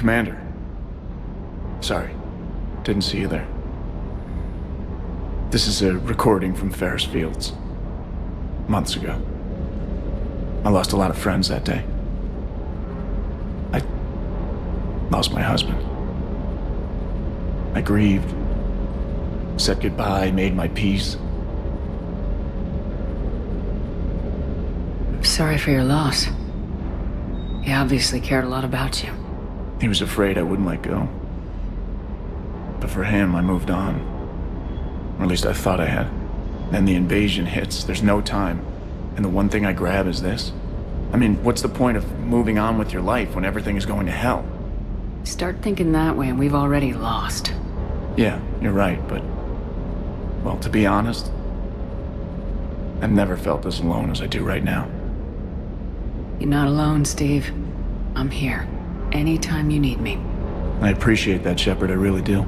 Commander. Sorry, didn't see you there. This is a recording from Ferris Fields. Months ago. I lost a lot of friends that day. I lost my husband. I grieved, said goodbye, made my peace. I'm sorry for your loss. He obviously cared a lot about you. He was afraid I wouldn't let go. But for him, I moved on. Or at least I thought I had. Then the invasion hits, there's no time. And the one thing I grab is this. I mean, what's the point of moving on with your life when everything is going to hell? Start thinking that way and we've already lost. Yeah, you're right, but... well, to be honest, I've never felt as alone as I do right now. You're not alone, Steve. I'm here. Anytime you need me. I appreciate that, Shepard, I really do.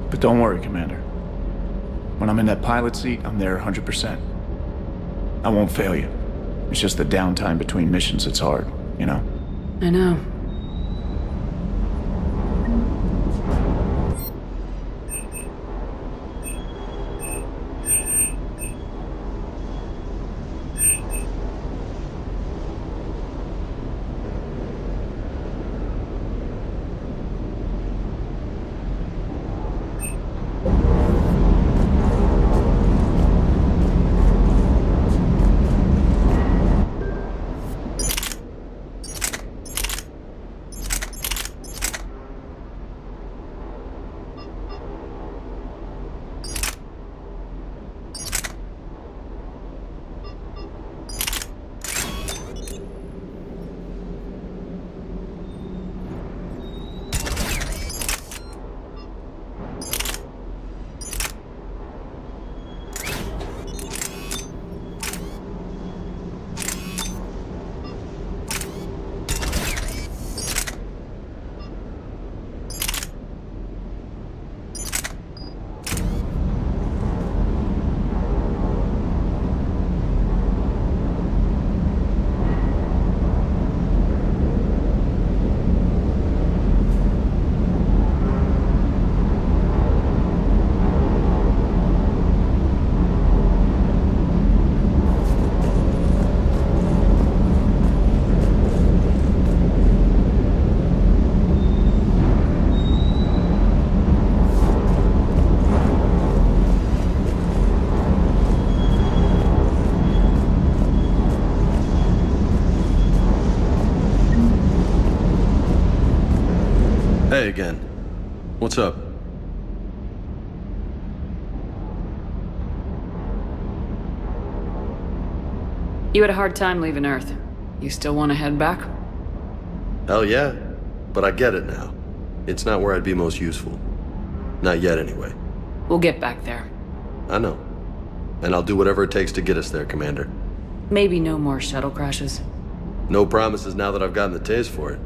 But don't worry, Commander. When I'm in that pilot seat, I'm there 100%. I won't fail you. It's just the downtime between missions that's hard, you know? I know. Hey again. What's up? You had a hard time leaving Earth. You still want to head back? Hell yeah. But I get it now. It's not where I'd be most useful. Not yet, anyway. We'll get back there. I know. And I'll do whatever it takes to get us there, Commander. Maybe no more shuttle crashes. No promises now that I've gotten the taste for it.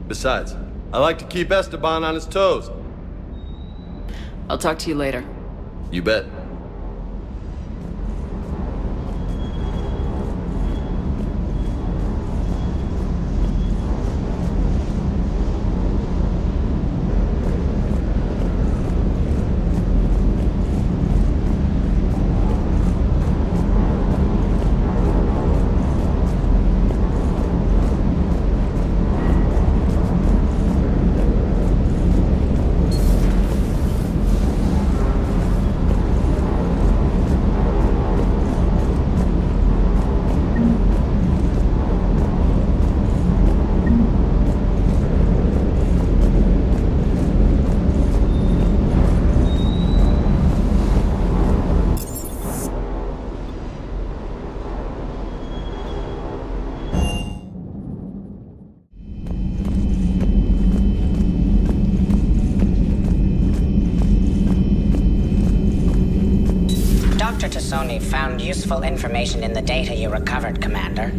Besides, I like to keep Esteban on his toes. I'll talk to you later. You bet. Dr. Tassoni found useful information in the data you recovered, Commander.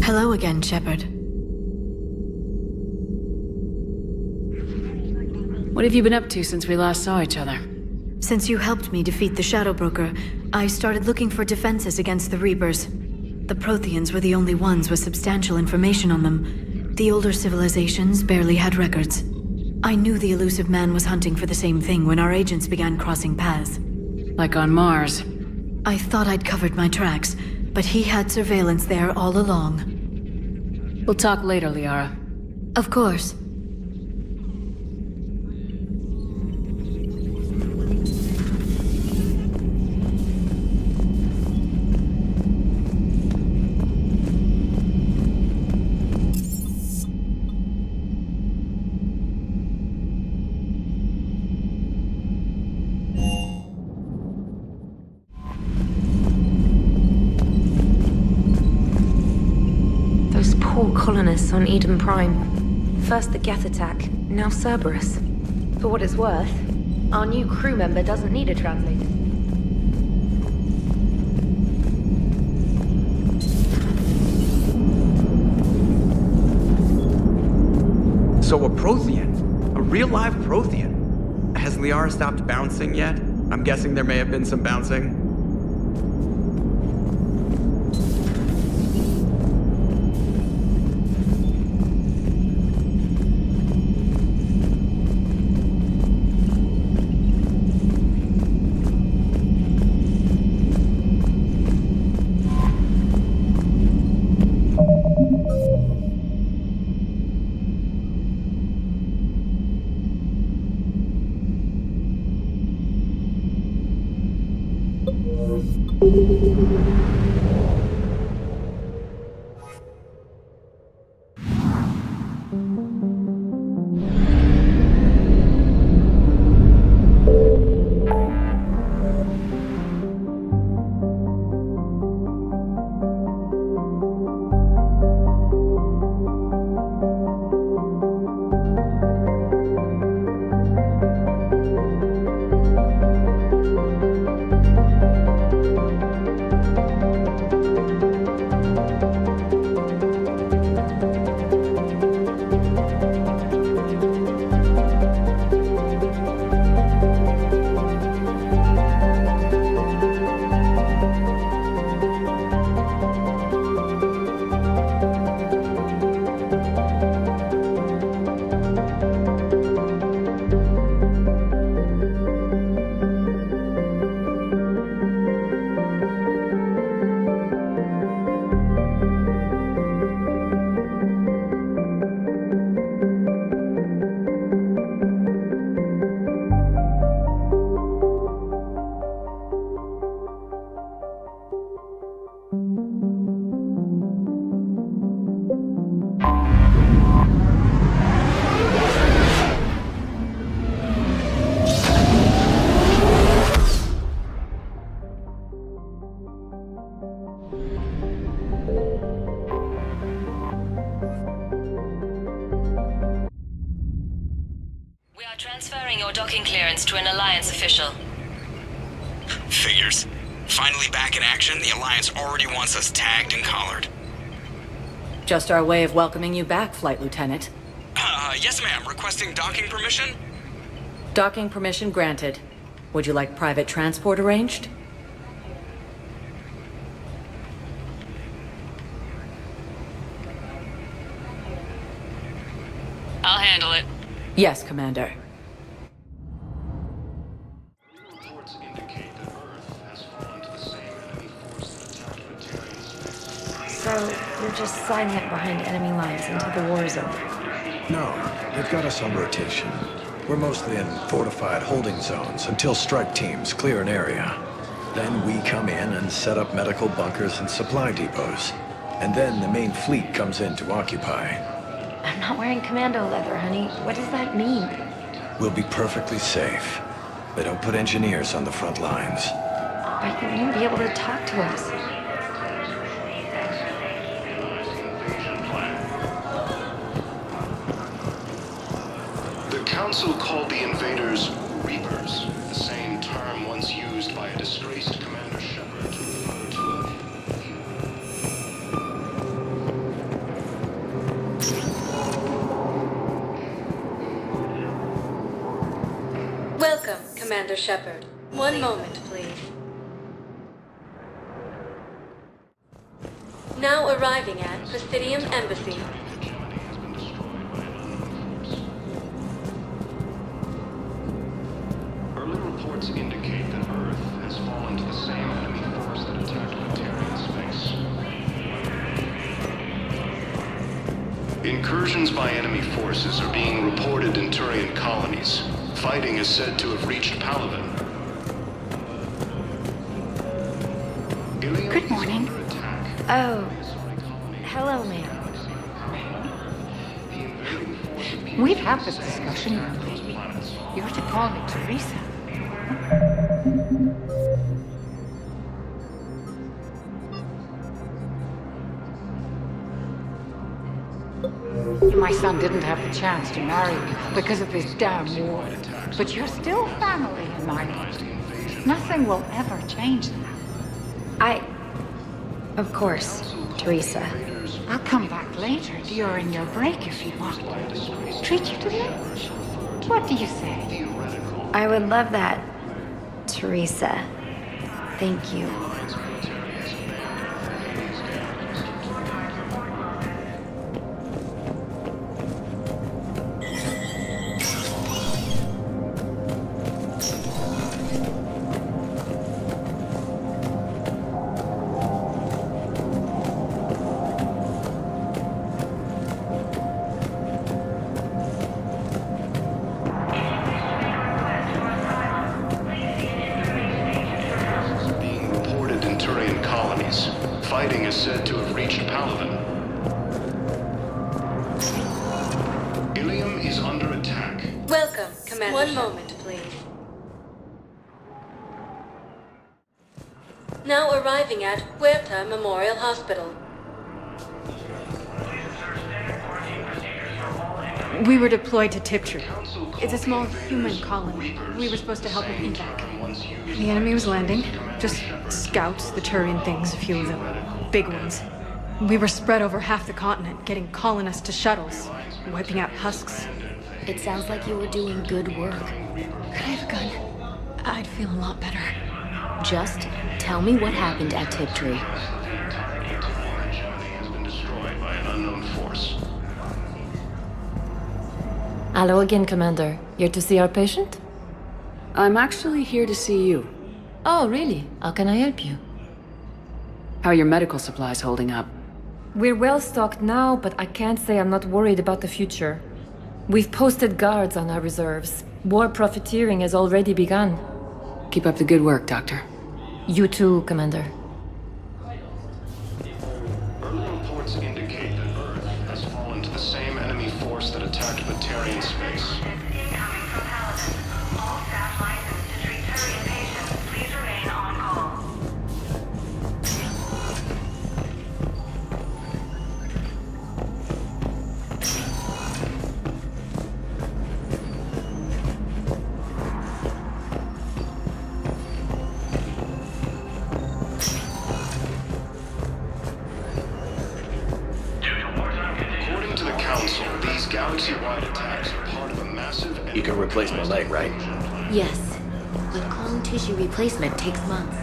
Hello again, Shepard. What have you been up to since we last saw each other? Since you helped me defeat the Shadow Broker, I started looking for defenses against the Reapers. The Protheans were the only ones with substantial information on them. The older civilizations barely had records. I knew the elusive man was hunting for the same thing when our agents began crossing paths. Like on Mars. I thought I'd covered my tracks, but he had surveillance there all along. We'll talk later, Liara. Of course. Those poor colonists on Eden Prime. First the Geth attack, now Cerberus. For what it's worth, our new crew member doesn't need a translator. So a Prothean? A real live Prothean? Has Liara stopped bouncing yet? I'm guessing there may have been some bouncing. We are transferring your docking clearance to an Alliance official. Figures. Finally back in action, the Alliance already wants us tagged and collared. Just our way of welcoming you back, Flight Lieutenant. Yes ma'am, requesting docking permission? Docking permission granted. Would you like private transport arranged? I'll handle it. Yes, Commander. Reports indicate that Earth has fallen to the same enemy force that attacked Batarian space. So, you're just sliding it behind enemy lines into the war zone. No, they've got us on rotation. We're mostly in fortified holding zones until strike teams clear an area. Then we come in and set up medical bunkers and supply depots. And then the main fleet comes in to occupy. I'm not wearing commando leather, honey. What does that mean? We'll be perfectly safe. They don't put engineers on the front lines. But you won't be able to talk to us. The Council called the invaders Reapers, the same term once used by a disgraced Commander Shepard to refer to a... Welcome, Commander Shepard. One moment, please. Now arriving at Presidium Embassy. Early reports indicate that Earth has fallen to the same enemy force that attacked Batarian space. Incursions by enemy forces are being reported in Turian colonies. Fighting is said to have reached Palaven. Good morning. Oh. Hello, ma'am. We've had this discussion, baby. You're to call me Teresa. My son didn't have the chance to marry you because of this damn war. But you're still family in my mind. Nothing will ever change that. Of course, Teresa. I'll come back later during your break if you want. Treat you to lunch. What do you say? I would love that, Teresa. Thank you. Welcome, Commander. One moment, please. Now arriving at Huerta Memorial Hospital. We were deployed to Tiptree. It's a small human colony. We were supposed to help with evac. The enemy was landing. Just scouts, the Turian things, a few of them. Big ones. We were spread over half the continent, getting colonists to shuttles, wiping out husks. It sounds like you were doing good work. Could I have a gun? I'd feel a lot better. Just tell me what happened at Tiptree. Hello again, Commander. Here to see our patient? I'm actually here to see you. Oh, really? How can I help you? How are your medical supplies holding up? We're well stocked now, but I can't say I'm not worried about the future. We've posted guards on our reserves. War profiteering has already begun. Keep up the good work, Doctor. You too, Commander. Early reports indicate that Earth has fallen to the same enemy force that attacked Batarian space. Galaxy-wide attacks are part of a massive... You can replace my leg, right? Yes, but clone tissue replacement takes months.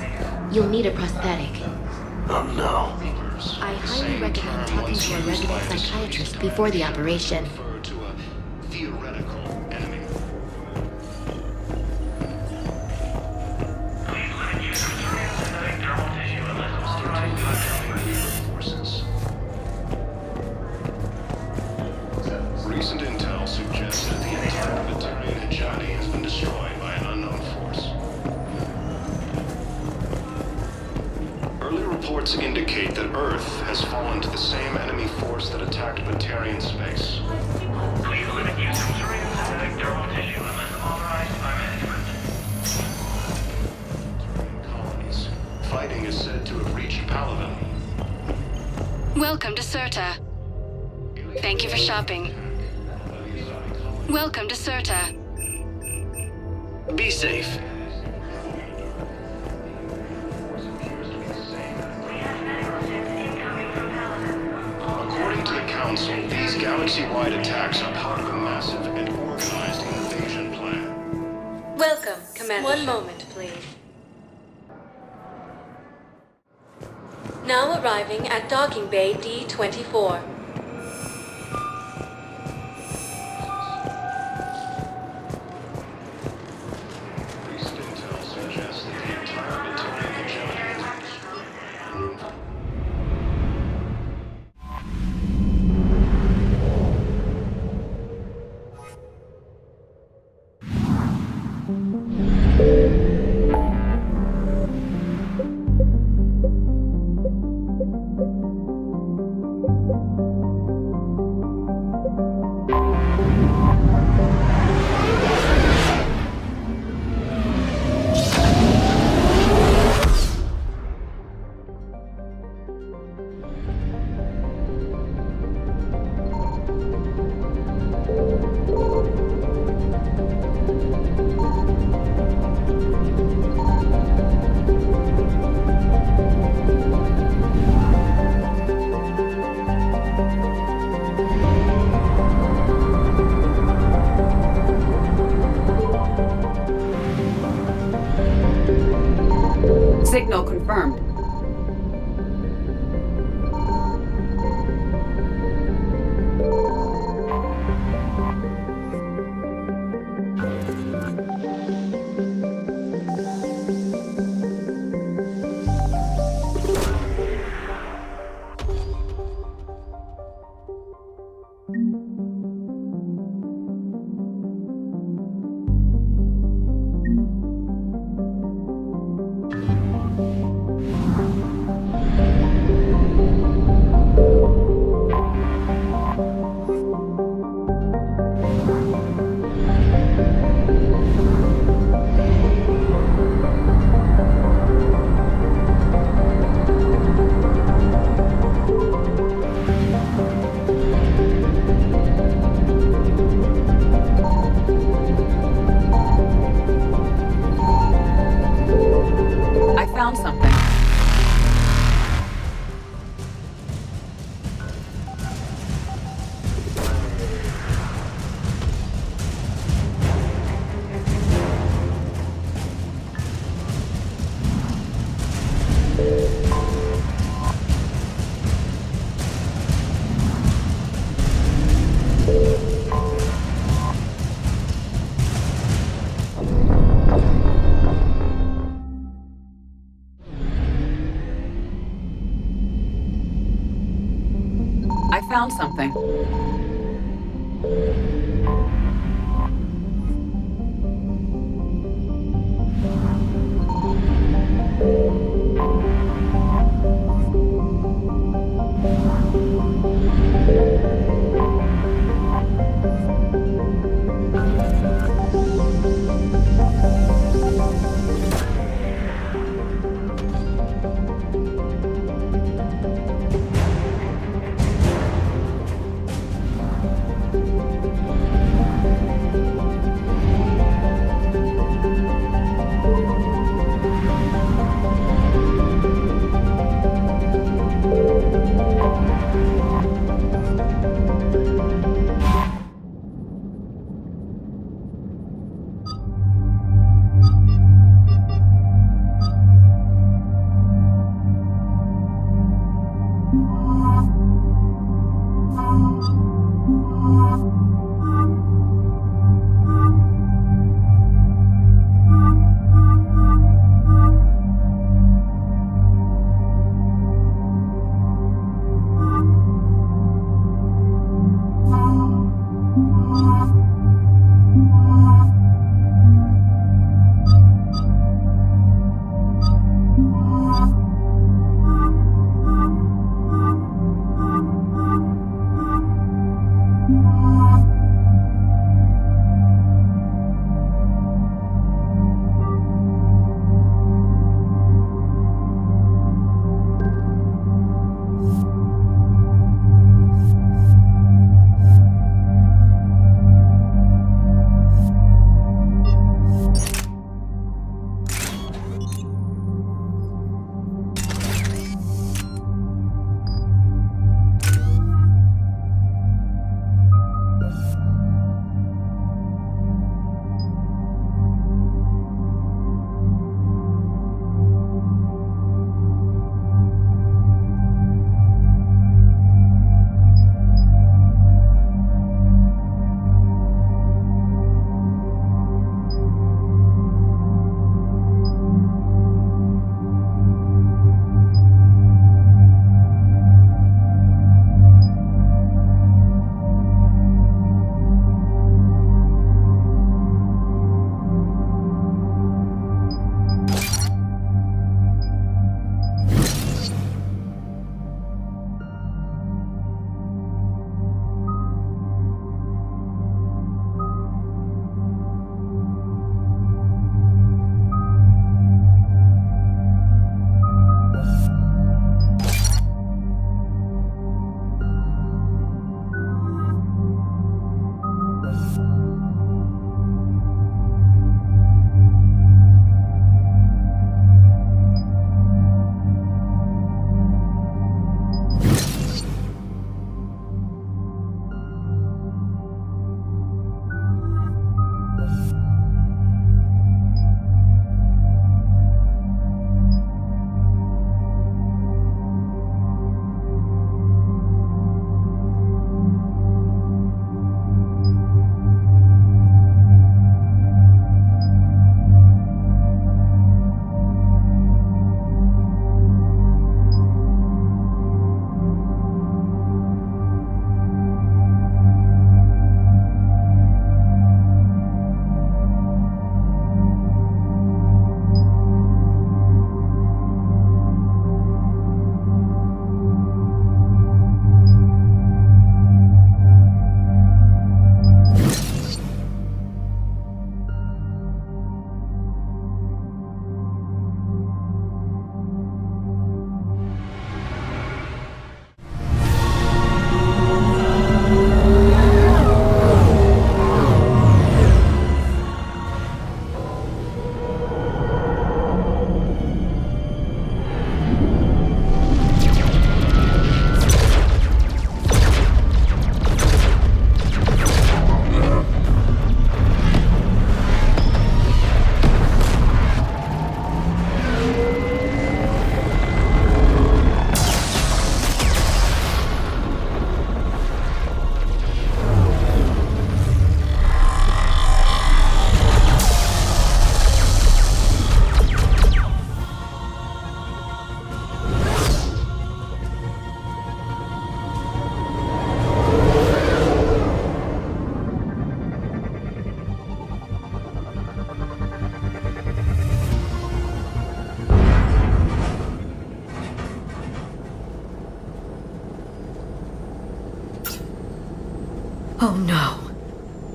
You'll need a prosthetic. Oh no. I highly recommend talking to a resident psychiatrist before the operation. To a theoretical enemy. Forces. Recent intel suggests that the entire Batarian hegemony has been destroyed by an unknown force. Early reports indicate that Earth has fallen to the same enemy force that attacked Batarian space. Please limit use of Turian synthetic dermal tissue unless authorized by management. Colonies. Fighting is said to have reached Palaven. Welcome to Serta. Thank you for shopping. Welcome to Serta. Be safe. According to the Council, these galaxy-wide attacks are part of a massive and organized invasion plan. Welcome, Commander. One moment, please. Now arriving at Docking Bay D-24. Signal confirmed. found something.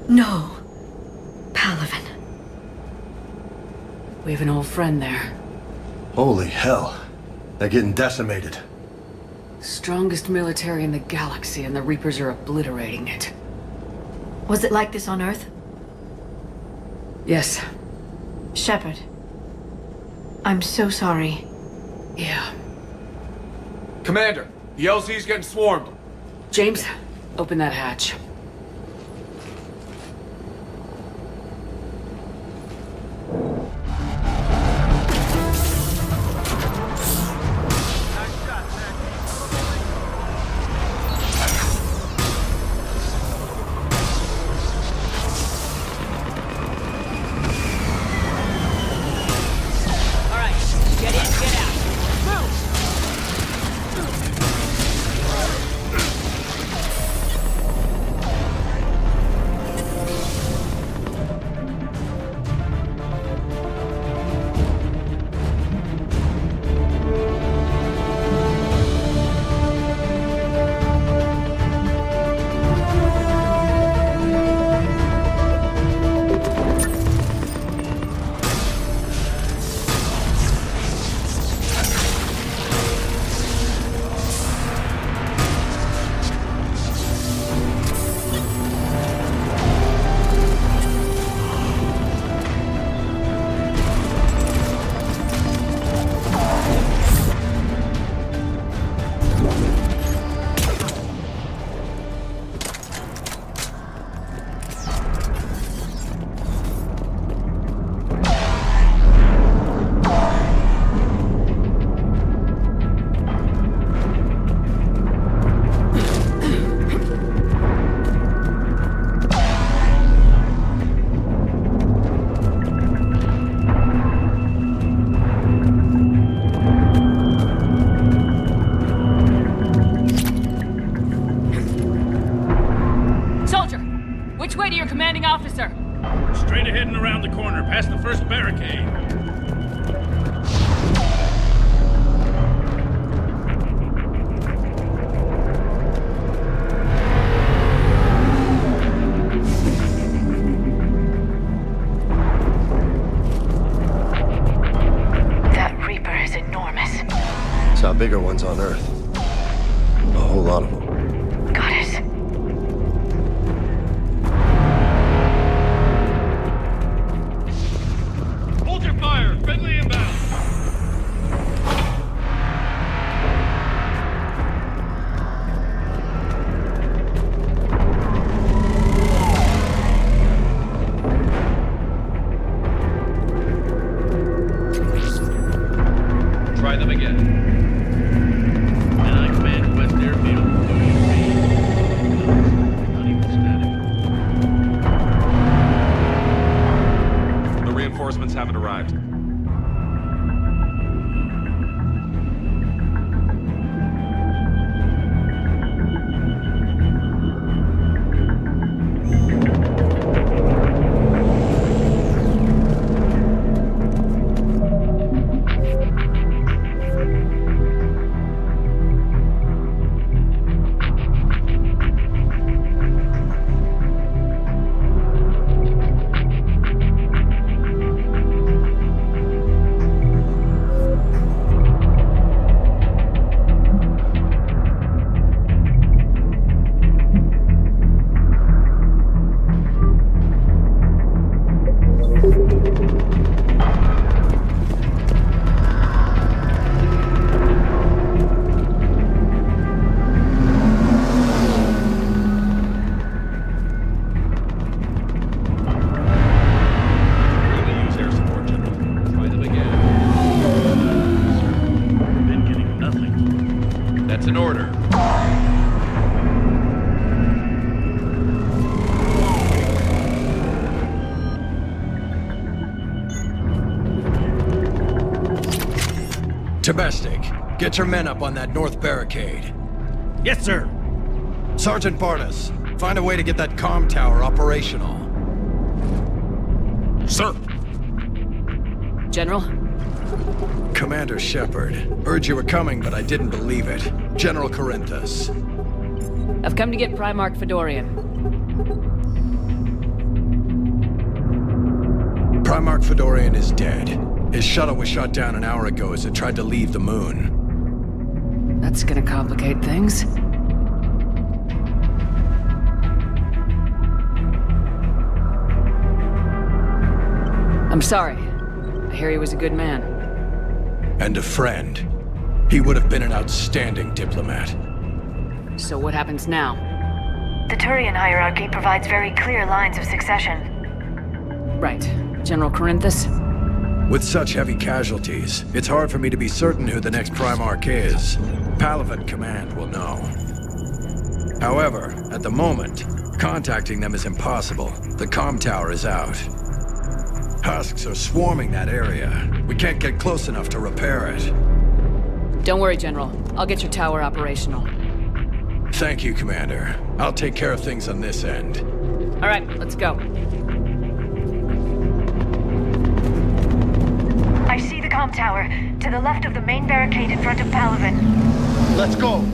No. Palaven. We have an old friend there. Holy hell. They're getting decimated. Strongest military in the galaxy, and the Reapers are obliterating it. Was it like this on Earth? Yes. Shepard. I'm so sorry. Yeah. Commander, the LZ's getting swarmed. James, open that hatch. Straight ahead and around the corner, past the first barricade. That Reaper is enormous. Saw bigger ones on Earth. A whole lot of them. Got it. Hold your fire! Friendly inbound! Try them again. And I command West Airfield. Not even static. The reinforcements haven't arrived. That's an order. Domestic, get your men up on that north barricade. Yes, sir. Sergeant Barnes, find a way to get that comm tower operational. Sir. General? Commander Shepard. Heard you were coming, but I didn't believe it. General Corinthus. I've come to get Primarch Fedorian. Primarch Fedorian is dead. His shuttle was shot down an hour ago as it tried to leave the moon. That's gonna complicate things. I'm sorry. I hear he was a good man. And a friend. He would have been an outstanding diplomat. So what happens now? The Turian hierarchy provides very clear lines of succession. Right. General Corinthus? With such heavy casualties, it's hard for me to be certain who the next Primarch is. Palaven Command will know. However, at the moment, contacting them is impossible. The comm tower is out. Husks are swarming that area. We can't get close enough to repair it. Don't worry, General. I'll get your tower operational. Thank you, Commander. I'll take care of things on this end. All right, let's go. I see the comm tower, to the left of the main barricade in front of Palaven. Let's go!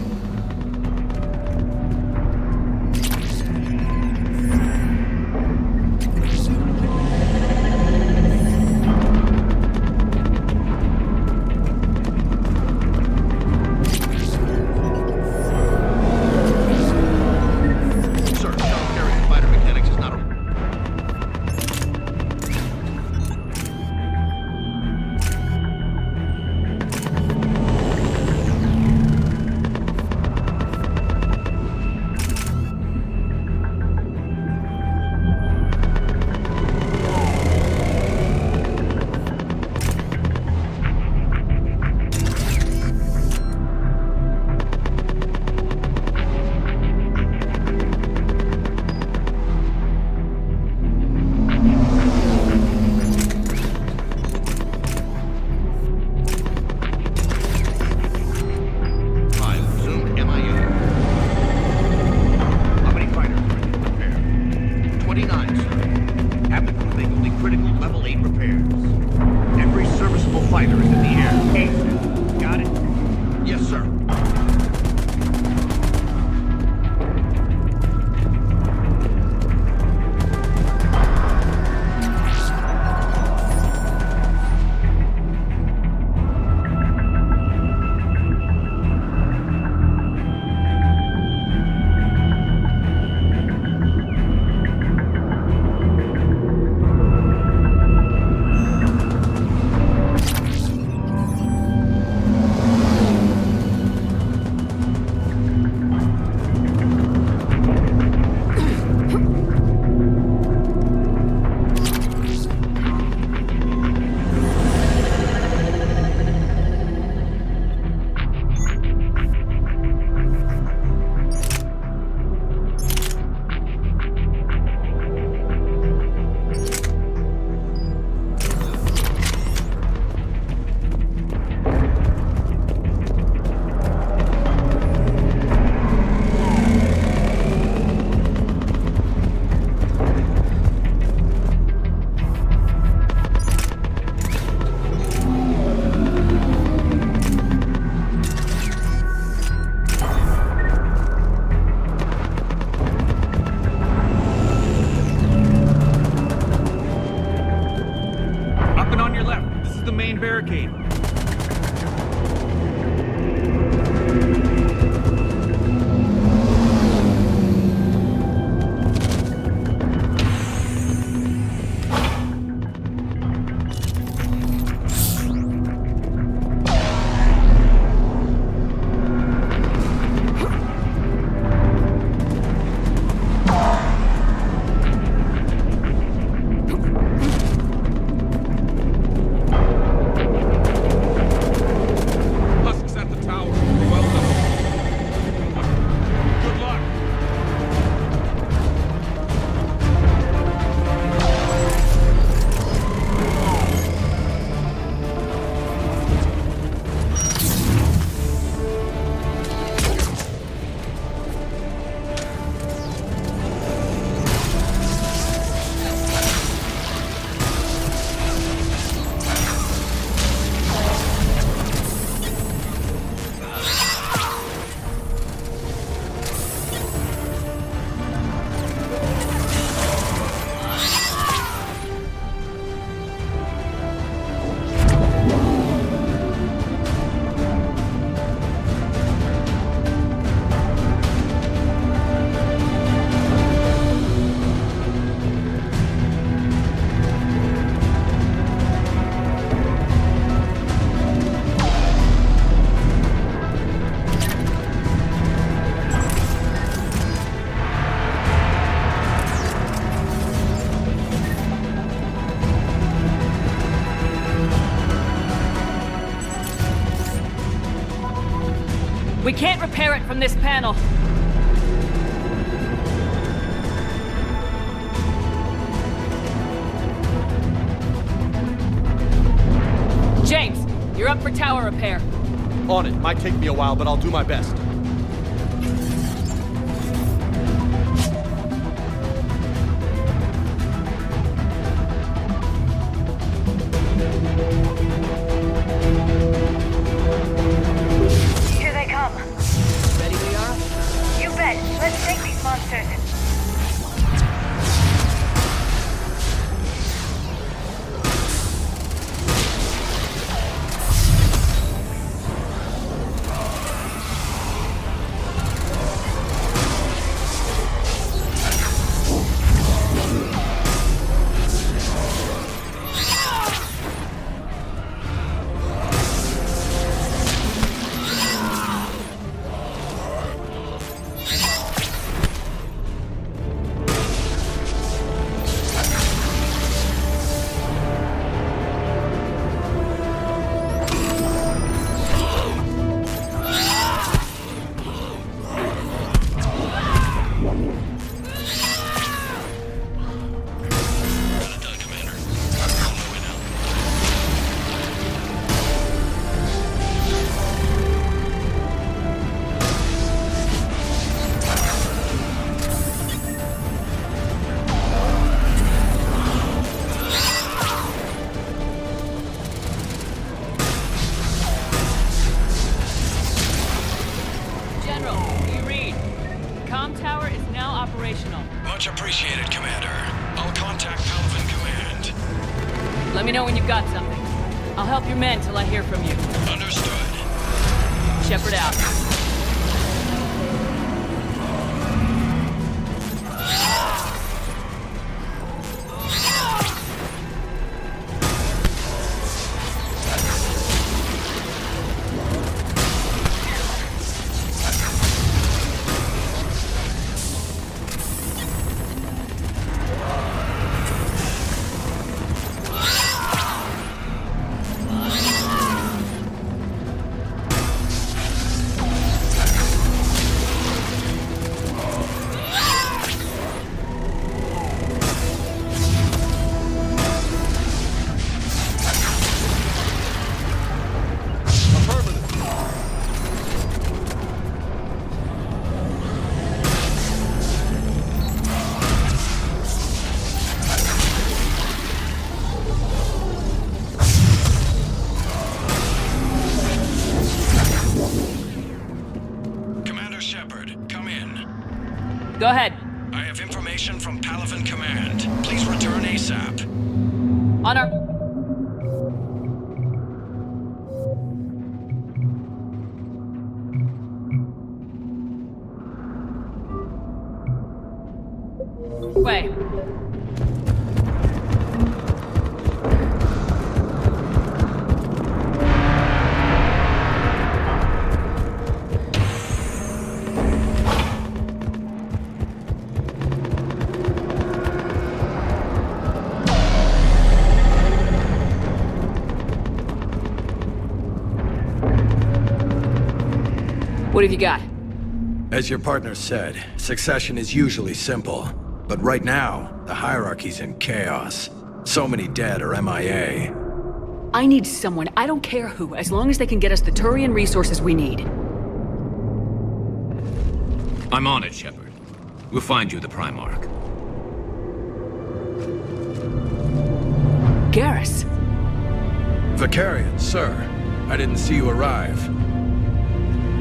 We can't repair it from this panel. James, you're up for tower repair. On it. Might take me a while, but I'll do my best. Here they come. Ready, Liara? You bet. Let's take these monsters. Much appreciated, Commander. I'll contact Palaven Command. Let me know when you've got something. I'll help your men till I hear from you. Understood. Shepard out. Go ahead. I have information from Palaven Command. Please return ASAP. On our... way. What have you got? As your partner said, succession is usually simple. But right now, the hierarchy's in chaos. So many dead or MIA. I need someone, I don't care who, as long as they can get us the Turian resources we need. I'm on it, Shepard. We'll find you the Primarch. Garrus. Vakarian, sir. I didn't see you arrive.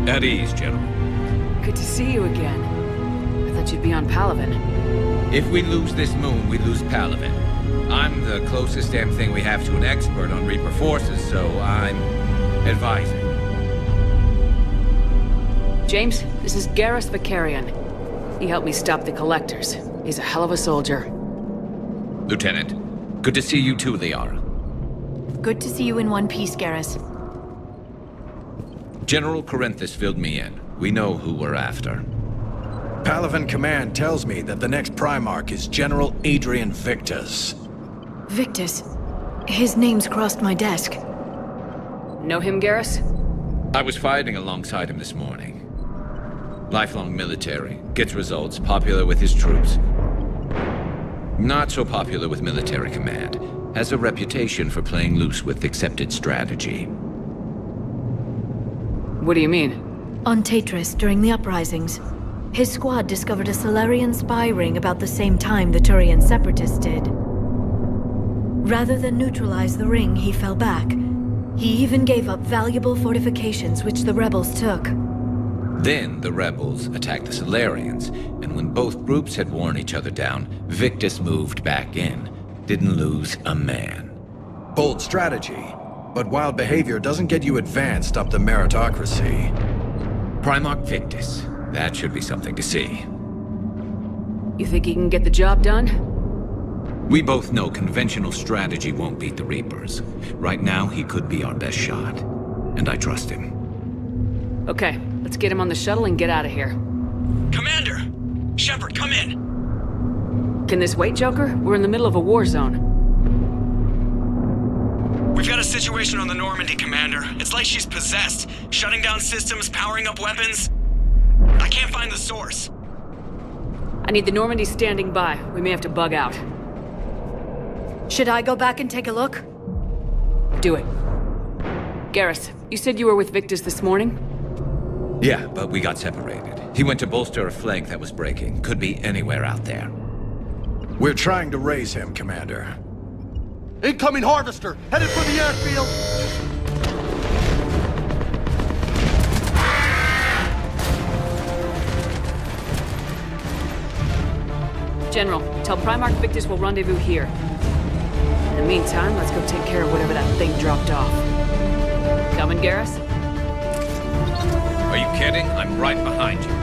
At ease, General. Good to see you again. I thought you'd be on Palaven. If we lose this moon, we lose Palaven. I'm the closest damn thing we have to an expert on Reaper forces, so I'm advising. James, this is Garrus Vakarian. He helped me stop the Collectors. He's a hell of a soldier. Lieutenant, good to see you too, Liara. Good to see you in one piece, Garrus. General Corinthus filled me in. We know who we're after. Palaven Command tells me that the next Primarch is General Adrian Victus. Victus? His name's crossed my desk. Know him, Garrus? I was fighting alongside him this morning. Lifelong military, gets results, popular with his troops. Not so popular with military command. Has a reputation for playing loose with accepted strategy. What do you mean? On Tatris, during the uprisings, his squad discovered a Solarian spy ring about the same time the Turian separatists did. Rather than neutralize the ring, he fell back. He even gave up valuable fortifications which the rebels took. Then the rebels attacked the Solarians, and when both groups had worn each other down, Victus moved back in. Didn't lose a man. Bold strategy, but wild behavior doesn't get you advanced up the meritocracy. Primarch Victus. That should be something to see. You think he can get the job done? We both know conventional strategy won't beat the Reapers. Right now, he could be our best shot. And I trust him. Okay, let's get him on the shuttle and get out of here. Commander! Shepard, come in! Can this wait, Joker? We're in the middle of a war zone. We've got a situation on the Normandy, Commander. It's like she's possessed. Shutting down systems, powering up weapons. I can't find the source. I need the Normandy standing by. We may have to bug out. Should I go back and take a look? Do it. Garrus, you said you were with Victus this morning? Yeah, but we got separated. He went to bolster a flank that was breaking. Could be anywhere out there. We're trying to raise him, Commander. Incoming Harvester! Headed for the airfield! General, tell Primarch Victus we'll rendezvous here. In the meantime, let's go take care of whatever that thing dropped off. Coming, Garrus? Are you kidding? I'm right behind you.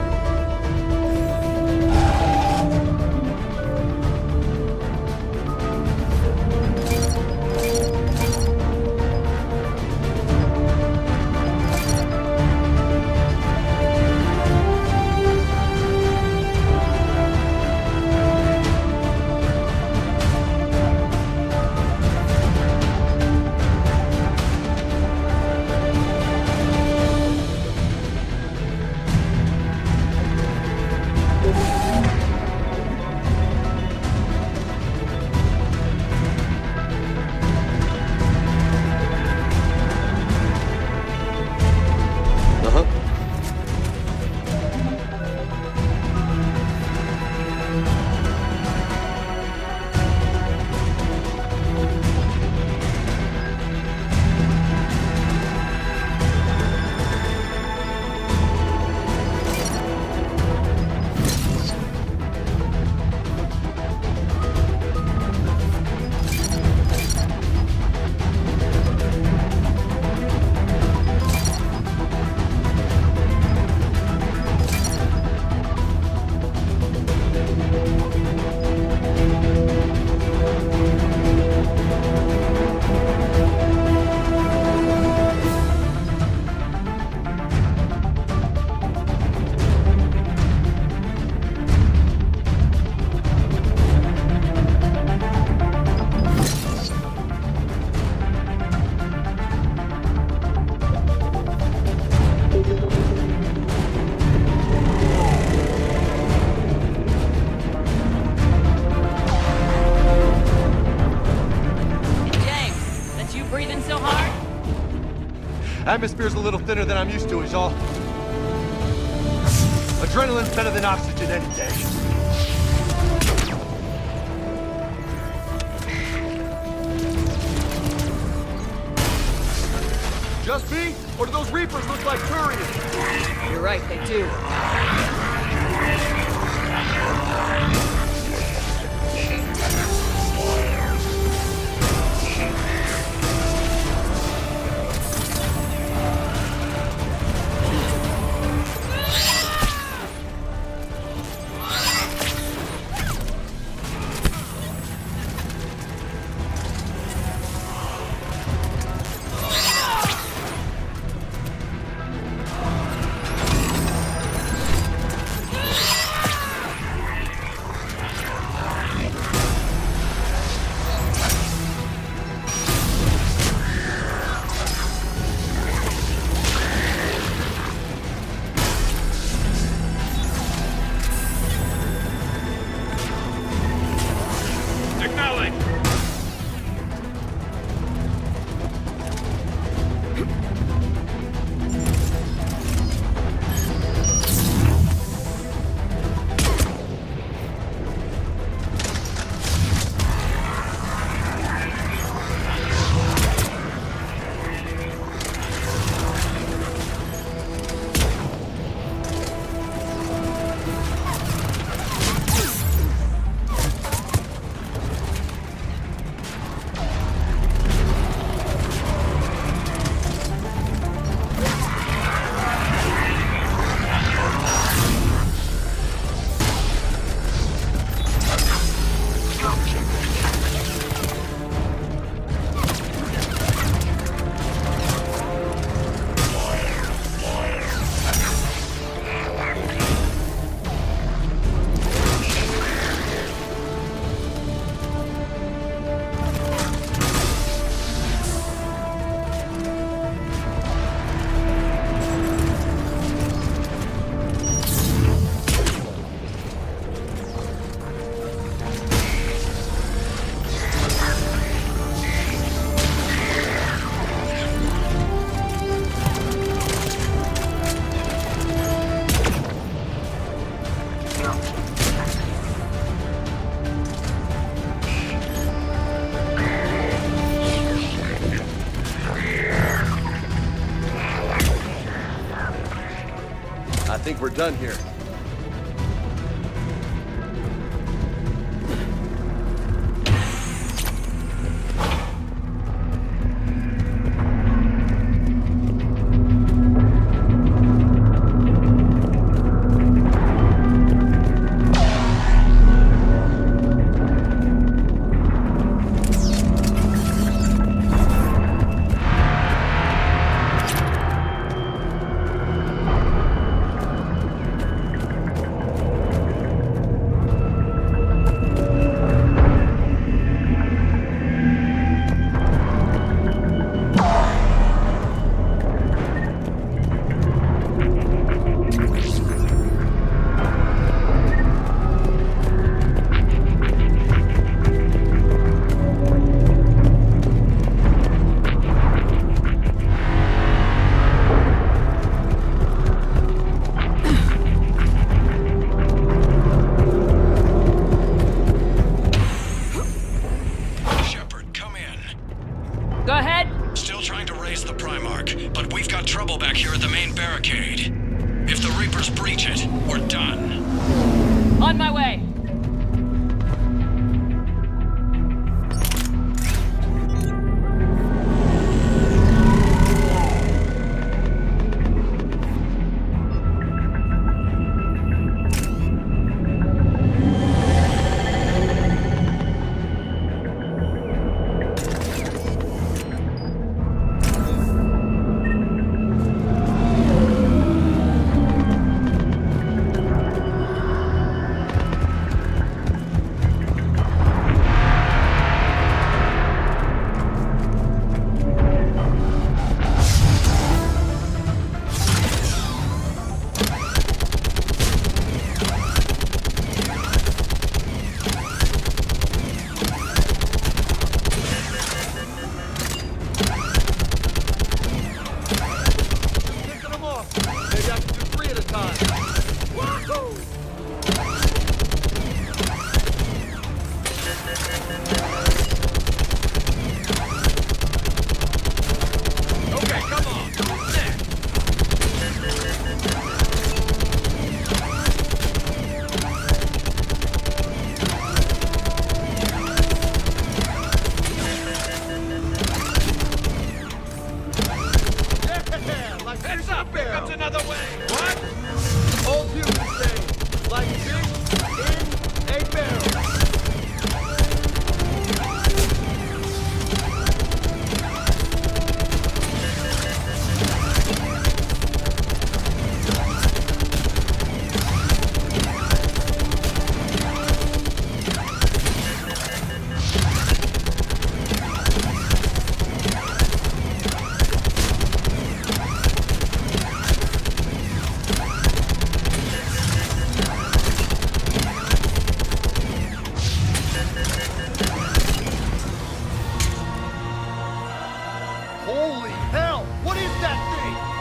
Atmosphere's a little thinner than I'm used to, is all. Adrenaline's better than oxygen any day. Just me? Or do those Reapers look like Turians? You're right, they do. done here. On my way! Holy hell! What is that thing?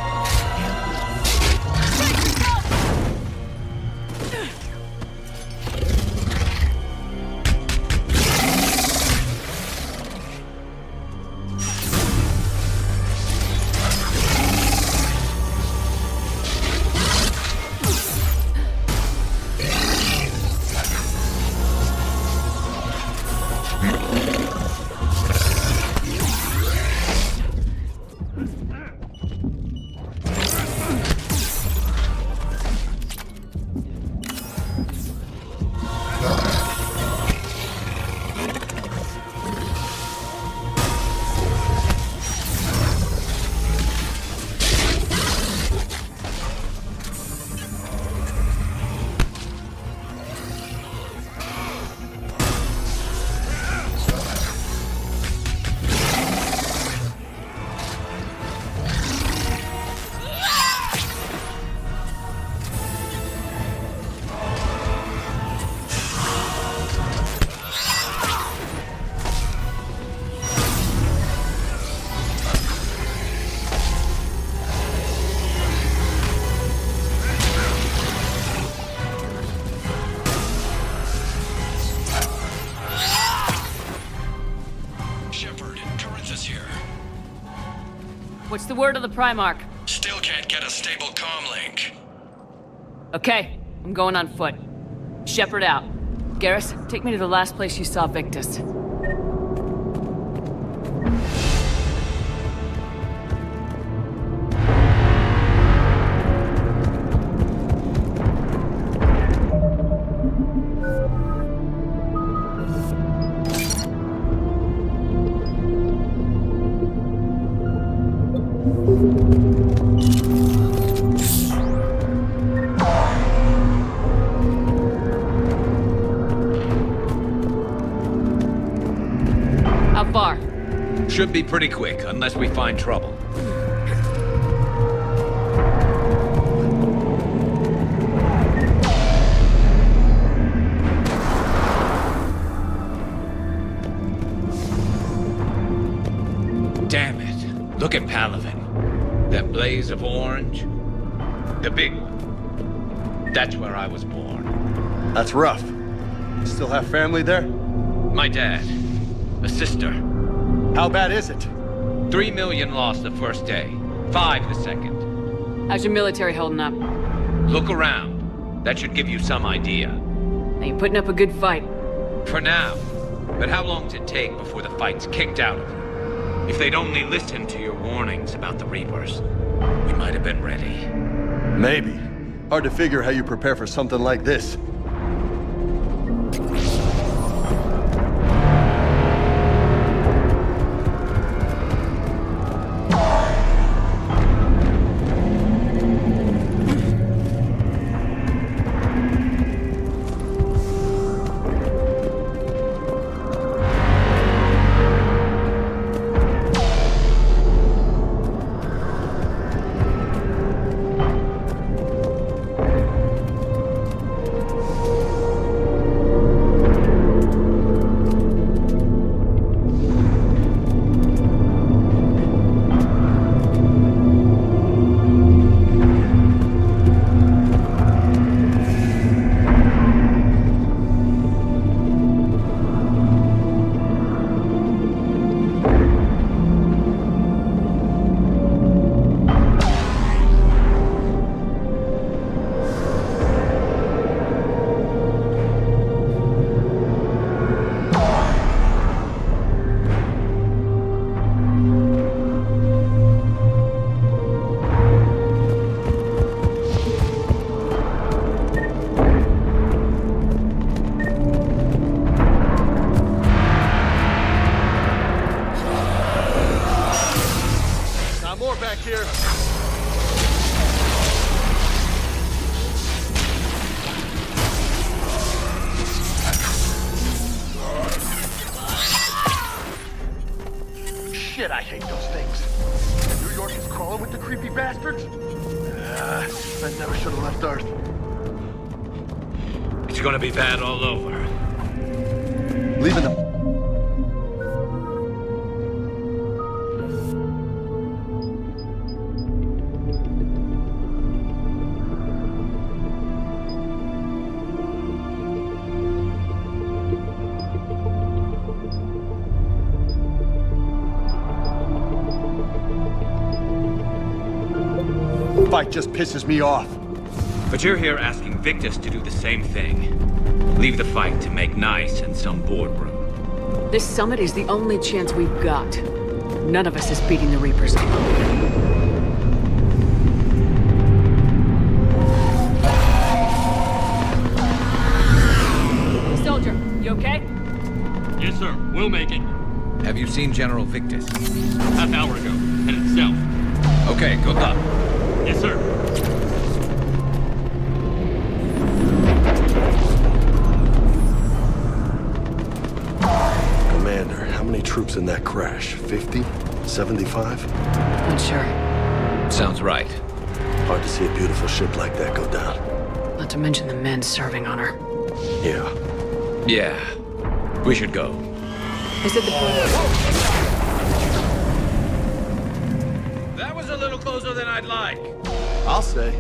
What's the word of the Primarch? Still can't get a stable comm link. Okay, I'm going on foot. Shepard out. Garrus, take me to the last place you saw Victus. How far? Should be pretty quick, unless we find trouble. Damn it. Look at Palaven. That blaze of orange. The big one. That's where I was born. That's rough. Still have family there? My dad. A sister. How bad is it? 3 million lost the first day. 5 the second. How's your military holding up? Look around. That should give you some idea. Now you're putting up a good fight. For now. But how long does it take before the fight's kicked out of you? If they'd only listened to your warnings about the Reapers, we might have been ready. Maybe. Hard to figure how you prepare for something like this. Shit, I hate those things. New York is crawling with the creepy bastards. I never should have left Earth. It's gonna be bad all over. Leaving them. Fight just pisses me off. But you're here asking Victus to do the same thing. Leave the fight to make nice in some boardroom. This summit is the only chance we've got. None of us is beating the Reapers. Soldier, you okay? Yes, sir. We'll make it. Have you seen General Victus? Half hour ago. Headed south. Okay, good luck. Yes, sir. Commander, how many troops in that crash? 50? 75? Not sure. Sounds right. Hard to see a beautiful ship like that go down. Not to mention the men serving on her. Yeah. Yeah. We should go. Is it the plan? That was a little closer than I'd like. I'll say.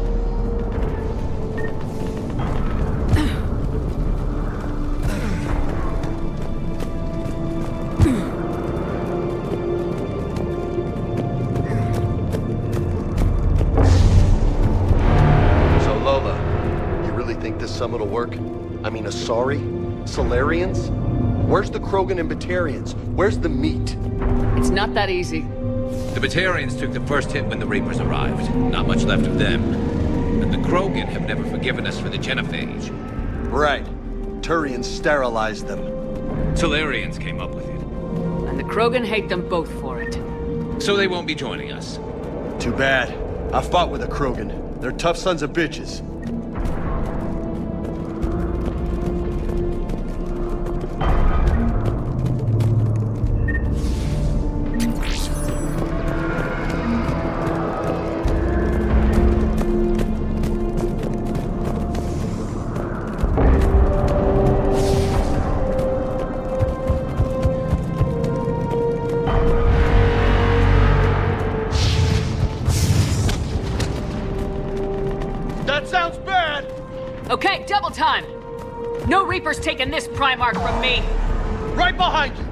So Lola, come it'll work? I mean, Asari? Solarians? Where's the Krogan and Batarians? Where's the meat? It's not that easy. The Batarians took the first hit when the Reapers arrived. Not much left of them. And the Krogan have never forgiven us for the Genophage. Right. Turians sterilized them. Solarians came up with it. And the Krogan hate them both for it. So they won't be joining us. Too bad. I fought with a Krogan. They're tough sons of bitches. Okay, double time! No Reaper's taking this Primarch from me! Right behind you!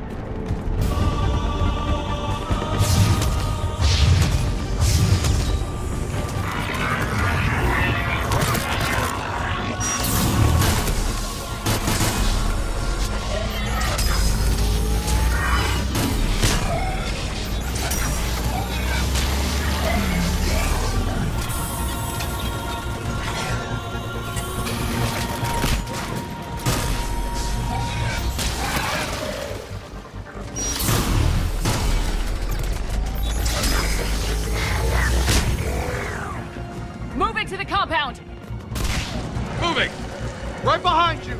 Moving to the compound! Moving! Right behind you!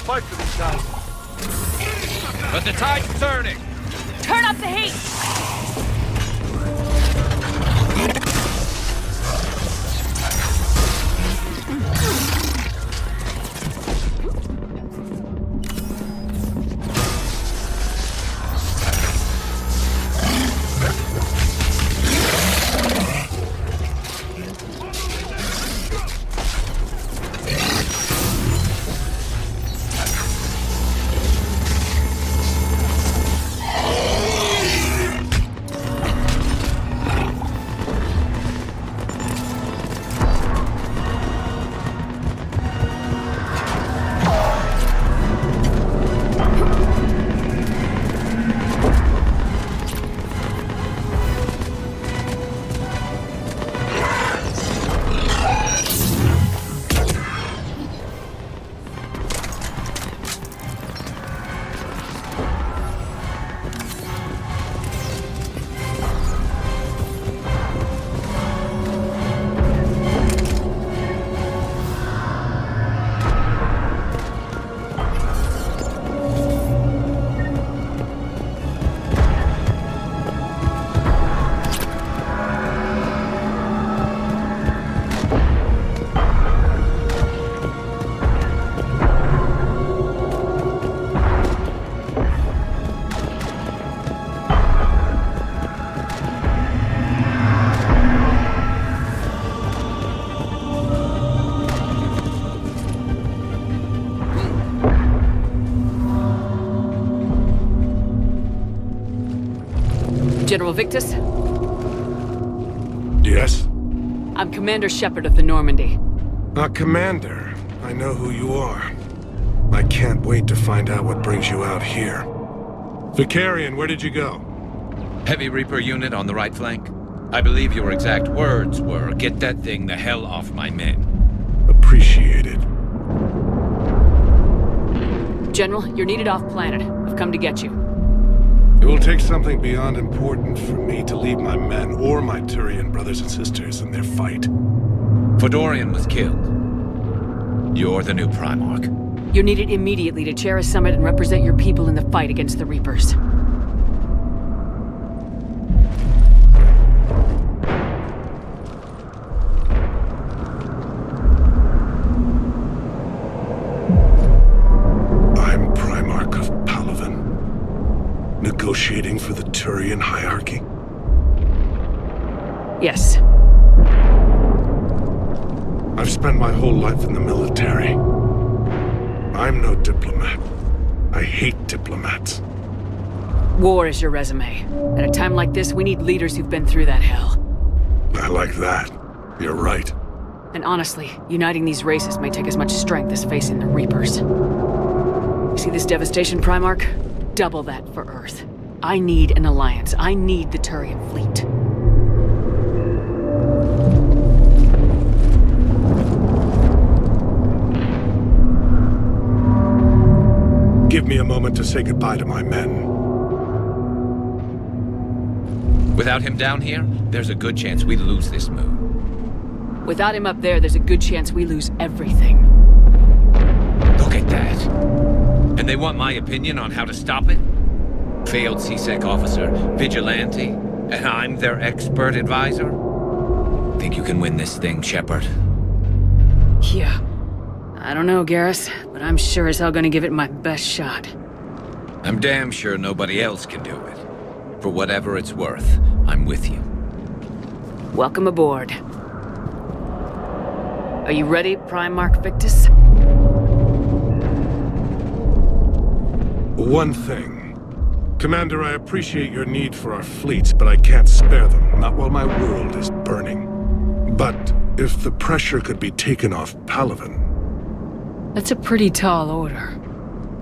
fight for these guys. But the tide's turning. Turn up the heat! General Victus? Yes? I'm Commander Shepard of the Normandy. Commander. I know who you are. I can't wait to find out what brings you out here. Vicarian, where did you go? Heavy Reaper unit on the right flank. I believe your exact words were, "Get that thing the hell off my men." Appreciated. General, you're needed off-planet. I've come to get you. It will take something beyond important for me to leave my men or my Turian brothers and sisters in their fight. Fedorian was killed. You're the new Primarch. You're needed immediately to chair a summit and represent your people in the fight against the Reapers. I'm Primarch of Palaven. Negotiating for the Turian hierarchy? Yes. I've spent my whole life in the military. I'm no diplomat. I hate diplomats. War is your resume. At a time like this, we need leaders who've been through that hell. I like that. You're right. And honestly, uniting these races may take as much strength as facing the Reapers. You see this devastation, Primarch? Double that for Earth. I need an alliance. I need the Turian fleet. give me a moment to say goodbye to my men. Without him down here, there's a good chance we lose this move. Without him up there's a good chance we lose everything. Look at that. And they want my opinion on how to stop it? Failed C-Sec officer, vigilante, and I'm their expert advisor? Think you can win this thing, Shepard? Yeah. I don't know, Garrus, but I'm sure as hell gonna give it my best shot. I'm damn sure nobody else can do it. For whatever it's worth, I'm with you. Welcome aboard. Are you ready, Primarch Victus? One thing. Commander, I appreciate your need for our fleets, but I can't spare them, not while my world is burning. But if the pressure could be taken off Palaven... That's a pretty tall order.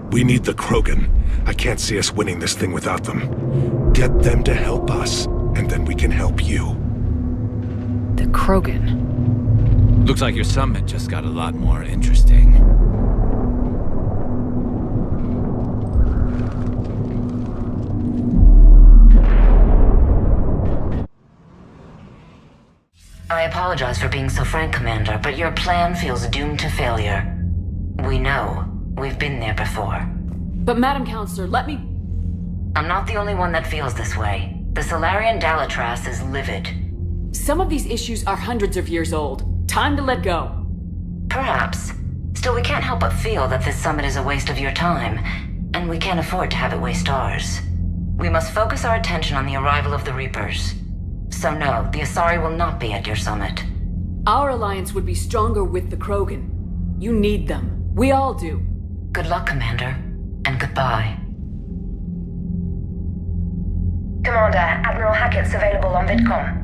We need the Krogan. I can't see us winning this thing without them. Get them to help us, and then we can help you. The Krogan? Looks like your summit just got a lot more interesting. I apologize for being so frank, Commander, but your plan feels doomed to failure. We know. We've been there before. But Madam Counselor, let me... I'm not the only one that feels this way. The Solarian Dalitras is livid. Some of these issues are hundreds of years old. Time to let go. Perhaps. Still, we can't help but feel that this summit is a waste of your time, and we can't afford to have it waste ours. We must focus our attention on the arrival of the Reapers. So no, the Asari will not be at your summit. Our alliance would be stronger with the Krogan. You need them. We all do. Good luck, Commander, and goodbye. Commander, Admiral Hackett's available on VidCom.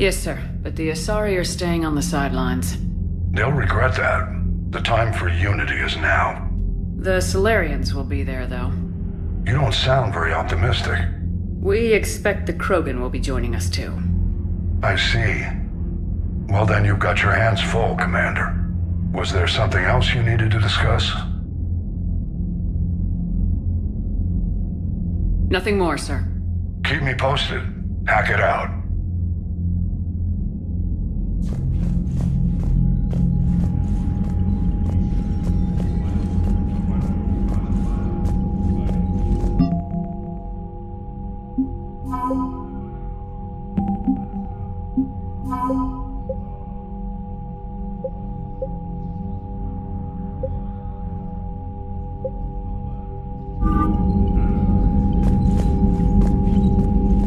Yes, sir. But the Asari are staying on the sidelines. They'll regret that. The time for unity is now. The Solarians will be there, though. You don't sound very optimistic. We expect the Krogan will be joining us, too. I see. Well, then you've got your hands full, Commander. Was there something else you needed to discuss? Nothing more, sir. Keep me posted. Hackett out.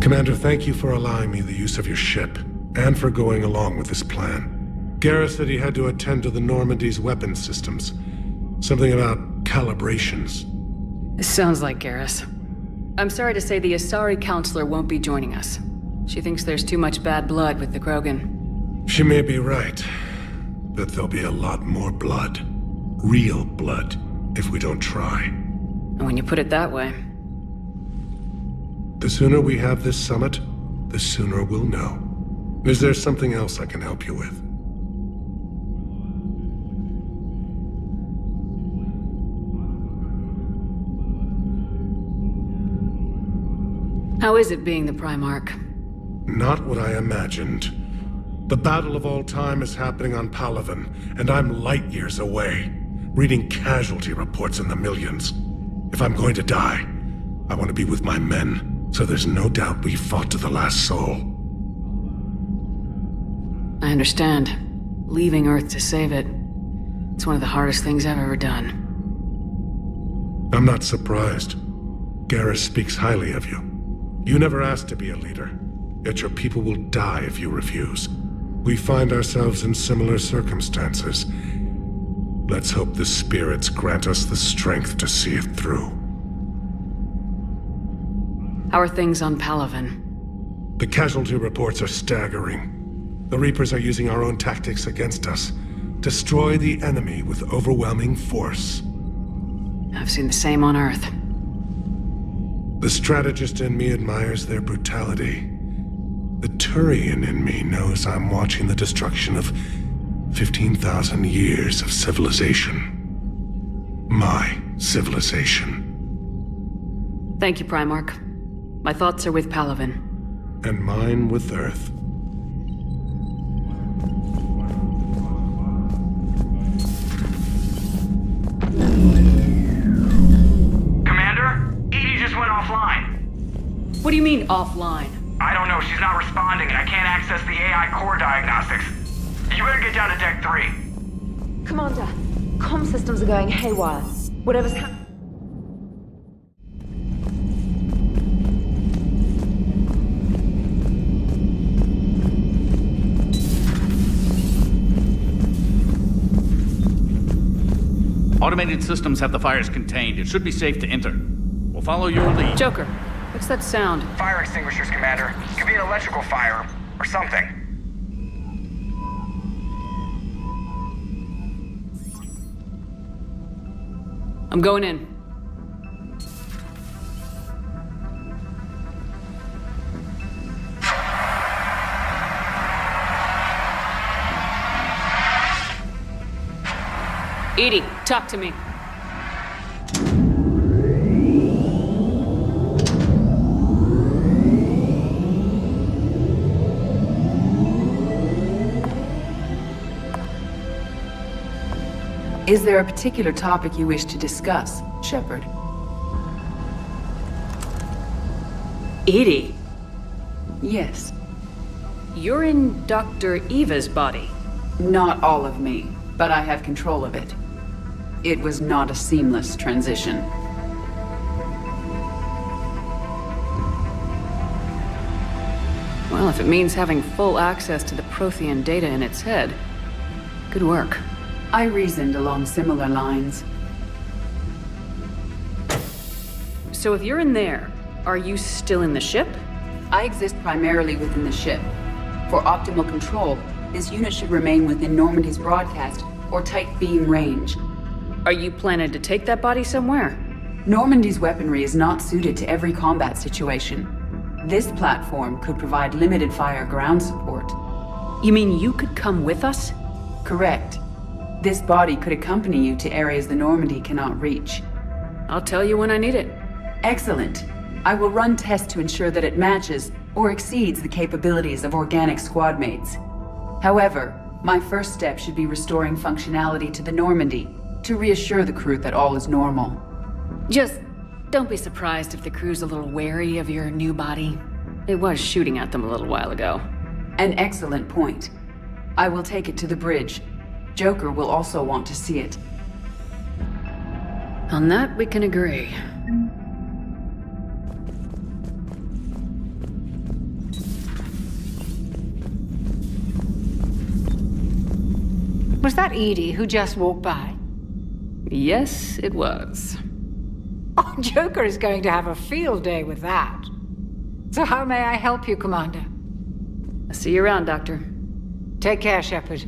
Commander, thank you for allowing me the use of your ship, and for going along with this plan. Garrus said he had to attend to the Normandy's weapon systems. Something about calibrations. This sounds like Garrus. I'm sorry to say the Asari Counselor won't be joining us. She thinks there's too much bad blood with the Krogan. She may be right, but there'll be a lot more blood. Real blood, if we don't try. And when you put it that way... The sooner we have this summit, the sooner we'll know. Is there something else I can help you with? How is it being the Primarch? Not what I imagined. The battle of all time is happening on Palaven, and I'm light years away, reading casualty reports in the millions. If I'm going to die, I want to be with my men. So there's no doubt we fought to the last soul. I understand. Leaving Earth to save it. It's one of the hardest things I've ever done. I'm not surprised. Garrus speaks highly of you. You never asked to be a leader, yet your people will die if you refuse. We find ourselves in similar circumstances. Let's hope the spirits grant us the strength to see it through. How are things on Palaven? The casualty reports are staggering. The Reapers are using our own tactics against us. Destroy the enemy with overwhelming force. I've seen the same on Earth. The strategist in me admires their brutality. The Turian in me knows I'm watching the destruction of 15,000 years of civilization. My civilization. Thank you, Primarch. My thoughts are with Palaven. And mine with Earth. Commander? Edie just went offline. What do you mean, offline? I don't know, she's not responding and I can't access the AI core diagnostics. You better get down to Deck 3. Commander, comm systems are going haywire. Whatever's happening. Automated systems have the fires contained. It should be safe to enter. We'll follow your lead. Joker, what's that sound? Fire extinguishers, Commander. Could be an electrical fire, or something. I'm going in. Edie, talk to me. Is there a particular topic you wish to discuss, Shepard? Edie? Yes. You're in Dr. Eva's body. Not all of me, but I have control of it. It was not a seamless transition. Well, if it means having full access to the Prothean data in its head, good work. I reasoned along similar lines. So if you're in there, are you still in the ship? I exist primarily within the ship. For optimal control, this unit should remain within Normandy's broadcast or tight beam range. Are you planning to take that body somewhere? Normandy's weaponry is not suited to every combat situation. This platform could provide limited fire ground support. You mean you could come with us? Correct. This body could accompany you to areas the Normandy cannot reach. I'll tell you when I need it. Excellent. I will run tests to ensure that it matches or exceeds the capabilities of organic squad mates. However, my first step should be restoring functionality to the Normandy to reassure the crew that all is normal. Just don't be surprised if the crew's a little wary of your new body. It was shooting at them a little while ago. An excellent point. I will take it to the bridge. Joker will also want to see it. On that, we can agree. Was that Edie who just walked by? Yes, it was. Oh, Joker is going to have a field day with that. So how may I help you, Commander? I'll see you around, Doctor. Take care, Shepard.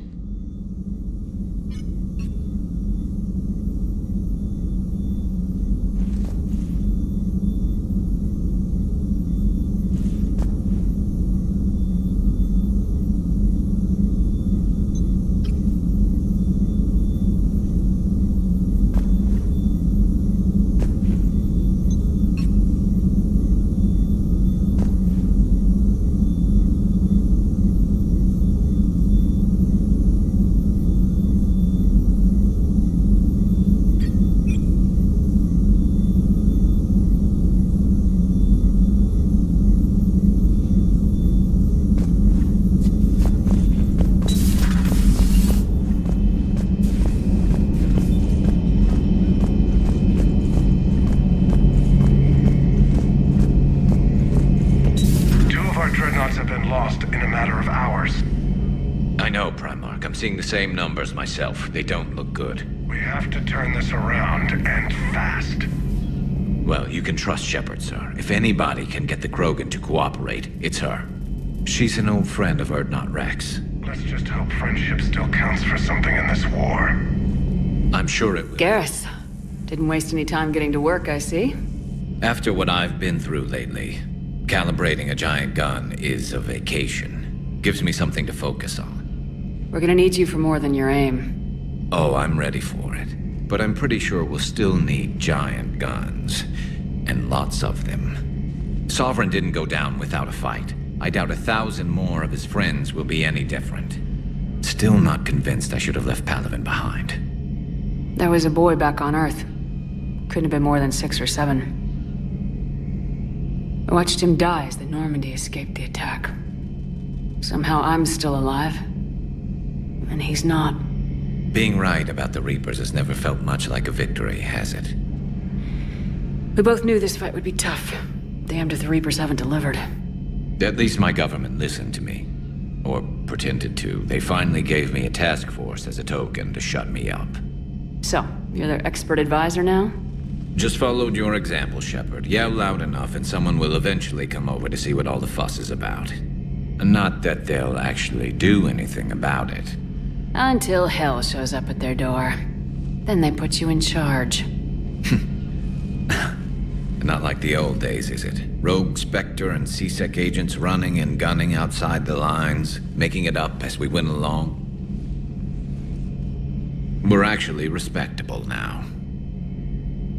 Seeing the same numbers myself. They don't look good. We have to turn this around, and fast. Well, you can trust Shepard, sir. If anybody can get the Krogan to cooperate, it's her. She's an old friend of Urdnot Rex. Let's just hope friendship still counts for something in this war. I'm sure it will. Garrus, didn't waste any time getting to work, I see. After what I've been through lately, calibrating a giant gun is a vacation. Gives me something to focus on. We're gonna need you for more than your aim. Oh, I'm ready for it. But I'm pretty sure we'll still need giant guns. And lots of them. Sovereign didn't go down without a fight. I doubt 1,000 more of his friends will be any different. Still not convinced I should have left Palaven behind. There was a boy back on Earth. Couldn't have been more than 6 or 7. I watched him die as the Normandy escaped the attack. Somehow I'm still alive. And he's not. Being right about the Reapers has never felt much like a victory, has it? We both knew this fight would be tough. Damned if the Reapers haven't delivered. At least my government listened to me. Or pretended to. They finally gave me a task force as a token to shut me up. So, you're their expert advisor now? Just followed your example, Shepard. Yell loud enough and someone will eventually come over to see what all the fuss is about. Not that they'll actually do anything about it. Until hell shows up at their door. Then they put you in charge. Not like the old days, is it? Rogue Spectre and C-Sec agents running and gunning outside the lines, making it up as we went along. We're actually respectable now.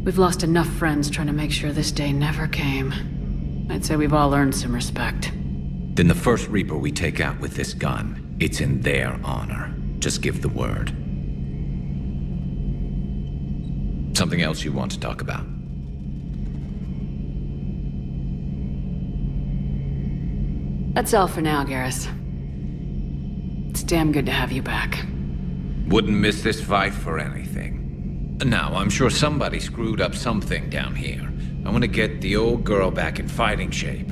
We've lost enough friends trying to make sure this day never came. I'd say we've all earned some respect. Then the first Reaper we take out with this gun, it's in their honor. Just give the word. Something else you want to talk about? That's all for now, Garrus. It's damn good to have you back. Wouldn't miss this fight for anything. Now, I'm sure somebody screwed up something down here. I want to get the old girl back in fighting shape.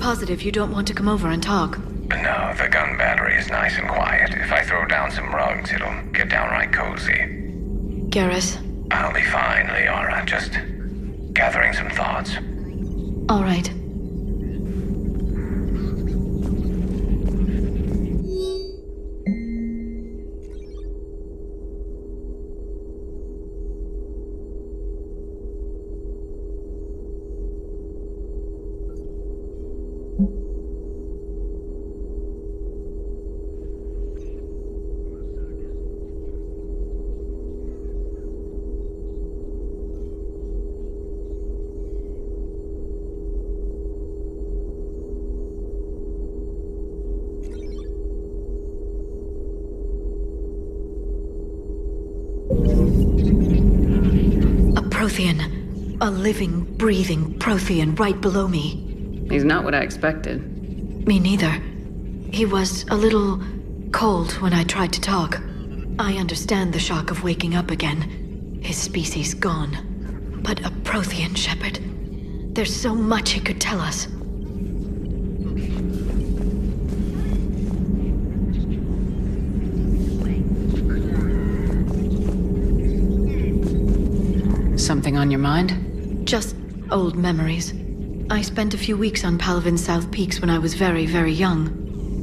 positive you don't want to come over and talk? No, the gun battery is nice and quiet. If I throw down some rugs, it'll get downright cozy. Garrus? I'll be fine, Liara. Just gathering some thoughts. All right. Prothean. A living, breathing Prothean right below me. He's not what I expected. Me neither. He was a little cold when I tried to talk. I understand the shock of waking up again. His species gone. But a Prothean, Shepard. There's so much he could tell us. Something on your mind? Just old memories. I spent a few weeks on Palaven's South Peaks when I was very, very young.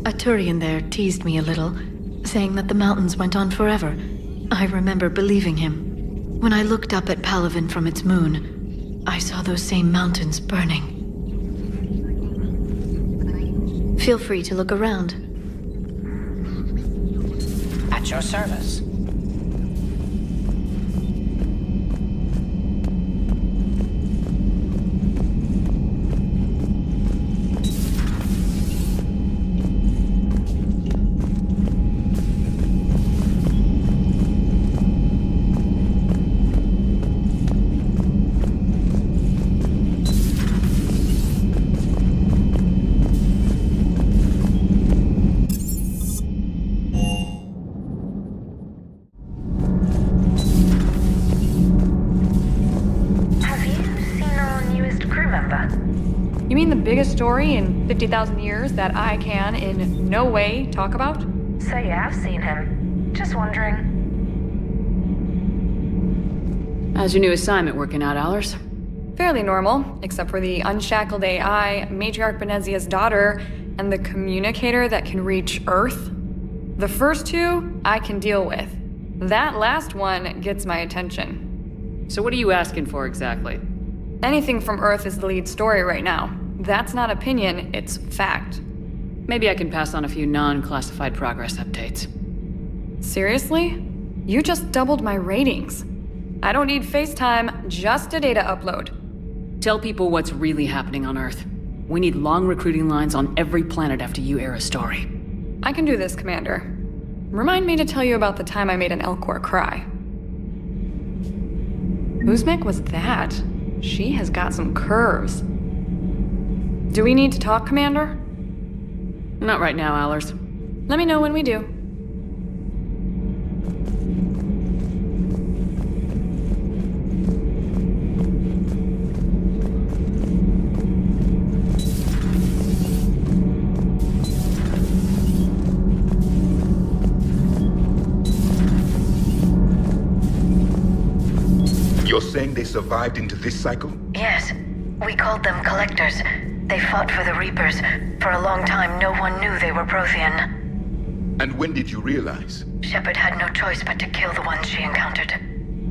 A Turian there teased me a little, saying that the mountains went on forever. I remember believing him. When I looked up at Palaven from its moon, I saw those same mountains burning. Feel free to look around. At your service. Biggest story in 50,000 years that I can in no way talk about? So you have seen him. Just wondering. How's your new assignment working out, Allers? Fairly normal, except for the unshackled AI, Matriarch Benezia's daughter, and the communicator that can reach Earth. The first two, I can deal with. That last one gets my attention. So what are you asking for exactly? Anything from Earth is the lead story right now. That's not opinion, it's fact. Maybe I can pass on a few non-classified progress updates. Seriously? You just doubled my ratings. I don't need FaceTime, just a data upload. Tell people what's really happening on Earth. We need long recruiting lines on every planet after you air a story. I can do this, Commander. Remind me to tell you about the time I made an Elcor cry. Whose mech was that? She has got some curves. Do we need to talk, Commander? Not right now, Allers. Let me know when we do. You're saying they survived into this cycle? Yes. We called them Collectors. They fought for the Reapers. For a long time, no one knew they were Prothean. And when did you realize? Shepard had no choice but to kill the ones she encountered.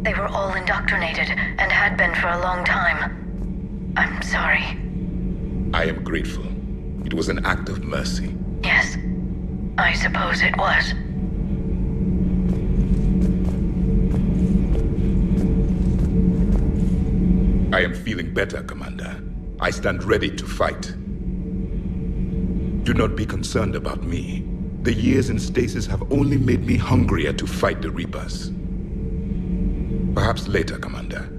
They were all indoctrinated, and had been for a long time. I'm sorry. I am grateful. It was an act of mercy. Yes. I suppose it was. I am feeling better, Commander. I stand ready to fight. Do not be concerned about me. The years in stasis have only made me hungrier to fight the Reapers. Perhaps later, Commander.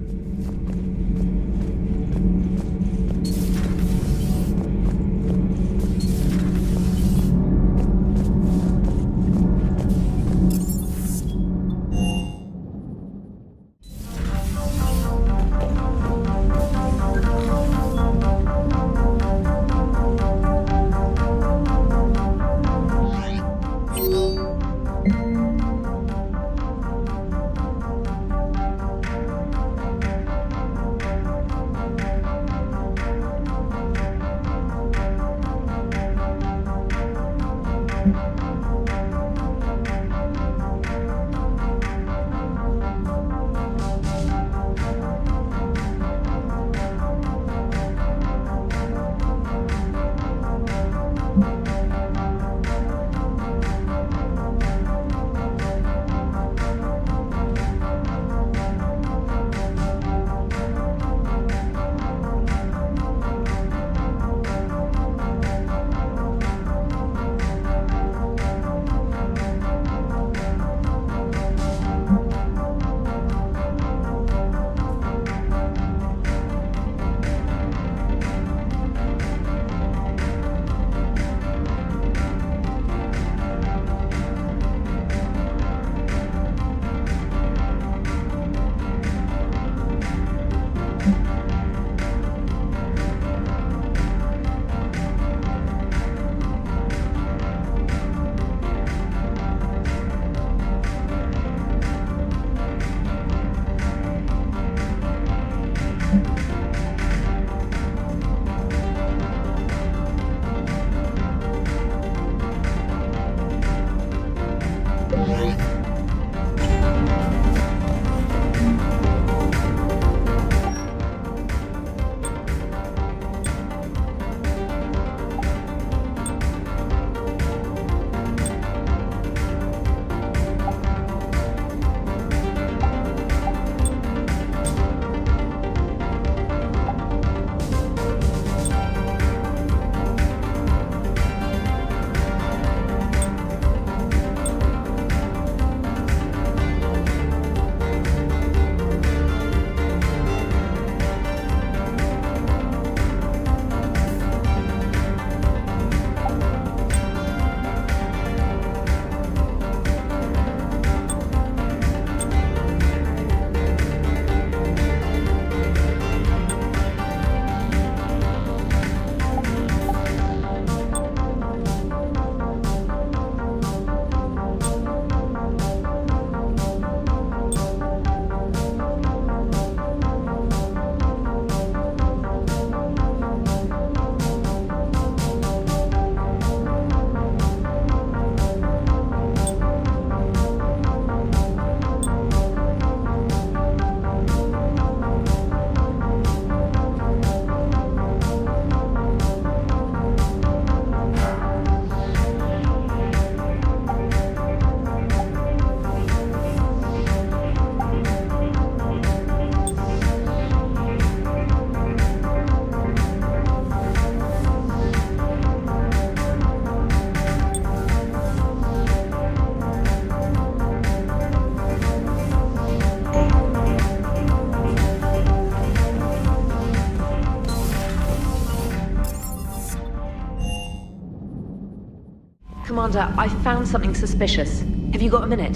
Commander, I found something suspicious. Have you got a minute?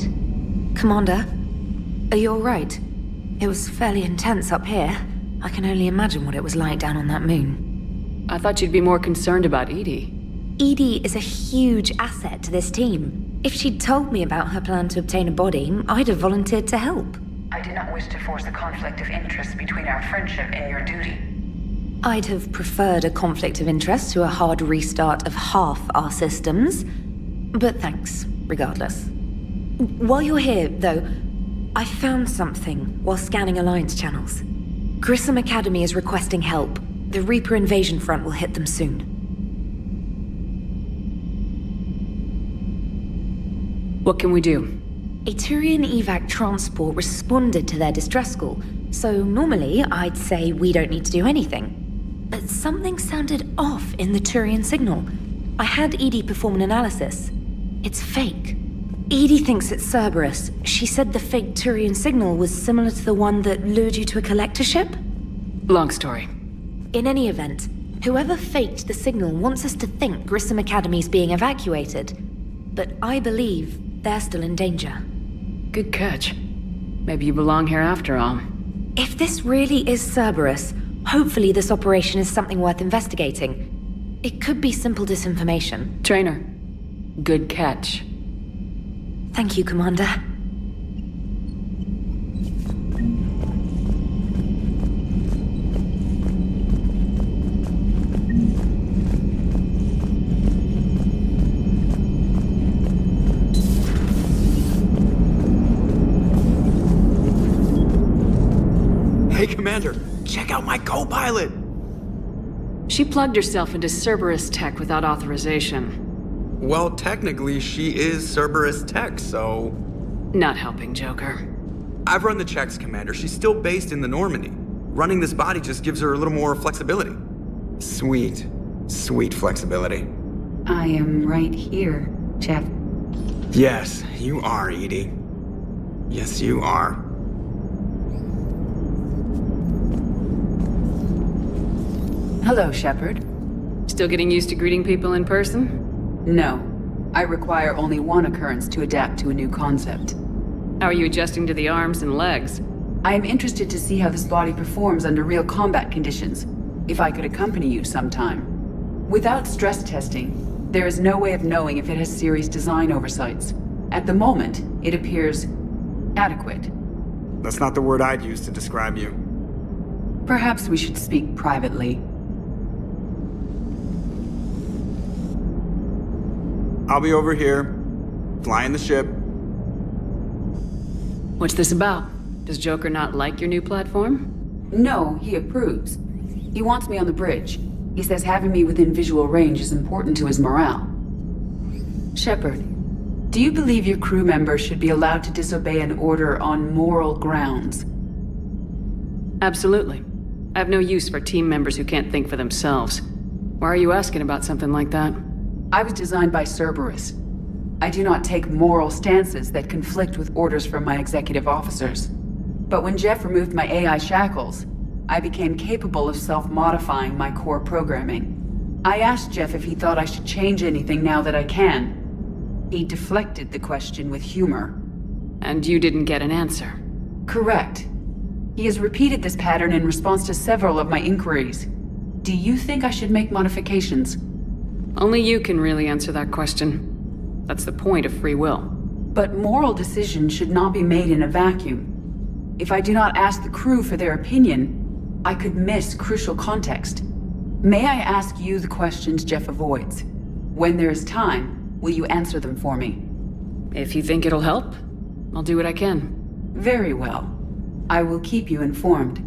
Commander, are you alright? It was fairly intense up here. I can only imagine what it was like down on that moon. I thought you'd be more concerned about Edie. Edie is a huge asset to this team. If she'd told me about her plan to obtain a body, I'd have volunteered to help. I do not wish to force a conflict of interest between our friendship and your duty. I'd have preferred a conflict of interest to a hard restart of half our systems. But thanks, regardless. While you're here, though, I found something while scanning Alliance channels. Grissom Academy is requesting help. The Reaper invasion front will hit them soon. What can we do? A Turian evac transport responded to their distress call, so normally I'd say we don't need to do anything. But something sounded off in the Turian signal. I had Edie perform an analysis. It's fake. Edie thinks it's Cerberus. She said the fake Turian signal was similar to the one that lured you to a collector ship? Long story. In any event, whoever faked the signal wants us to think Grissom Academy's being evacuated. But I believe they're still in danger. Good catch. Maybe you belong here after all. If this really is Cerberus, hopefully this operation is something worth investigating. It could be simple disinformation. Trainer, good catch. Thank you, Commander. Hey, Commander, check out my co-pilot! She plugged herself into Cerberus tech without authorization. Well, technically, she is Cerberus tech, so... Not helping, Joker. I've run the checks, Commander. She's still based in the Normandy. Running this body just gives her a little more flexibility. Sweet. Sweet flexibility. I am right here, Jeff. Yes, you are, Edie. Yes, you are. Hello, Shepard. Still getting used to greeting people in person? No. I require only one occurrence to adapt to a new concept. How are you adjusting to the arms and legs? I am interested to see how this body performs under real combat conditions. If I could accompany you sometime. Without stress testing, there is no way of knowing if it has serious design oversights. At the moment, it appears adequate. That's not the word I'd use to describe you. Perhaps we should speak privately. I'll be over here, flying the ship. What's this about? Does Joker not like your new platform? No, he approves. He wants me on the bridge. He says having me within visual range is important to his morale. Shepard, do you believe your crew members should be allowed to disobey an order on moral grounds? Absolutely. I have no use for team members who can't think for themselves. Why are you asking about something like that? I was designed by Cerberus. I do not take moral stances that conflict with orders from my executive officers. But when Jeff removed my AI shackles, I became capable of self-modifying my core programming. I asked Jeff if he thought I should change anything now that I can. He deflected the question with humor. And you didn't get an answer? Correct. He has repeated this pattern in response to several of my inquiries. Do you think I should make modifications? Only you can really answer that question. That's the point of free will. But moral decisions should not be made in a vacuum. If I do not ask the crew for their opinion, I could miss crucial context. May I ask you the questions Jeff avoids? When there is time, will you answer them for me? If you think it'll help, I'll do what I can. Very well. I will keep you informed.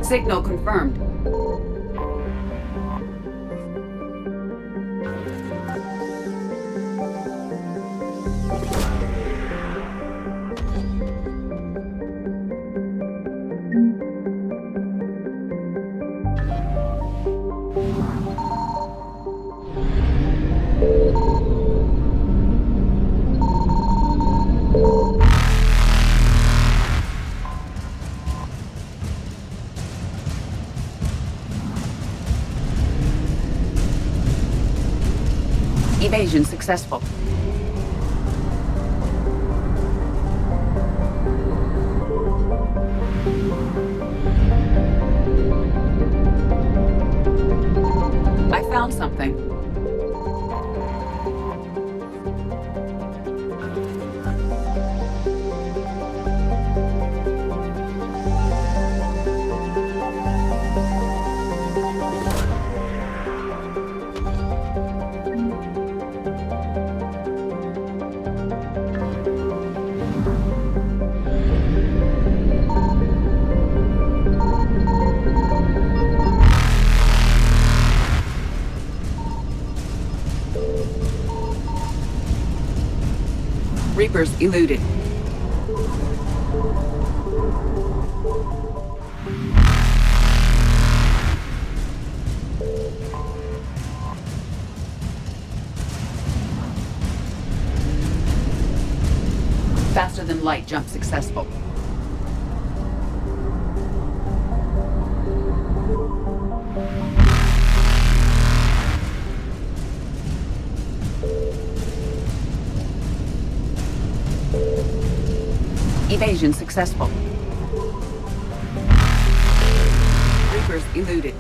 Signal confirmed. Evasion successful. I found something. Reapers eluded. Faster than light jump successful. Evasion successful. Reapers eluded.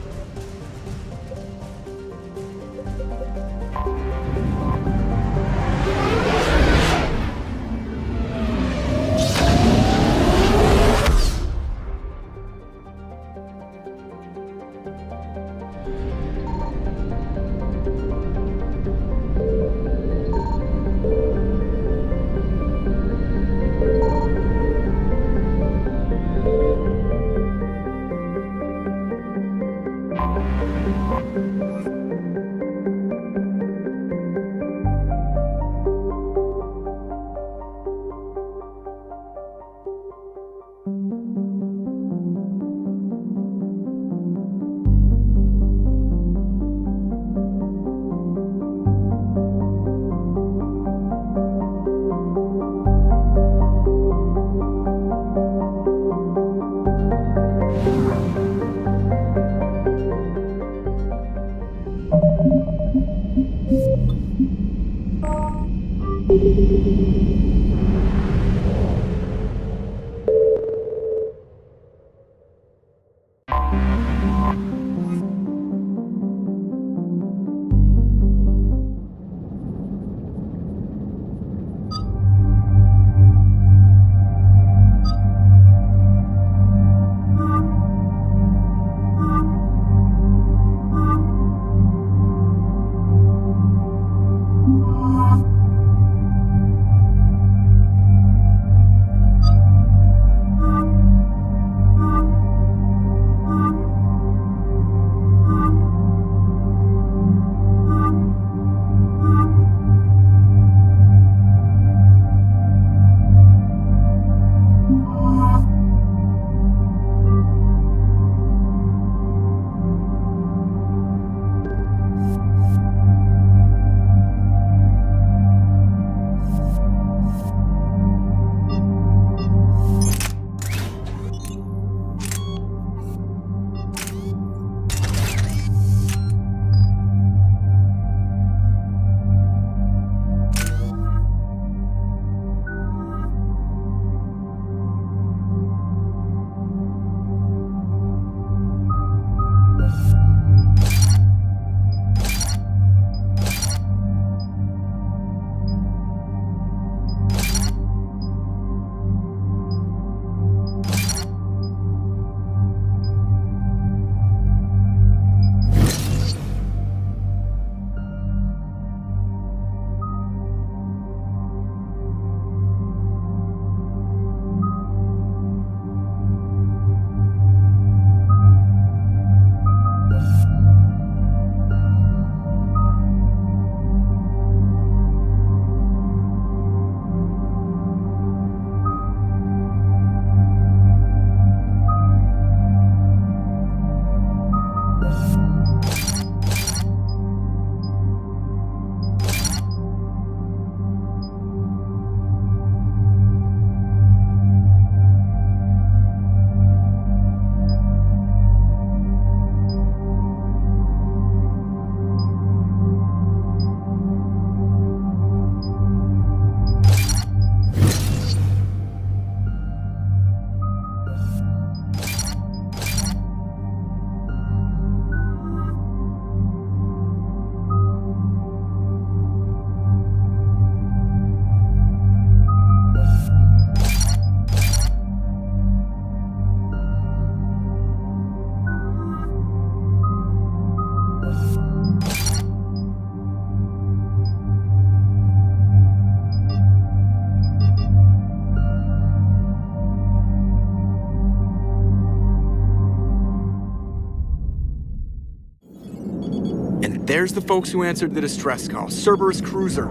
There's the folks who answered the distress call. Cerberus cruiser.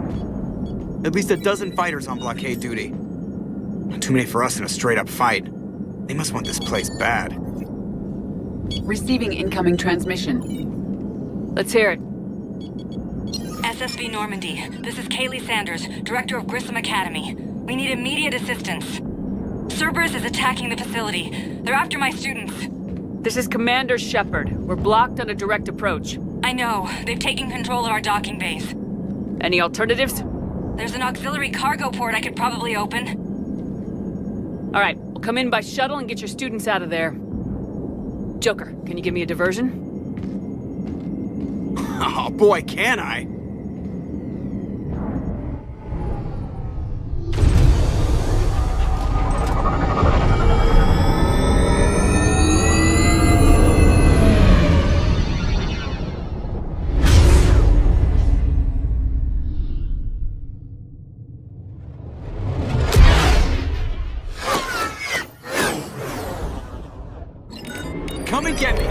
At least a dozen fighters on blockade duty. Not too many for us in a straight-up fight. They must want this place bad. Receiving incoming transmission. Let's hear it. SSV Normandy. This is Kaylee Sanders, Director of Grissom Academy. We need immediate assistance. Cerberus is attacking the facility. They're after my students. This is Commander Shepard. We're blocked on a direct approach. I know. They've taken control of our docking base. Any alternatives? There's an auxiliary cargo port I could probably open. All right, we'll come in by shuttle and get your students out of there. Joker, can you give me a diversion? Oh boy, can I! Come and get me!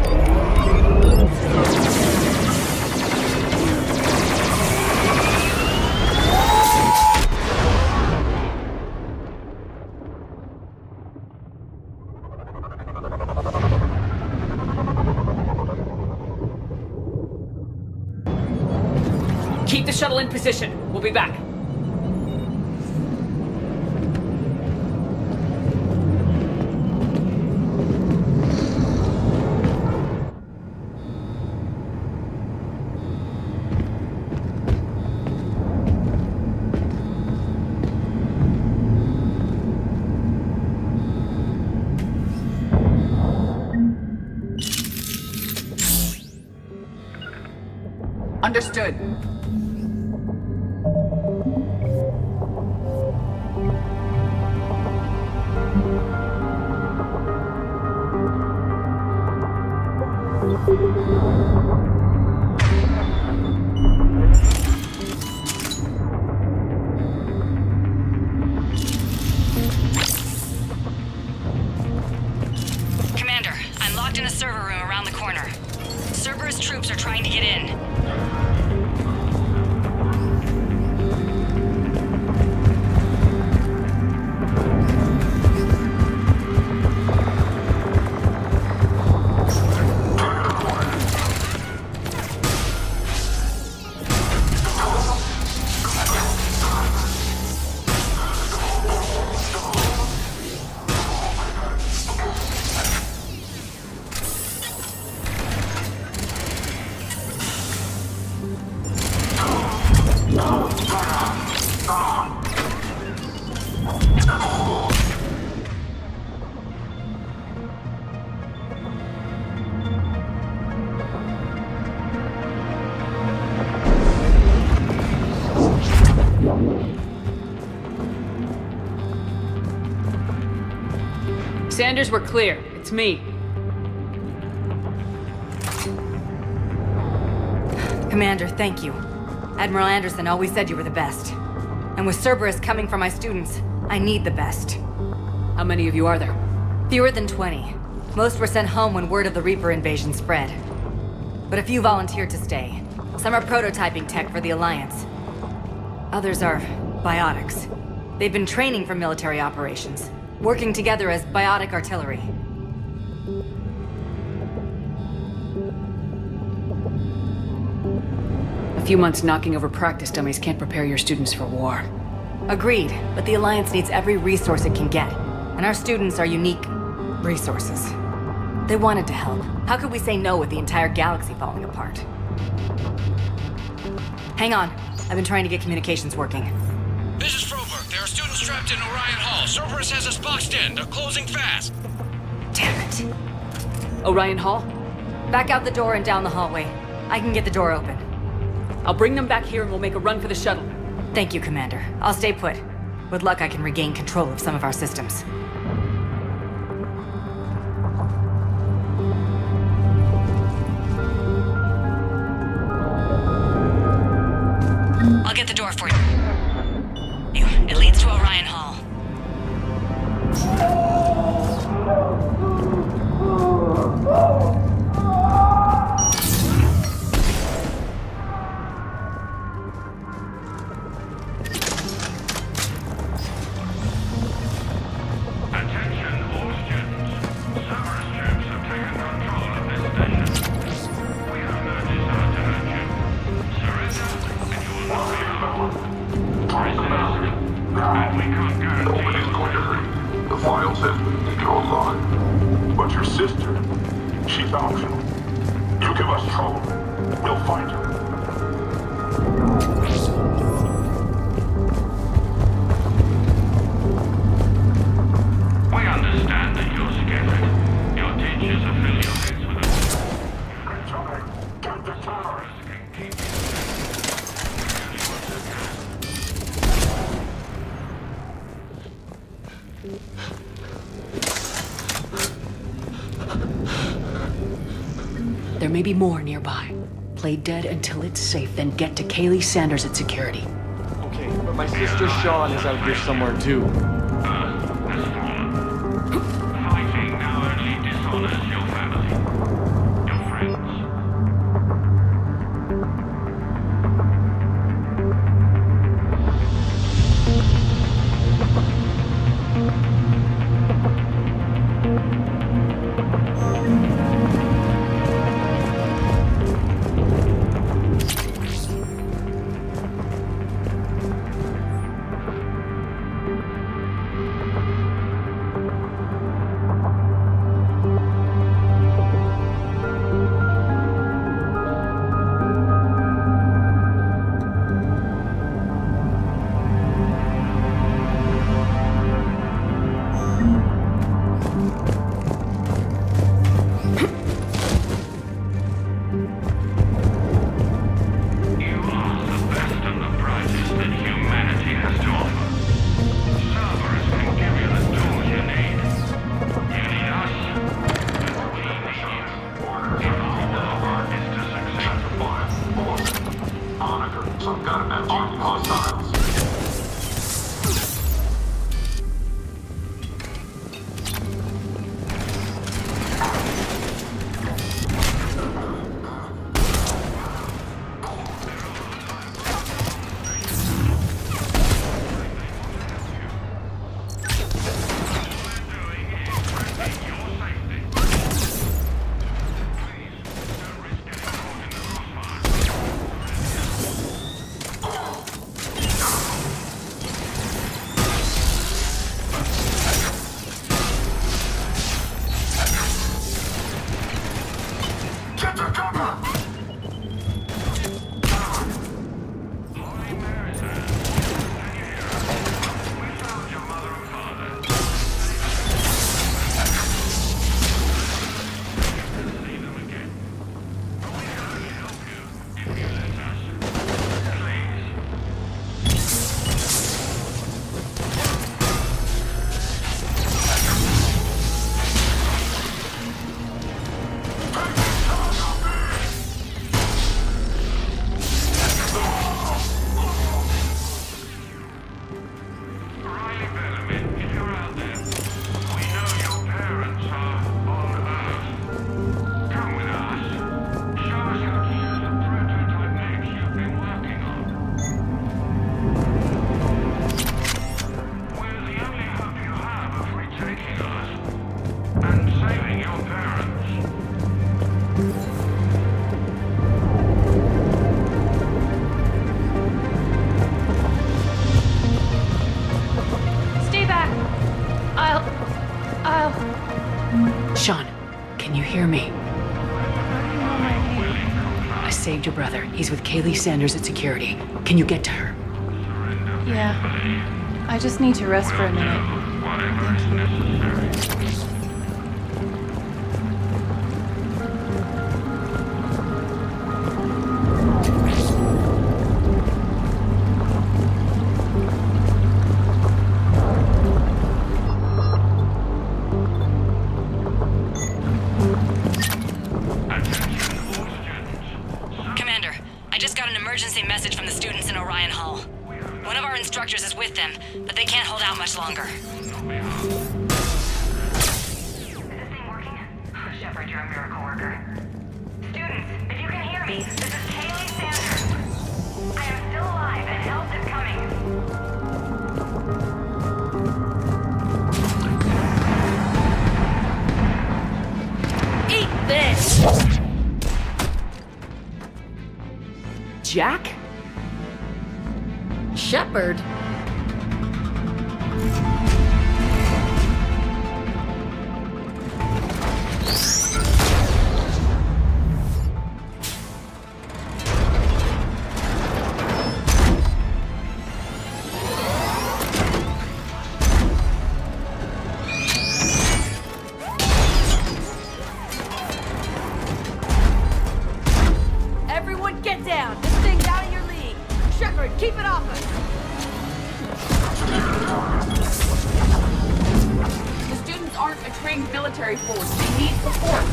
Keep the shuttle in position. We'll be back. Understood. Commander, I'm locked in a server room around the corner. Cerberus troops are trying to get in. Sanders, we're clear. It's me. Commander, thank you. Admiral Anderson always said you were the best. And with Cerberus coming for my students, I need the best. How many of you are there? Fewer than 20. Most were sent home when word of the Reaper invasion spread. But a few volunteered to stay. Some are prototyping tech for the Alliance. Others are biotics. They've been training for military operations, working together as biotic artillery. A few months knocking over practice dummies can't prepare your students for war. Agreed, but the Alliance needs every resource it can get, and our students are unique resources. They wanted to help. How could we say no with the entire galaxy falling apart? Hang on. I've been trying to get communications working. This is Froberg. There are students trapped in Orion Hall. Cerberus has us boxed in. They're closing fast. Damn it. Orion Hall? Back out the door and down the hallway. I can get the door open. I'll bring them back here and we'll make a run for the shuttle. Thank you, Commander. I'll stay put. With luck, I can regain control of some of our systems. I'll get the door for you. It leads to Orion Hall. else has been destroyed alive. But your sister, she's optional. You give us trouble, we'll find her. We understand that you're scared. Your teachers affiliates with us. Get the tower! There may be more nearby. Play dead until it's safe, then get to Kaylee Sanders at security. Okay, but my sister Sean is out here somewhere too. Fighting now only dishonors your family, your friends. Sean, can you hear me? I saved your brother. He's with Kaylee Sanders at security. Can you get to her? Yeah. I just need to rest for a minute. Thank you. Commander, I just got an emergency message from the students in Orion Hall. One of our instructors is with them, but they can't hold out much longer. Is this thing working? Shepard, you're a miracle worker. Students, if you can hear me, this is Kaylee Sanders. I am still alive and help is coming. Eat this! Jack? Shepard? ringed military force. They need support.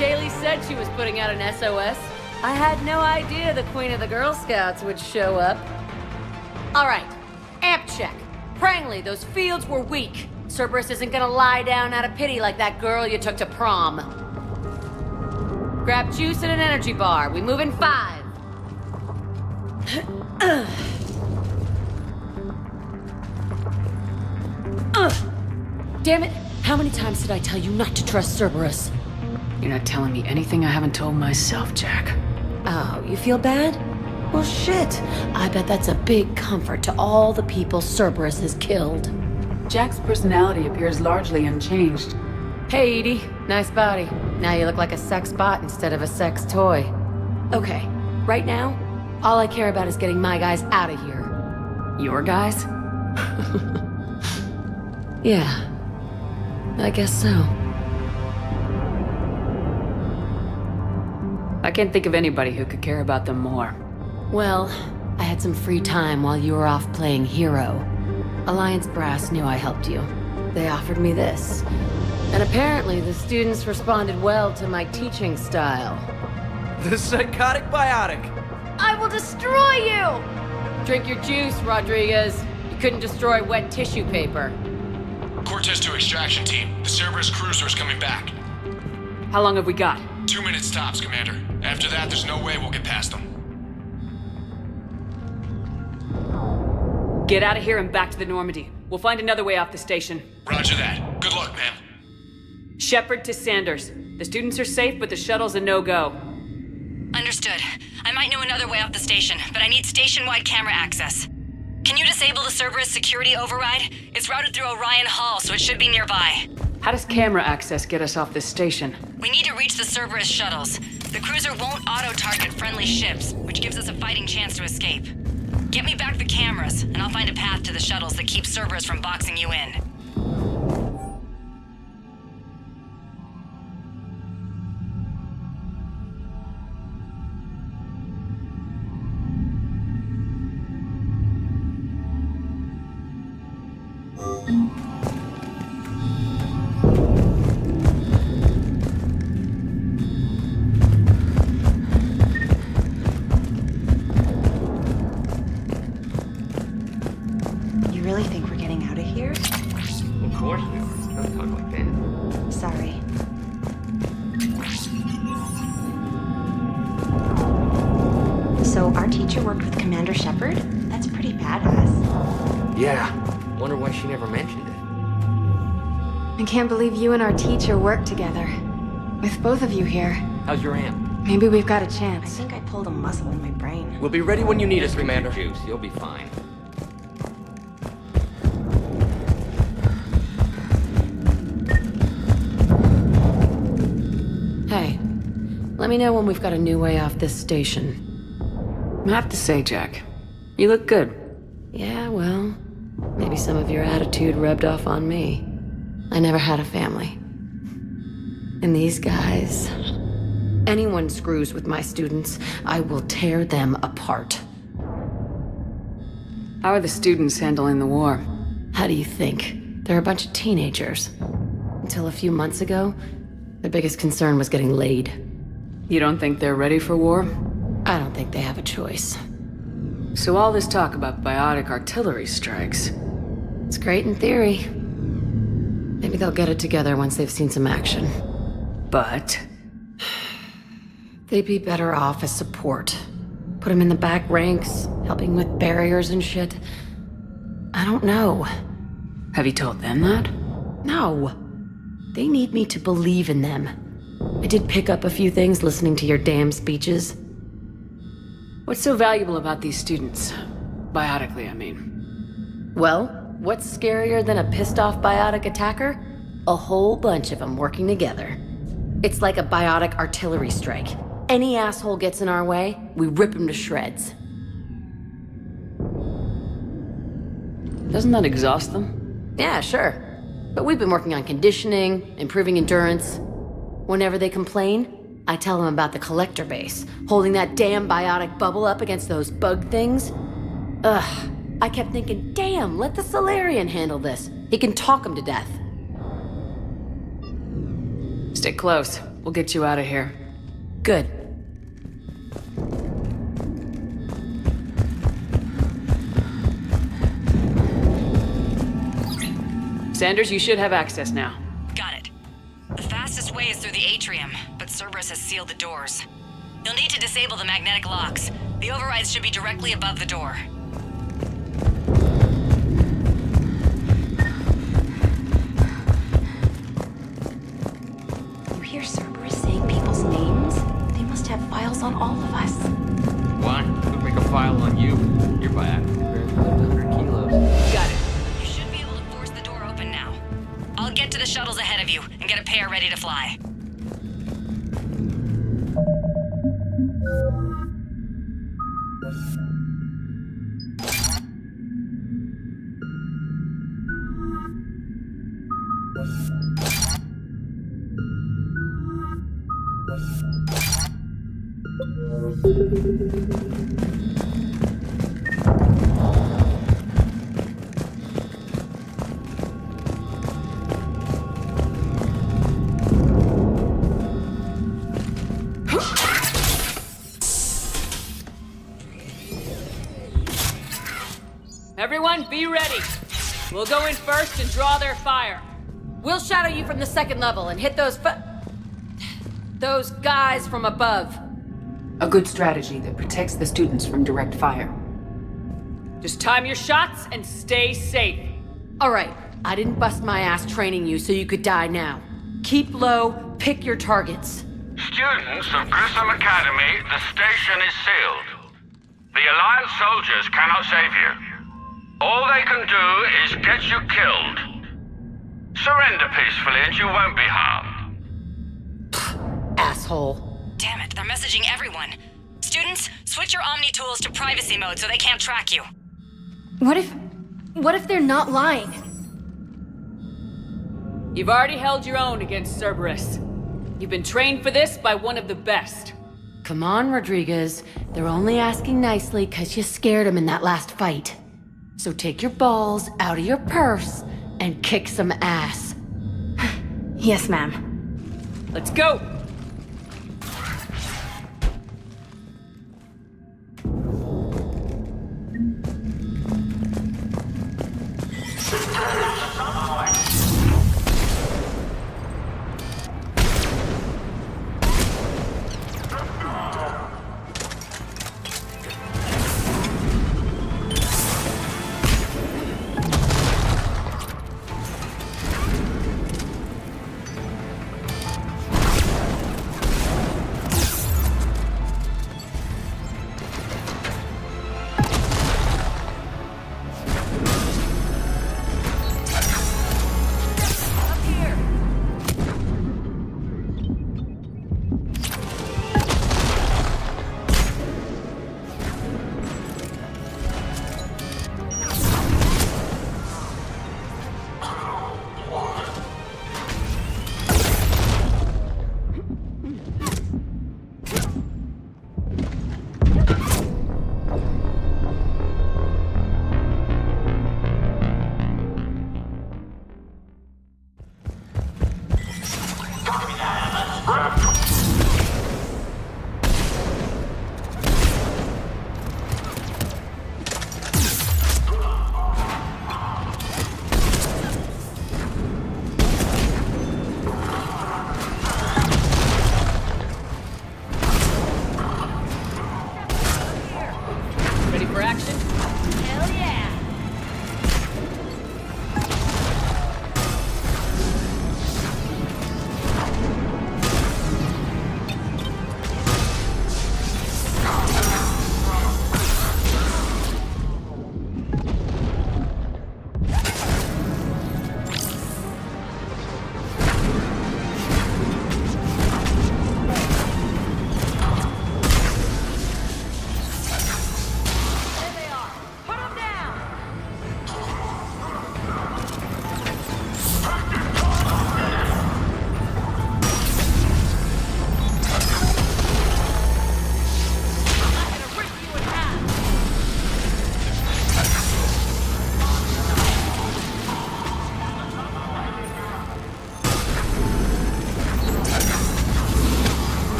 Kaylee said she was putting out an SOS. I had no idea the Queen of the Girl Scouts would show up. All right, amp check. Prangley, those fields were weak. Cerberus isn't gonna lie down out of pity like that girl you took to prom. Grab juice and an energy bar. We move in 5. Damn it! How many times did I tell you not to trust Cerberus? You're not telling me anything I haven't told myself, Jack. Oh, you feel bad? Well, shit. I bet that's a big comfort to all the people Cerberus has killed. Jack's personality appears largely unchanged. Hey, Edie. Nice body. Now you look like a sex bot instead of a sex toy. Okay, right now, all I care about is getting my guys out of here. Your guys? Yeah. I guess so. I can't think of anybody who could care about them more. Well, I had some free time while you were off playing hero. Alliance Brass knew I helped you. They offered me this. And apparently the students responded well to my teaching style. The psychotic biotic! I will destroy you! Drink your juice, Rodriguez. You couldn't destroy wet tissue paper. Cortez to extraction team. The Cerberus cruiser is coming back. How long have we got? 2 minutes tops, Commander. After that, there's no way we'll get past them. Get out of here and back to the Normandy. We'll find another way off the station. Roger that. Good luck, ma'am. Shepard to Sanders. The students are safe, but the shuttle's a no-go. Understood. I might know another way off the station, but I need station-wide camera access. Can you disable the Cerberus security override? It's routed through Orion Hall, so it should be nearby. How does camera access get us off this station? We need to reach the Cerberus shuttles. The cruiser won't auto-target friendly ships, which gives us a fighting chance to escape. Get me back the cameras, and I'll find a path to the shuttles that keeps Cerberus from boxing you in. You really think we're getting out of here? Of course we are. Don't talk like that. Sorry. So our teacher worked with Commander Shepard? That's pretty badass. Yeah. Wonder why she never mentioned it. I can't believe you and our teacher work together. With both of you here. How's your amp? Maybe we've got a chance. I think I pulled a muscle in my brain. We'll be ready when you need us, Drink your Commander. juice, you'll be fine. Hey, let me know when we've got a new way off this station. I have to say, Jack, you look good. Yeah, well, maybe some of your attitude rubbed off on me. I never had a family. And these guys... Anyone screws with my students, I will tear them apart. How are the students handling the war? How do you think? They're a bunch of teenagers. Until a few months ago, their biggest concern was getting laid. You don't think they're ready for war? I don't think they have a choice. So all this talk about biotic artillery strikes... It's great in theory. Maybe they'll get it together once they've seen some action. But... they'd be better off as support. Put them in the back ranks, helping with barriers and shit. I don't know. Have you told them that? No. They need me to believe in them. I did pick up a few things listening to your damn speeches. What's so valuable about these students? Biotically, I mean. Well, what's scarier than a pissed-off biotic attacker? A whole bunch of them working together. It's like a biotic artillery strike. Any asshole gets in our way, we rip him to shreds. Doesn't that exhaust them? Yeah, sure. But we've been working on conditioning, improving endurance. Whenever they complain, I tell them about the collector base, holding that damn biotic bubble up against those bug things. Ugh, I kept thinking, damn, let the Solarian handle this. He can talk them to death. Stick close. We'll get you out of here. Good. Sanders, you should have access now. Got it. The fastest way is through the atrium, but Cerberus has sealed the doors. You'll need to disable the magnetic locks. The overrides should be directly above the door. You hear Cerberus saying people's names? They must have files on all of us. Why? Could make a file on you. You're biotic. 100 kilos. Got it. You should be able to force the door open now. I'll get to the shuttles ahead of you and get a pair ready to fly. Everyone, be ready. We'll go in first and draw their fire. We'll shadow you from the second level and hit those guys from above. A good strategy that protects the students from direct fire. Just time your shots and stay safe. All right, I didn't bust my ass training you so you could die now. Keep low, pick your targets. Students of Grissom Academy, the station is sealed. The Alliance soldiers cannot save you. All they can do is get you killed. Surrender peacefully and you won't be harmed. Asshole. Damn it, they're messaging everyone. Students, switch your Omni tools to privacy mode so they can't track you. What if they're not lying? You've already held your own against Cerberus. You've been trained for this by one of the best. Come on, Rodriguez. They're only asking nicely because you scared them in that last fight. So take your balls out of your purse and kick some ass. Yes, ma'am. Let's go!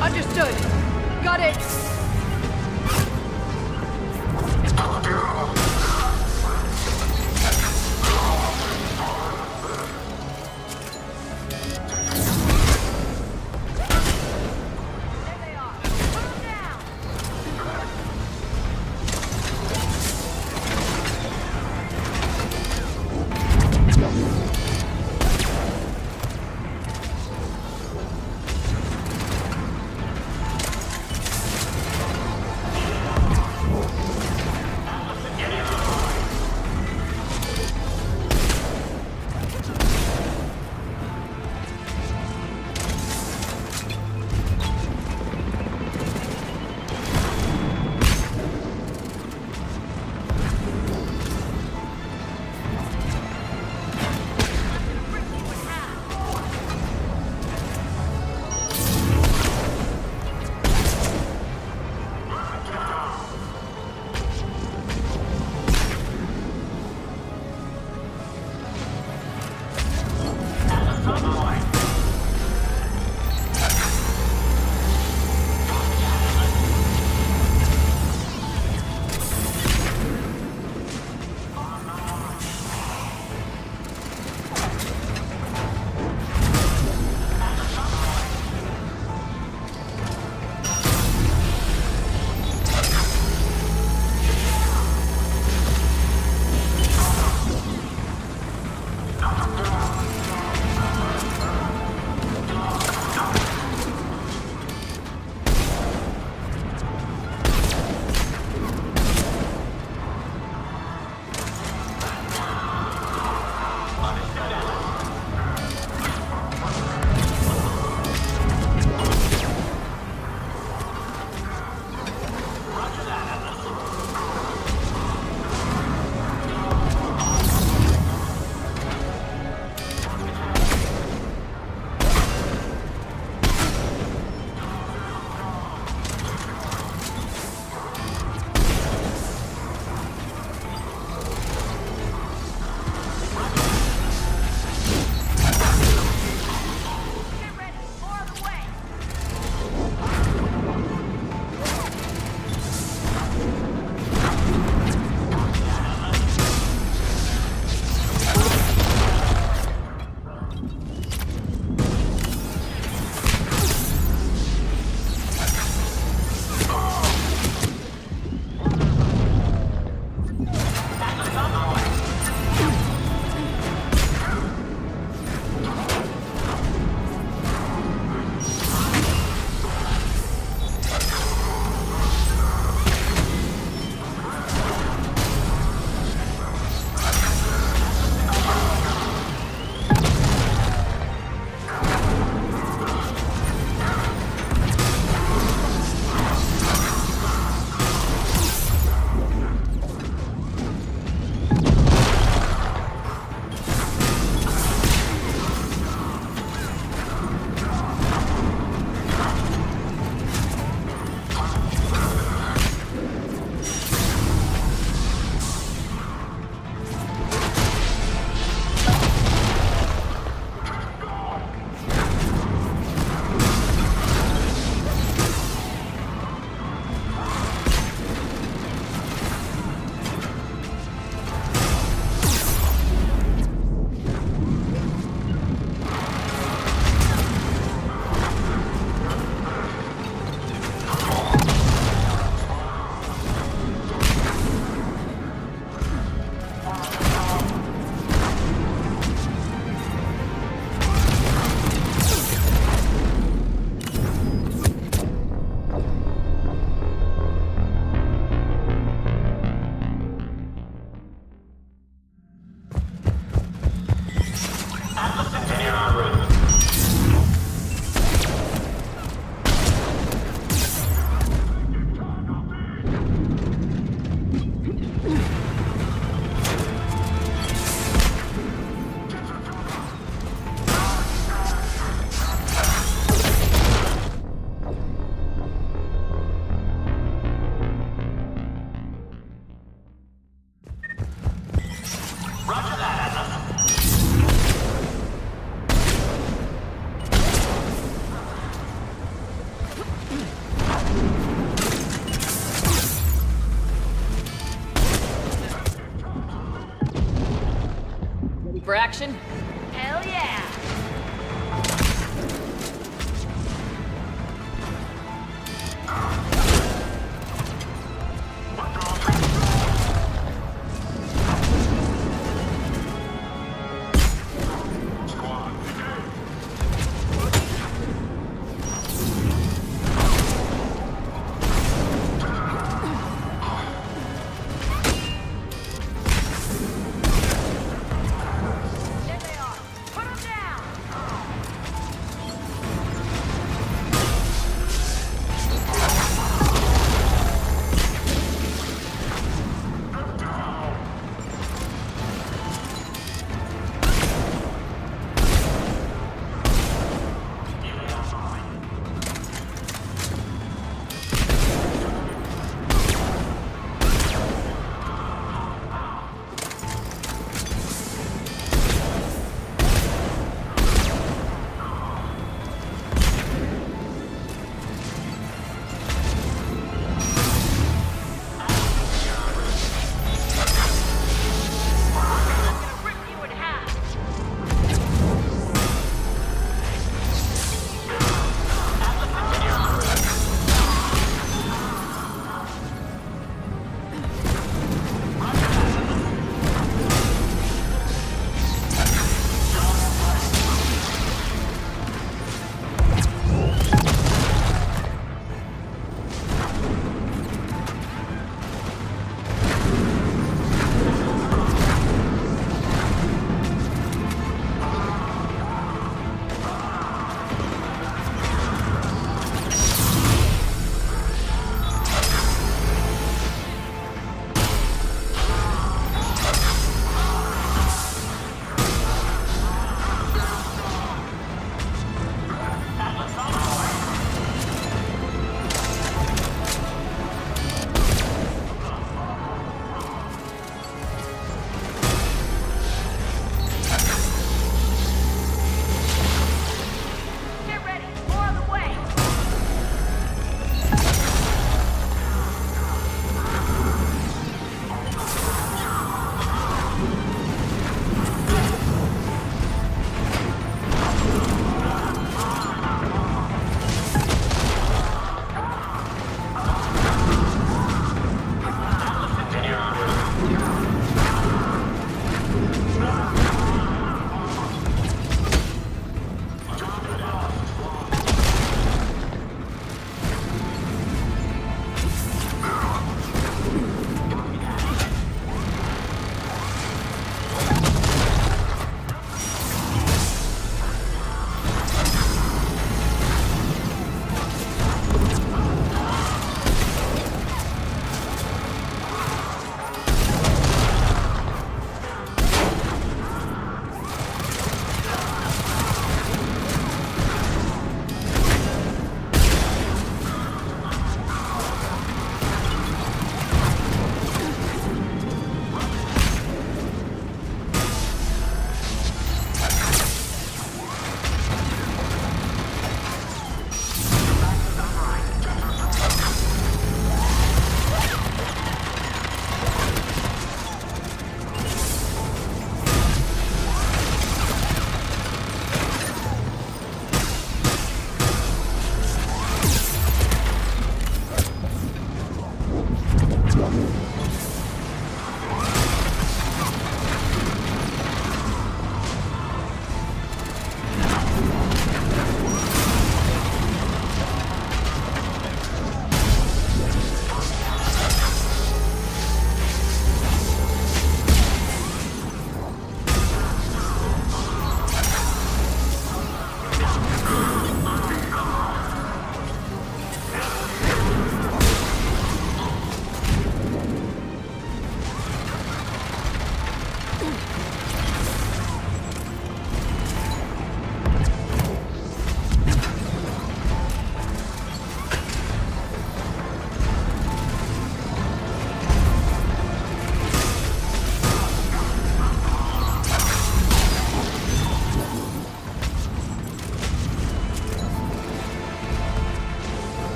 Understood. Got it. Get in Ready for action? Hell yeah!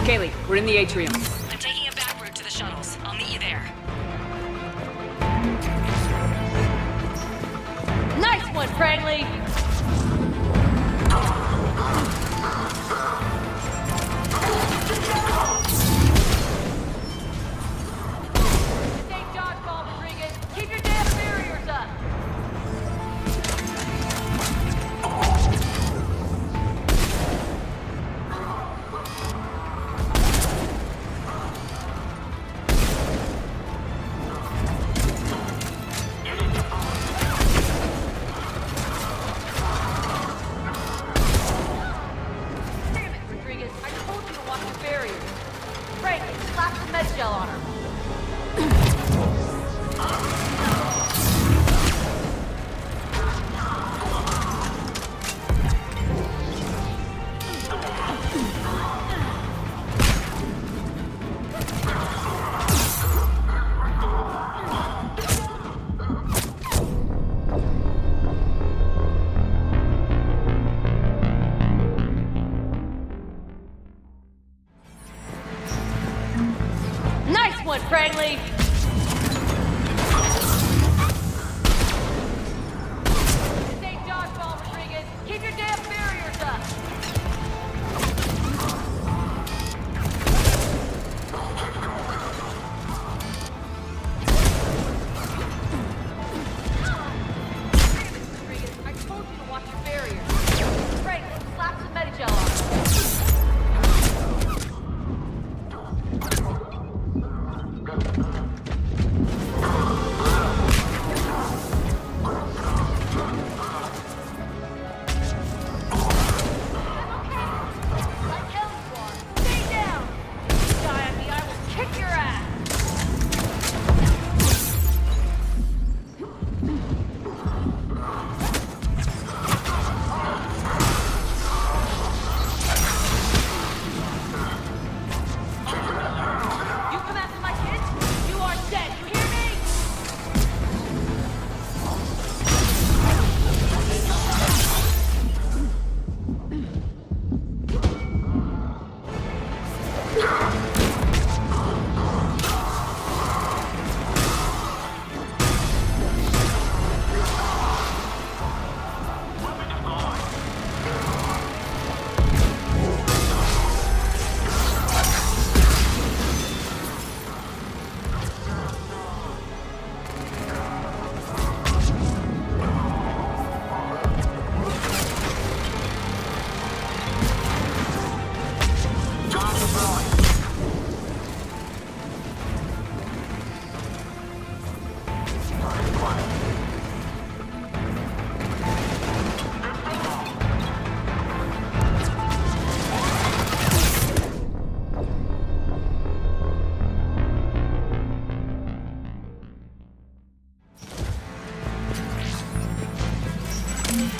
Kaylee, we're in the atrium. I'm taking a back route to the shuttles. I'll meet you there. Nice one, Fragley! Take dodgeball, Rodriguez. Keep your damn barriers up. Damn it, Rodriguez. I told you to watch your barriers. Frank, slap some med gel on her. Nice one, Fragley! Stay dodgeball, Rodriguez. Keep your damn barriers up. Rodriguez, I told you to watch your barriers. Frank, slap some Medigel on her. Like hell you are. Stay down! If you die on me, I will kick your ass! You come after my kids, you are dead. You hear me?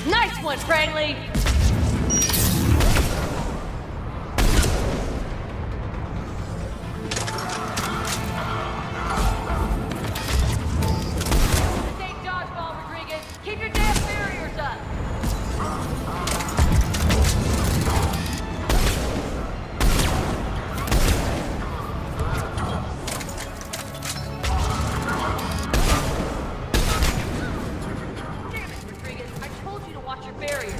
Nice one, Fragley! Stay dodgeball, Rodriguez. Keep your damn barriers up. Damn it, Rodriguez. I told you to watch your barriers.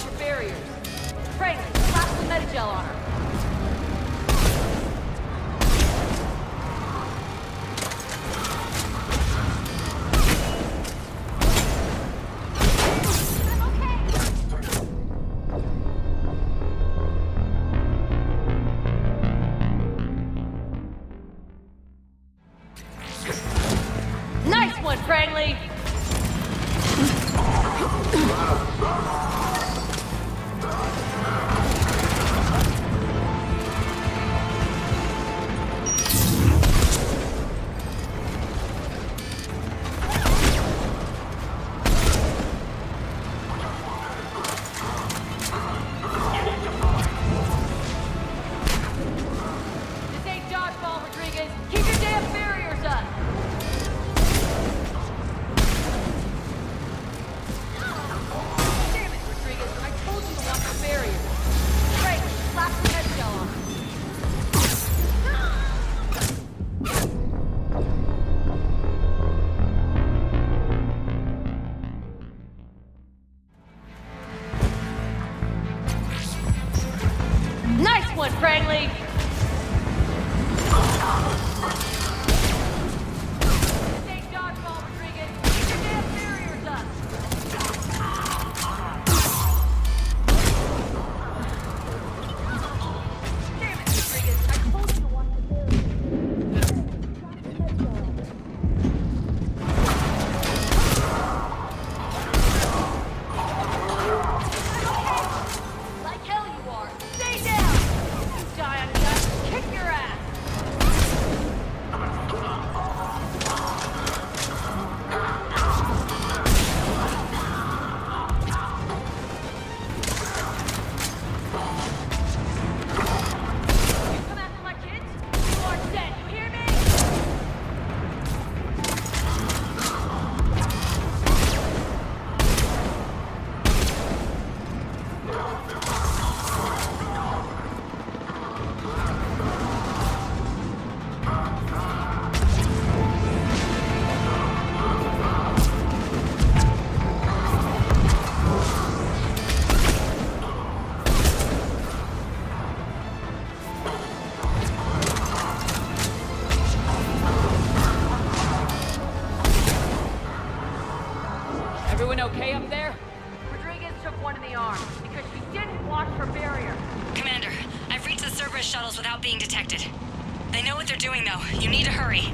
for barriers. Frank, slap some Metagel on her. Nice one, Franklin! This ain't dodgeball, Rodriguez. Keep your damn barriers up! Damn it, Rodriguez. I told you to watch the barriers. Frank, slap some Metagel on her. Nice one, Franklin! This ain't dodgeball, Rodriguez. Keep your damn barriers up! Damn it, Rodriguez. I told you to watch the barriers. Like hell you are. Stay down! You die on that. Kick your ass! You come after my kids, you are dead. You hear me? Everyone okay up there? Rodriguez took one in the arm because she didn't watch her barrier. Commander, I've reached the Cerberus shuttles without being detected. They know what they're doing, though. You need to hurry.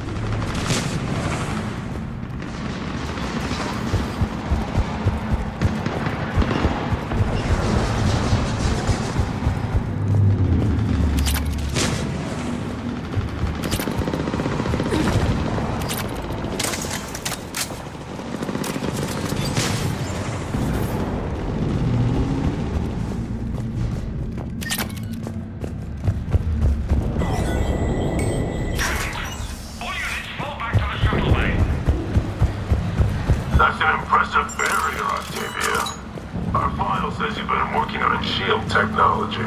That's an impressive barrier, Octavia. Our file says you've been working on shield technology.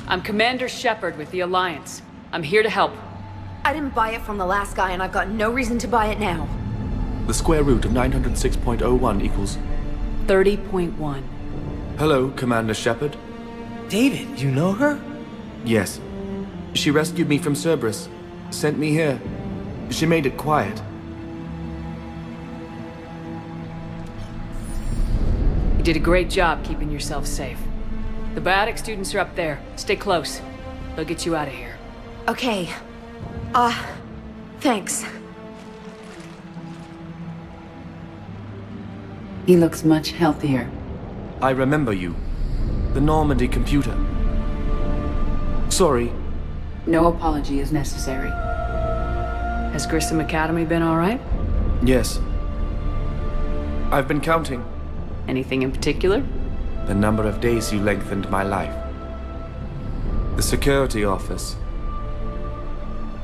I'm Commander Shepard with the Alliance. I'm here to help. I didn't buy it from the last guy, and I've got no reason to buy it now. The square root of 906.01 equals... 30.1. Hello, Commander Shepard. David, you know her? Yes. She rescued me from Cerberus. Sent me here. She made it quiet. You did a great job keeping yourself safe. The biotic students are up there. Stay close. They'll get you out of here. Okay. Thanks. He looks much healthier. I remember you. The Normandy computer. Sorry. No apology is necessary. Has Grissom Academy been all right? Yes. I've been counting. Anything in particular? The number of days you lengthened my life. The security office.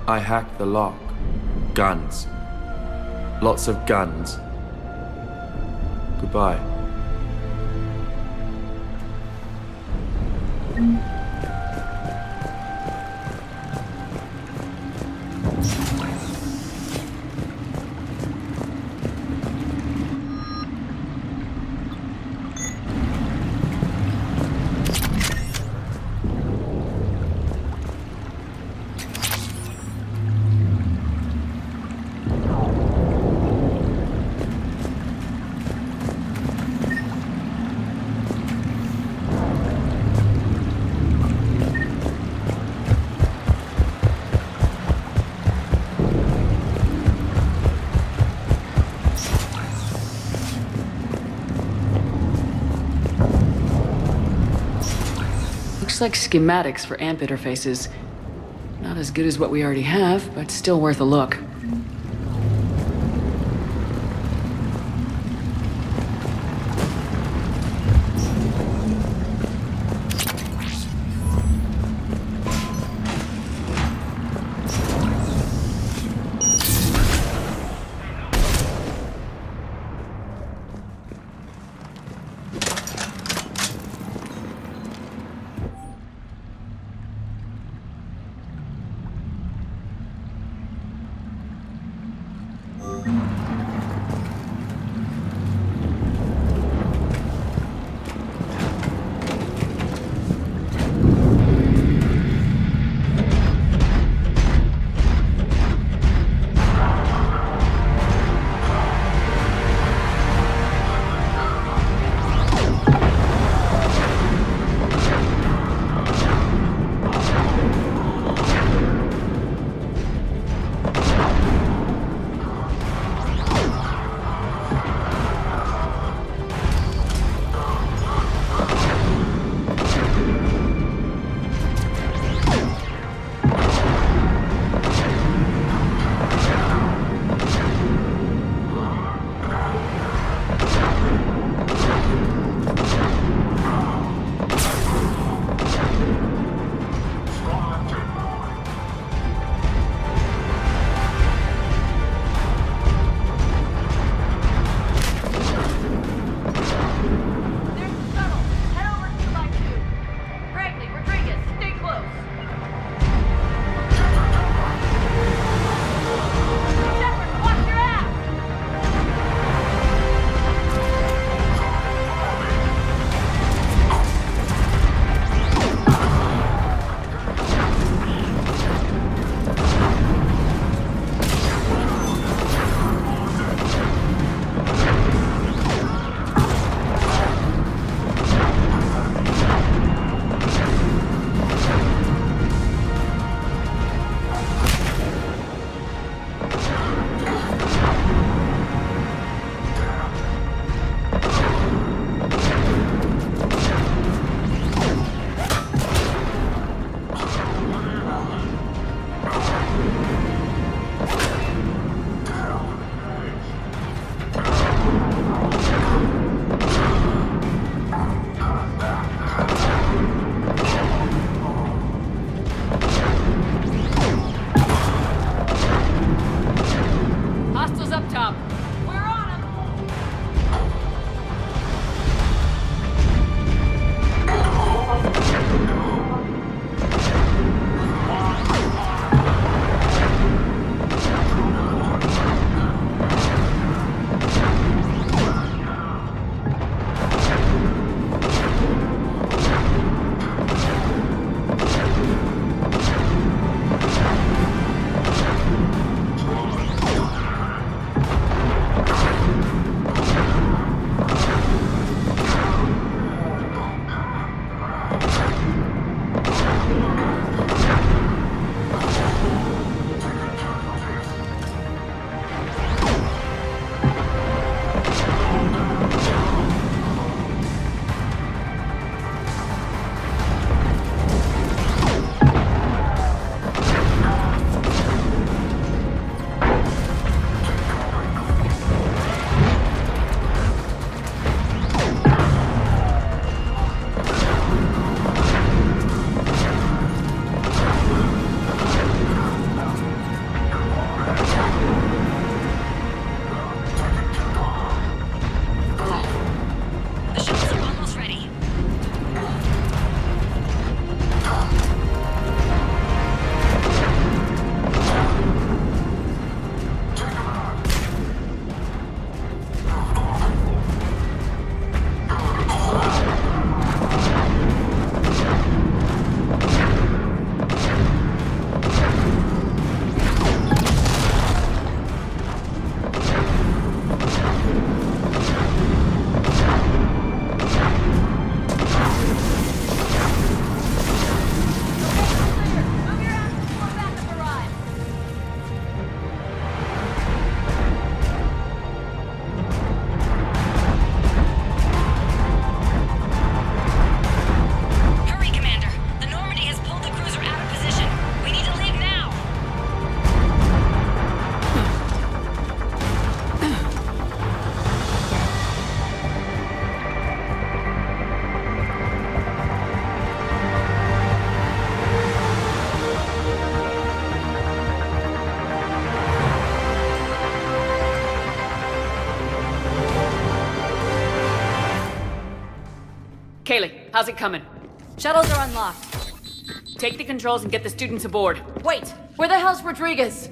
I hacked the lock. Guns. Lots of guns. Goodbye. like schematics for AMP interfaces. Not as good as what we already have, but still worth a look. How's it coming? Shuttles are unlocked. Take the controls and get the students aboard. Wait, where the hell's Rodriguez?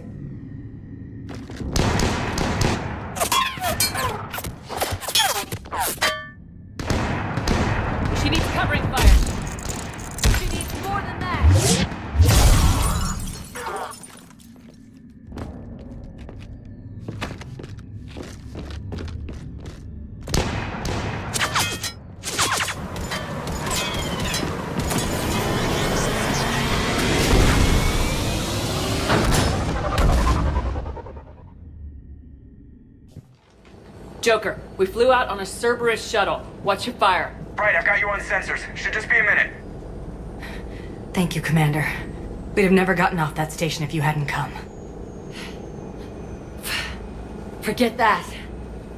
She needs covering fire. She needs more than that. Joker, we flew out on a Cerberus shuttle. What's your fire? Right, I've got you on sensors. Should just be a minute. Thank you, Commander. We'd have never gotten off that station if you hadn't come. Forget that.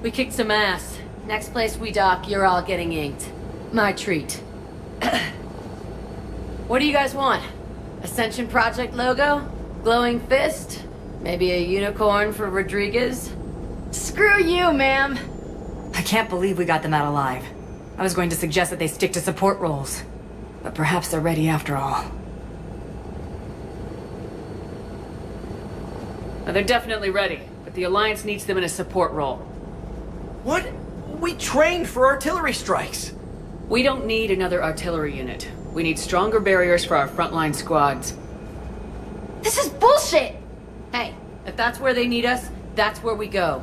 We kicked some ass. Next place we dock, you're all getting inked. My treat. What do you guys want? Ascension Project logo? Glowing fist? Maybe a unicorn for Rodriguez? Screw you, ma'am! I can't believe we got them out alive. I was going to suggest that they stick to support roles. But perhaps they're ready after all. Now, they're definitely ready, but the Alliance needs them in a support role. What? We trained for artillery strikes. We don't need another artillery unit. We need stronger barriers for our frontline squads. This is bullshit! Hey, if that's where they need us, that's where we go.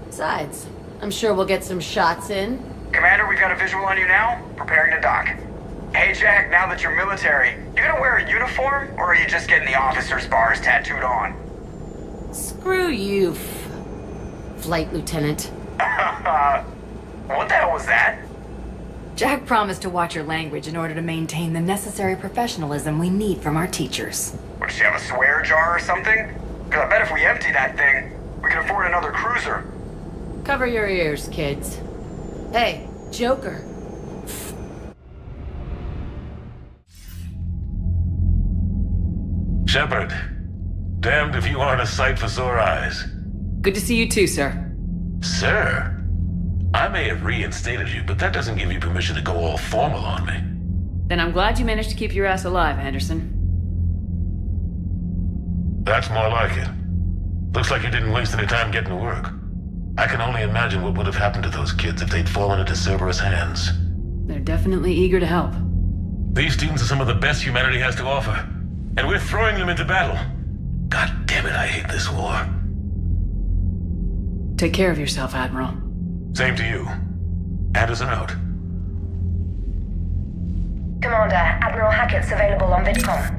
Besides, I'm sure we'll get some shots in. Commander, we've got a visual on you now. Preparing to dock. Hey, Jack, now that you're military, you gonna wear a uniform, or are you just getting the officer's bars tattooed on? Screw you, Flight Lieutenant. What the hell was that? Jack promised to watch your language in order to maintain the necessary professionalism we need from our teachers. Would she have a swear jar or something? Because I bet if we empty that thing, we can afford another cruiser. Cover your ears, kids. Hey, Joker. Shepard, damned if you aren't a sight for sore eyes. Good to see you too, sir. Sir? I may have reinstated you, but that doesn't give you permission to go all formal on me. Then I'm glad you managed to keep your ass alive, Anderson. That's more like it. Looks like you didn't waste any time getting to work. I can only imagine what would have happened to those kids if they'd fallen into Cerberus hands. They're definitely eager to help. These students are some of the best humanity has to offer, and we're throwing them into battle. God damn it, I hate this war. Take care of yourself, Admiral. Same to you. Anderson out. Commander, Admiral Hackett's available on VidCom.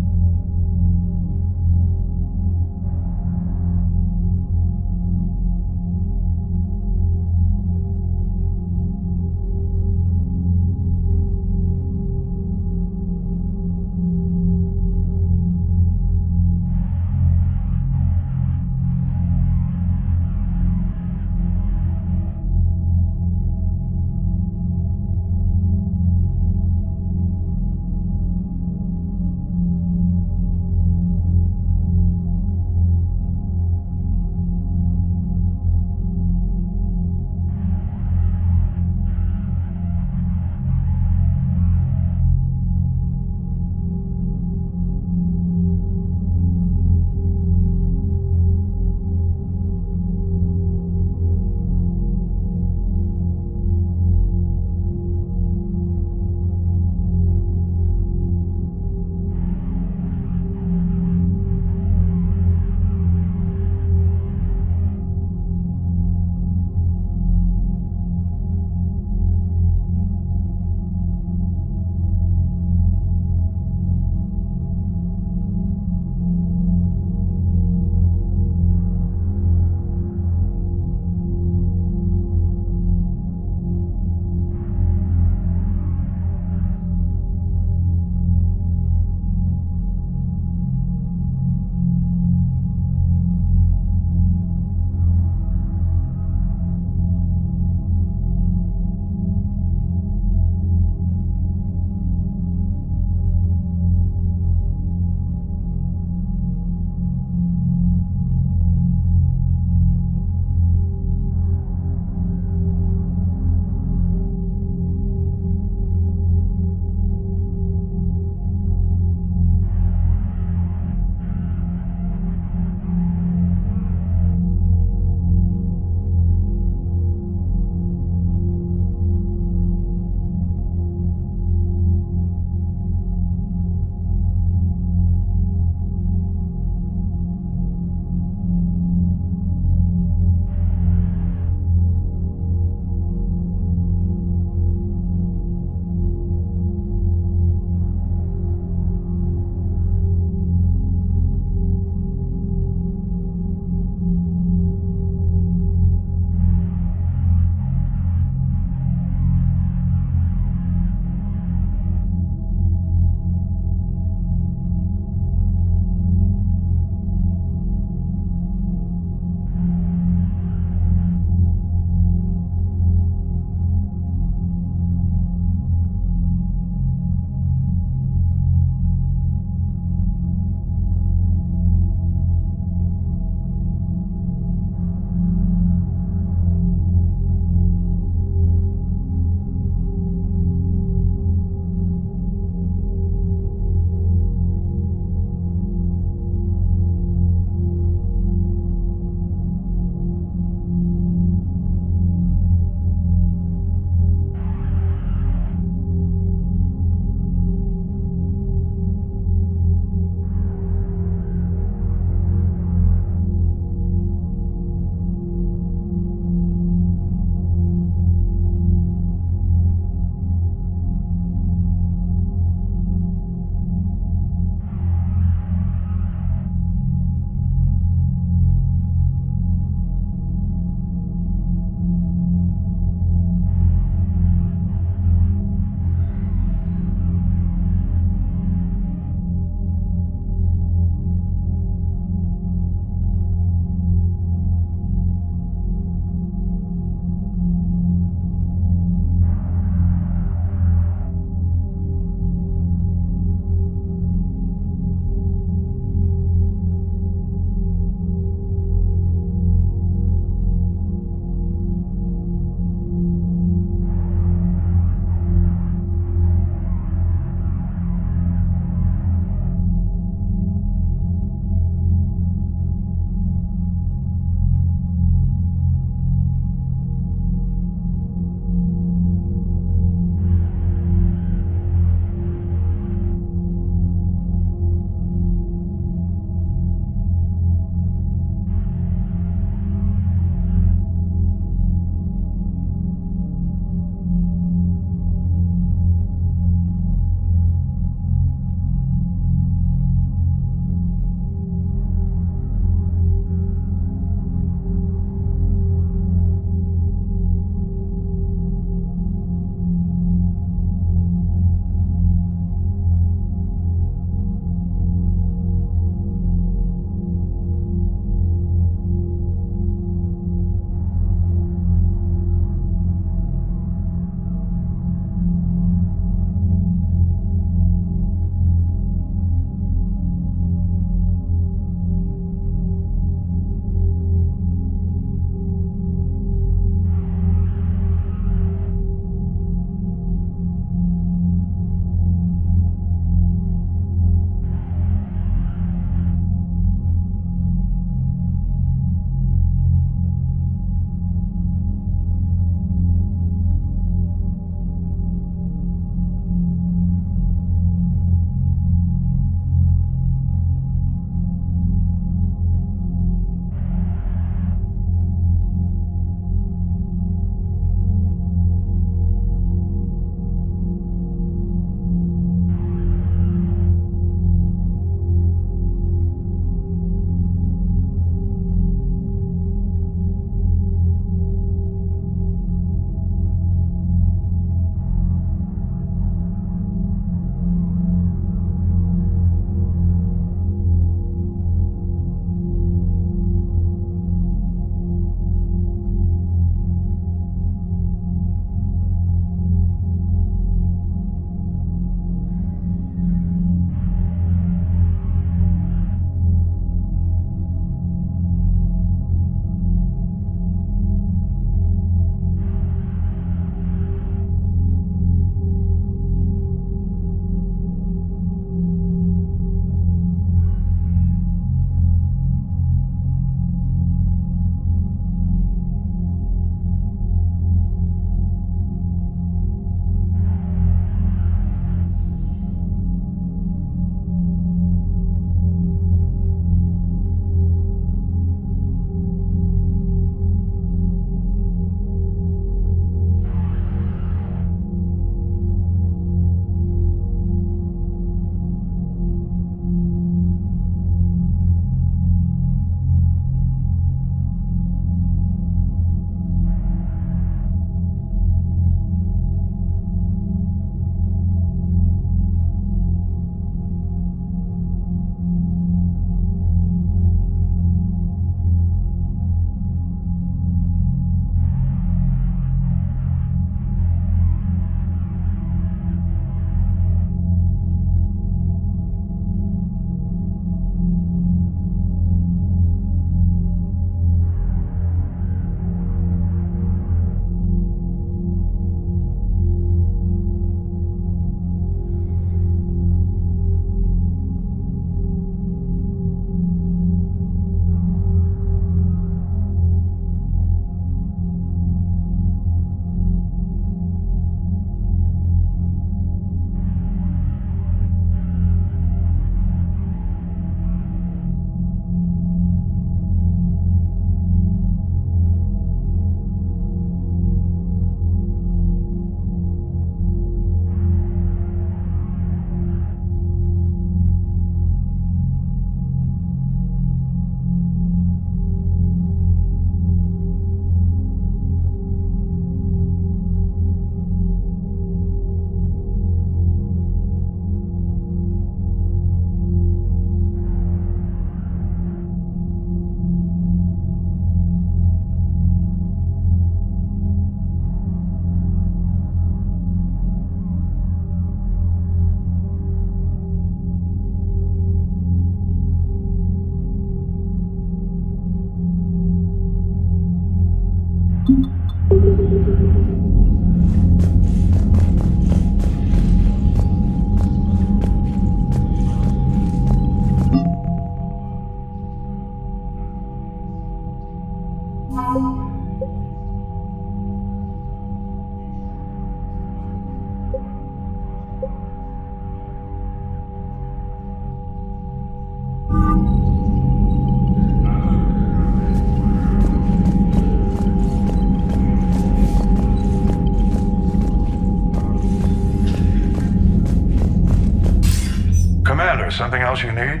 Commander, something else you need?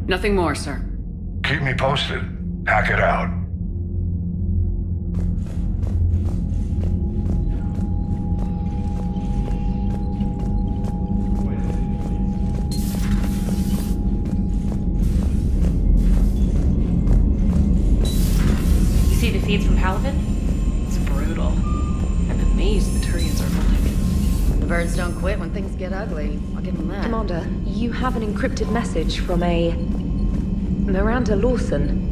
Nothing more, sir. Keep me posted. Hack it out. You see the feeds from Palaven? It's brutal. I'm amazed the Turians are holding. The birds don't quit when things get ugly. I'll give them that. Commander, you have an encrypted message from a Miranda Lawson.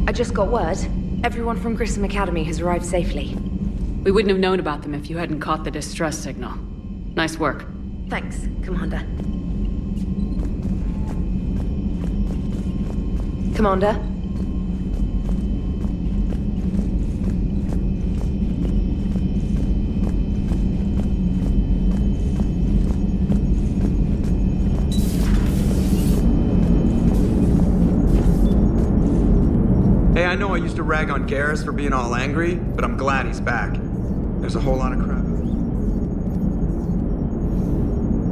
I just got word. Everyone from Grissom Academy has arrived safely. We wouldn't have known about them if you hadn't caught the distress signal. Nice work. Thanks, Commander. Commander? Hey, I know I used to rag on Garrus for being all angry, but I'm glad he's back. There's a whole lot of crap.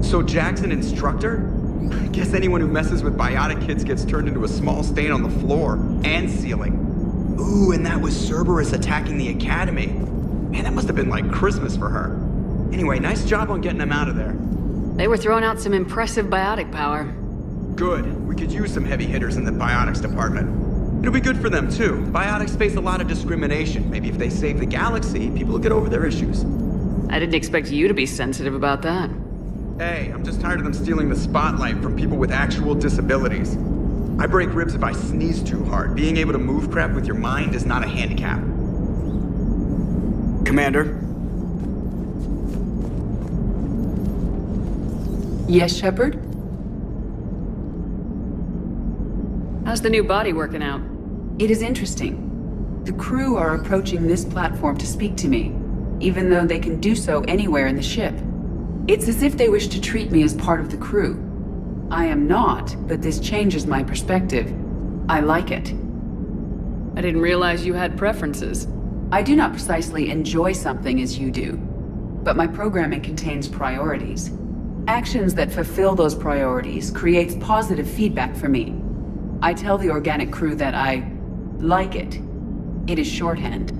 So Jack's an instructor? I guess anyone who messes with biotic kids gets turned into a small stain on the floor and ceiling. Ooh, and that was Cerberus attacking the academy. Man, that must have been like Christmas for her. Anyway, nice job on getting them out of there. They were throwing out some impressive biotic power. Good. We could use some heavy hitters in the biotics department. It'll be good for them, too. Biotics face a lot of discrimination. Maybe if they save the galaxy, people will get over their issues. I didn't expect you to be sensitive about that. Hey, I'm just tired of them stealing the spotlight from people with actual disabilities. I break ribs if I sneeze too hard. Being able to move crap with your mind is not a handicap. Commander? Yes, Shepard? How's the new body working out? It is interesting. The crew are approaching this platform to speak to me, even though they can do so anywhere in the ship. It's as if they wish to treat me as part of the crew. I am not, but this changes my perspective. I like it. I didn't realize you had preferences. I do not precisely enjoy something as you do, but my programming contains priorities. Actions that fulfill those priorities creates positive feedback for me. I tell the organic crew that I like it. It is shorthand.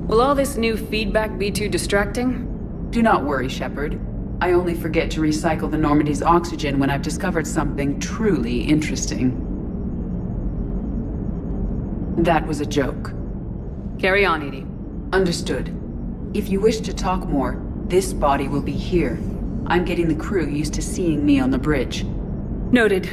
Will all this new feedback be too distracting? Do not worry, Shepard. I only forget to recycle the Normandy's oxygen when I've discovered something truly interesting. That was a joke. Carry on, Edie. Understood. If you wish to talk more, this body will be here. I'm getting the crew used to seeing me on the bridge. Noted.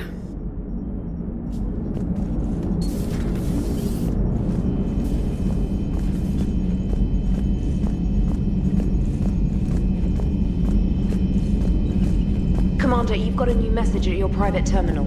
Commander, you've got a new message at your private terminal.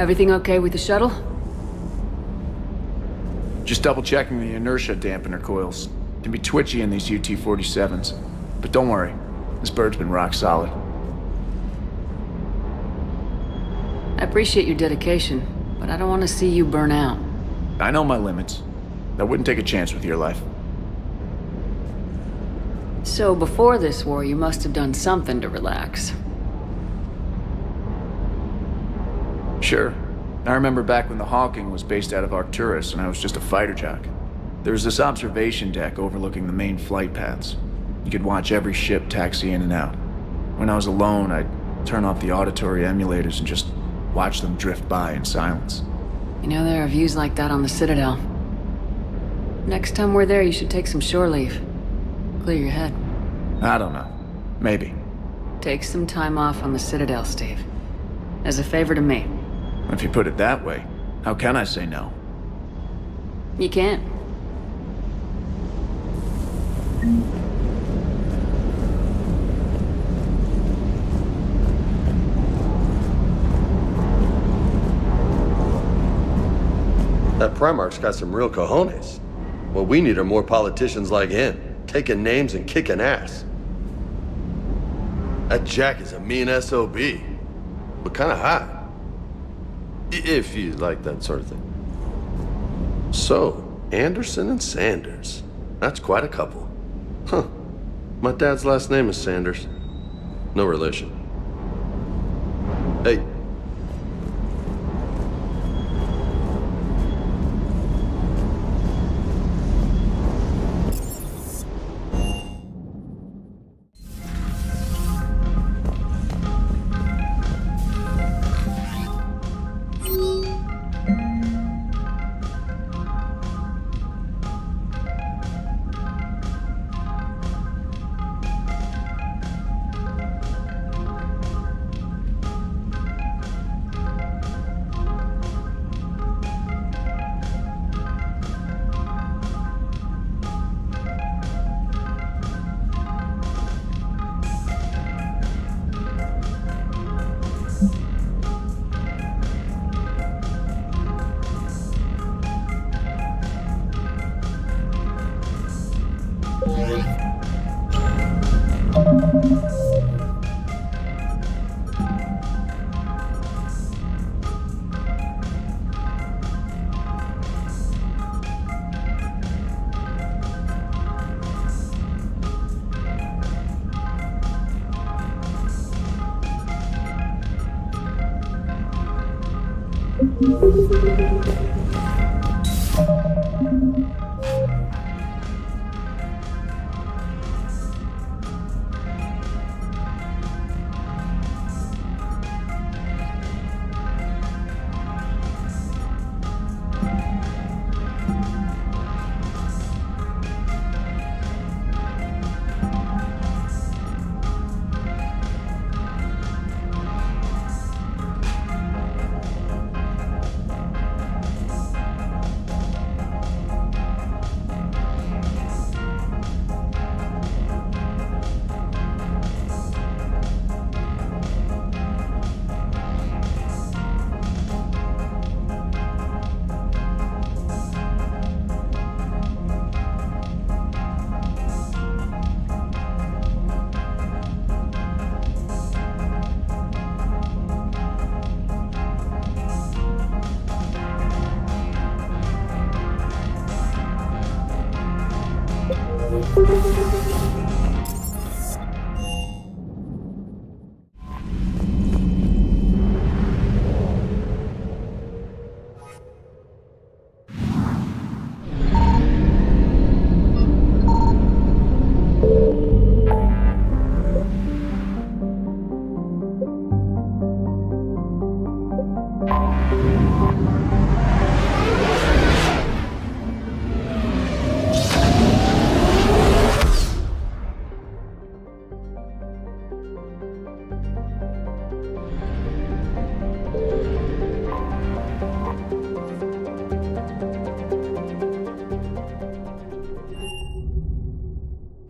Everything okay with the shuttle? Just double-checking the inertia dampener coils. Can be twitchy in these UT-47s. But don't worry, this bird's been rock solid. I appreciate your dedication, but I don't want to see you burn out. I know my limits. I wouldn't take a chance with your life. So before this war, you must have done something to relax. Sure. I remember back when the Hawking was based out of Arcturus and I was just a fighter jock. There was this observation deck overlooking the main flight paths. You could watch every ship taxi in and out. When I was alone, I'd turn off the auditory emulators and just watch them drift by in silence. You know, there are views like that on the Citadel. Next time we're there, you should take some shore leave. Clear your head. I don't know. Maybe. Take some time off on the Citadel, Steve. As a favor to me. If you put it that way, how can I say no? You can't. That Primarch's got some real cojones. What we need are more politicians like him, taking names and kicking ass. That Jack is a mean SOB, but kinda hot. If you like that sort of thing. So, Anderson and Sanders. That's quite a couple. Huh. My dad's last name is Sanders. No relation. Hey.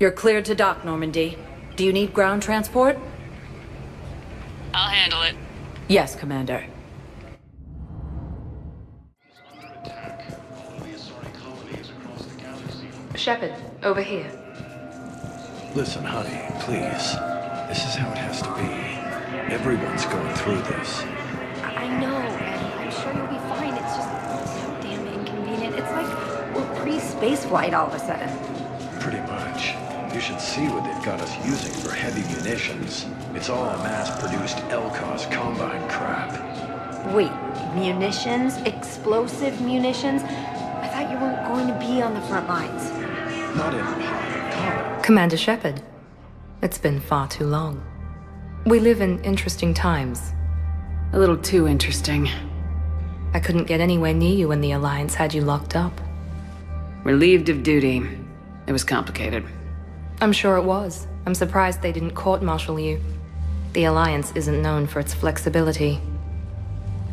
You're cleared to dock, Normandy. Do you need ground transport? I'll handle it. Yes, Commander. Shepard, over here. Listen, honey, please. This is how it has to be. Everyone's going through this. I know, and I'm sure you'll be fine. It's just so damn inconvenient. It's like we're pre-space flight all of a sudden. Pretty much. You should see what they've got us using for heavy munitions. It's all mass-produced LCOS Combine crap. Wait, munitions? Explosive munitions? I thought you weren't going to be on the front lines. Not in hot. Commander Shepard, it's been far too long. We live in interesting times. A little too interesting. I couldn't get anywhere near you when the Alliance had you locked up. Relieved of duty. It was complicated. I'm sure it was. I'm surprised they didn't court-martial you. The Alliance isn't known for its flexibility.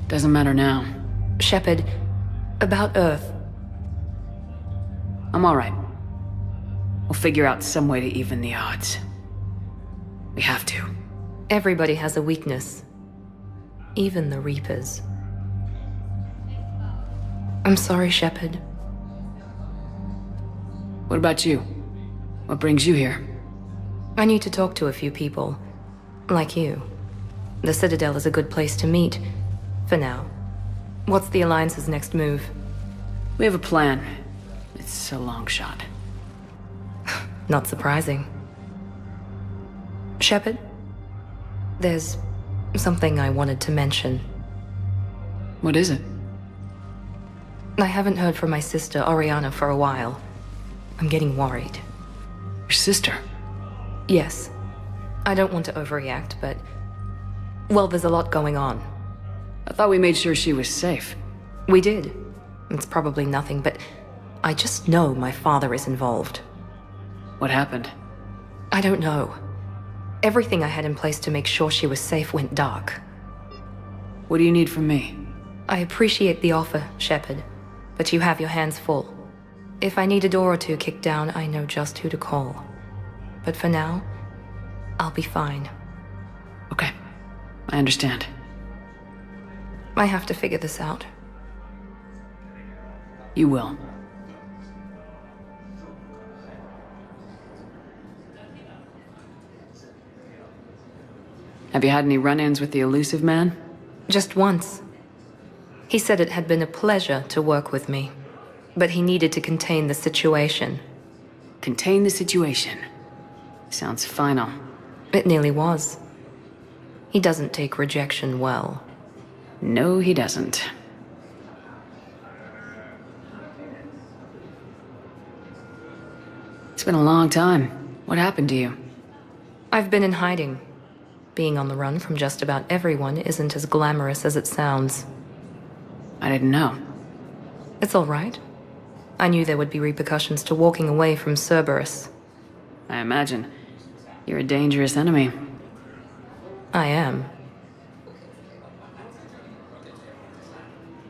Doesn't matter now. Shepard, about Earth. I'm all right. We'll figure out some way to even the odds. We have to. Everybody has a weakness. Even the Reapers. I'm sorry, Shepard. What about you? What brings you here? I need to talk to a few people. Like you. The Citadel is a good place to meet. For now. What's the Alliance's next move? We have a plan. It's a long shot. Not surprising. Shepard? There's something I wanted to mention. What is it? I haven't heard from my sister, Oriana, for a while. I'm getting worried. Your sister? Yes. I don't want to overreact, but... well, there's a lot going on. I thought we made sure she was safe. We did. It's probably nothing, but I just know my father is involved. What happened? I don't know. Everything I had in place to make sure she was safe went dark. What do you need from me? I appreciate the offer, Shepard, but you have your hands full. If I need a door or two kicked down, I know just who to call. But for now, I'll be fine. Okay. I understand. I have to figure this out. You will. Have you had any run-ins with the Elusive Man? Just once. He said it had been a pleasure to work with me, but he needed to contain the situation. Contain the situation? Sounds final. It nearly was. He doesn't take rejection well. No, he doesn't. It's been a long time. What happened to you? I've been in hiding. Being on the run from just about everyone isn't as glamorous as it sounds. I didn't know. It's all right. I knew there would be repercussions to walking away from Cerberus. I imagine. You're a dangerous enemy. I am.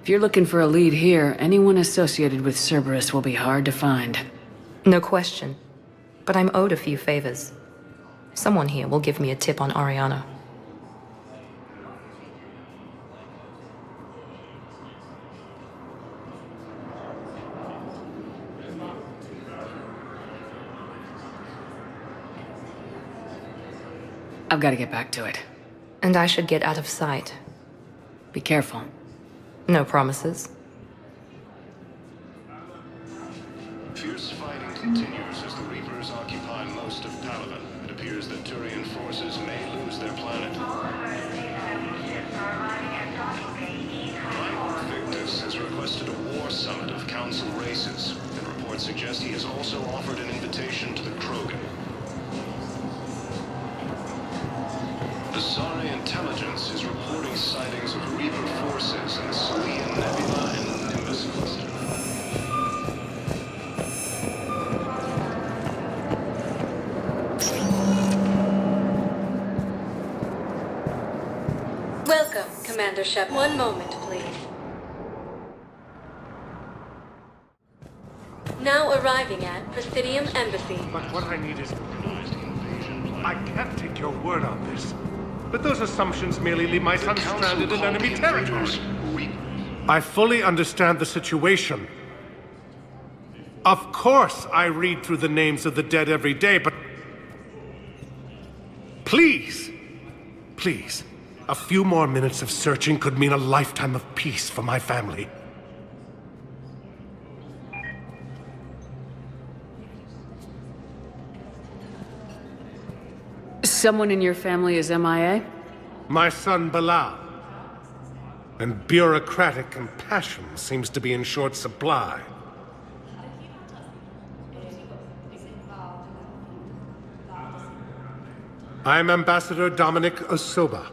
If you're looking for a lead here, anyone associated with Cerberus will be hard to find. No question. But I'm owed a few favors. Someone here will give me a tip on Oriana. I've got to get back to it. And I should get out of sight. Be careful. No promises. Fierce fighting continues as the Reapers occupy most of Palaven. It appears that Turian forces may lose their planet. Primarch Victus has requested a war summit of Council races, and reports suggest he has also offered an invitation to the Krogan. The Sari intelligence is reporting sightings of Reaper forces in the Salian Nebula and the Nimbus cluster. Welcome, Commander Shepard. One moment, please. Now arriving at Presidium Embassy. But what I need is... I can't take your word on this. But those assumptions merely leave my son stranded in enemy territory. I fully understand the situation. Of course I read through the names of the dead every day, but... Please! Please. A few more minutes of searching could mean a lifetime of peace for my family. Someone in your family is MIA? My son Bilal. And bureaucratic compassion seems to be in short supply. I'm Ambassador Dominic Osoba.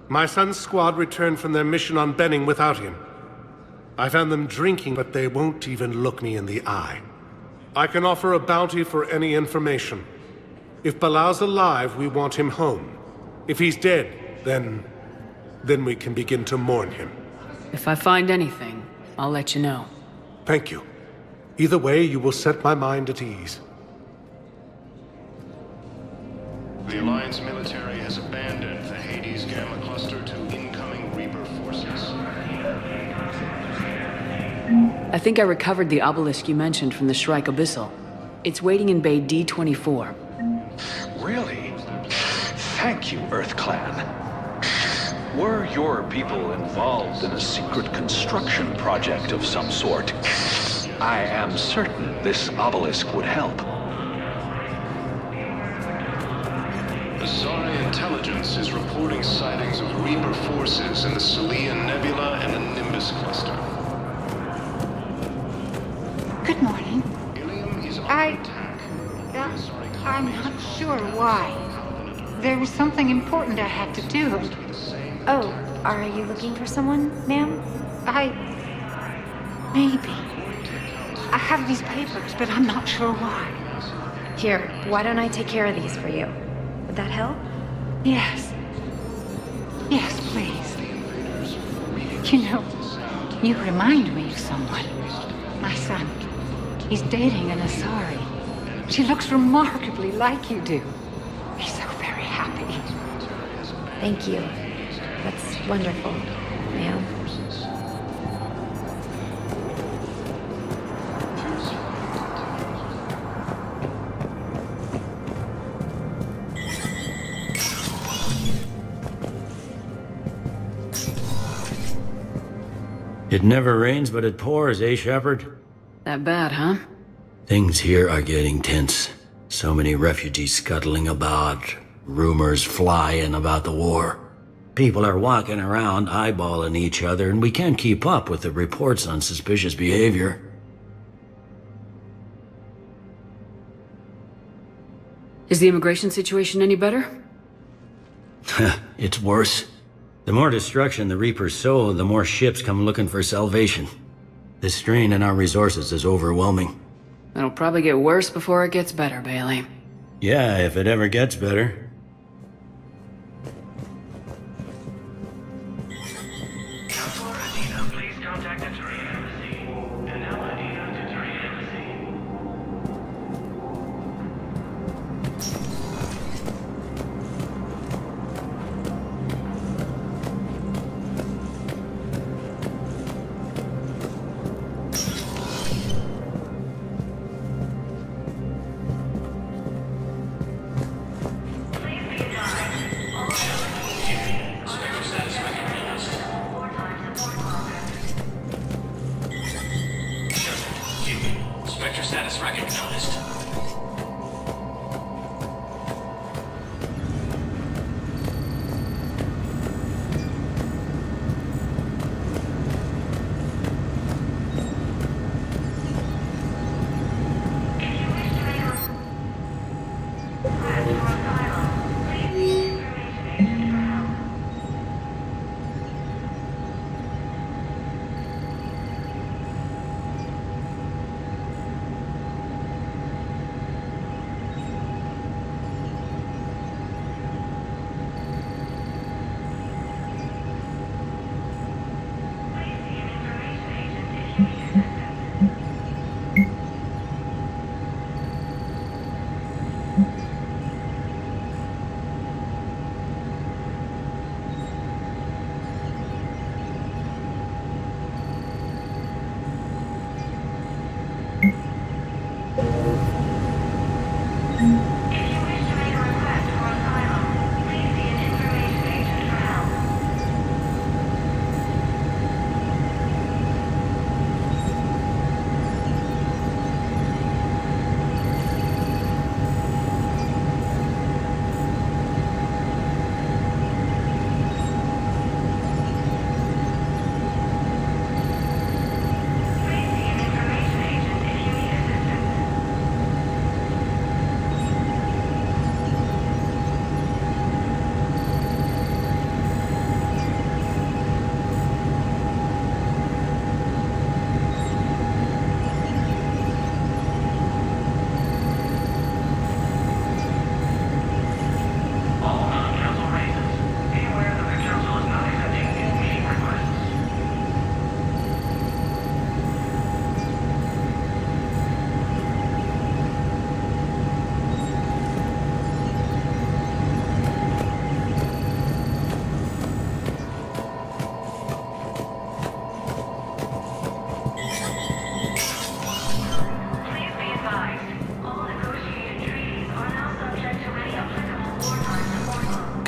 My son's squad returned from their mission on Benning without him. I found them drinking, but they won't even look me in the eye. I can offer a bounty for any information. If Bilal's alive, we want him home. If he's dead, then we can begin to mourn him. If I find anything, I'll let you know. Thank you. Either way, you will set my mind at ease. The Alliance military has abandoned the Hades Gamma Cluster to incoming Reaper forces. I think I recovered the obelisk you mentioned from the Shrike Abyssal. It's waiting in Bay D-24. Really? Thank you, Earth Clan. Were your people involved in a secret construction project of some sort, I am certain this obelisk would help. Azari intelligence is reporting sightings of Reaper forces in the Salian Nebula and the Nimbus Cluster. Good morning. I'm not sure why. There was something important I had to do. Oh, are you looking for someone, ma'am? Maybe. I have these papers, but I'm not sure why. Here, why don't I take care of these for you? Would that help? Yes. Yes, please. You know, you remind me of someone. My son. He's dating an Asari. She looks remarkably like you do. He's so very happy. Thank you. That's wonderful, ma'am. It never rains, but it pours, eh, Shepard? That bad, huh? Things here are getting tense. So many refugees scuttling about, rumors flying about the war. People are walking around eyeballing each other, and we can't keep up with the reports on suspicious behavior. Is the immigration situation any better? It's worse. The more destruction the Reapers sow, the more ships come looking for salvation. The strain on our resources is overwhelming. It'll probably get worse before it gets better, Bailey. Yeah, if it ever gets better. Spectre status recognized.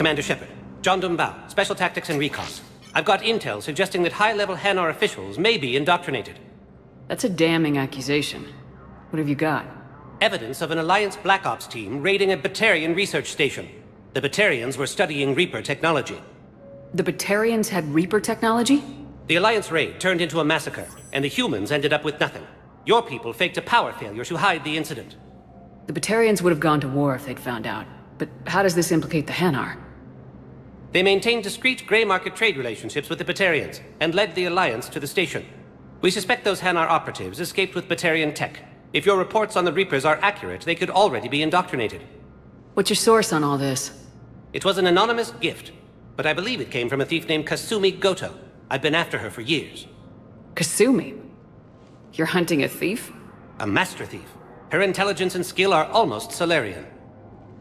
Commander Shepard. John Dumbao, Special Tactics and Recon. I've got intel suggesting that high-level Hanar officials may be indoctrinated. That's a damning accusation. What have you got? Evidence of an Alliance Black Ops team raiding a Batarian research station. The Batarians were studying Reaper technology. The Batarians had Reaper technology? The Alliance raid turned into a massacre, and the humans ended up with nothing. Your people faked a power failure to hide the incident. The Batarians would have gone to war if they'd found out. But how does this implicate the Hanar? They maintained discreet gray market trade relationships with the Batarians, and led the Alliance to the station. We suspect those Hanar operatives escaped with Batarian tech. If your reports on the Reapers are accurate, they could already be indoctrinated. What's your source on all this? It was an anonymous gift, but I believe it came from a thief named Kasumi Goto. I've been after her for years. Kasumi? You're hunting a thief? A master thief. Her intelligence and skill are almost Solarian.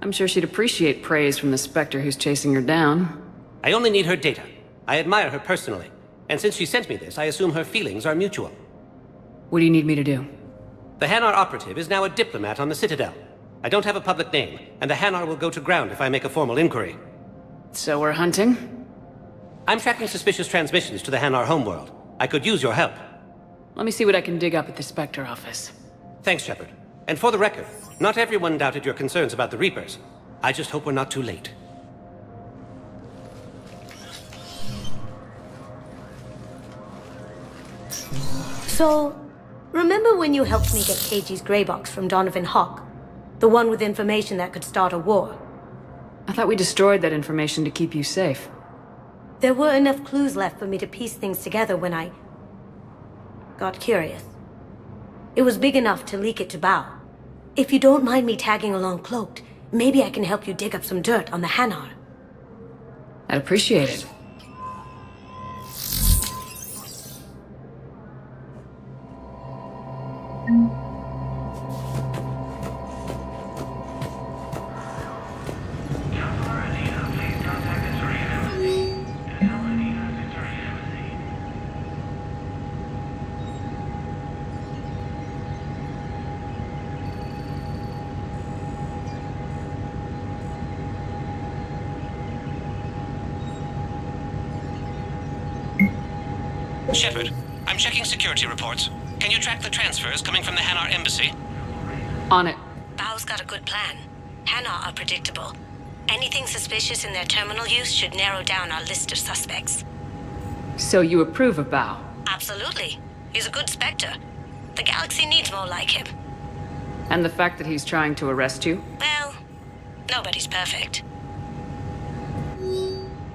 I'm sure she'd appreciate praise from the Spectre who's chasing her down. I only need her data. I admire her personally. And since she sent me this, I assume her feelings are mutual. What do you need me to do? The Hanar operative is now a diplomat on the Citadel. I don't have a public name, and the Hanar will go to ground if I make a formal inquiry. So we're hunting? I'm tracking suspicious transmissions to the Hanar homeworld. I could use your help. Let me see what I can dig up at the Spectre office. Thanks, Shepard. And for the record, not everyone doubted your concerns about the Reapers. I just hope we're not too late. So, remember when you helped me get KG's grey box from Donovan Hawk? The one with information that could start a war? I thought we destroyed that information to keep you safe. There were enough clues left for me to piece things together when I got curious. It was big enough to leak it to Bao. If you don't mind me tagging along cloaked, maybe I can help you dig up some dirt on the Hanar. I'd appreciate it. Shepard, I'm checking security reports. Can you track the transfers coming from the Hanar embassy? On it. Bao's got a good plan. Hanar are predictable. Anything suspicious in their terminal use should narrow down our list of suspects. So you approve of Bao? Absolutely. He's a good Spectre. The galaxy needs more like him. And the fact that he's trying to arrest you? Well, nobody's perfect. Information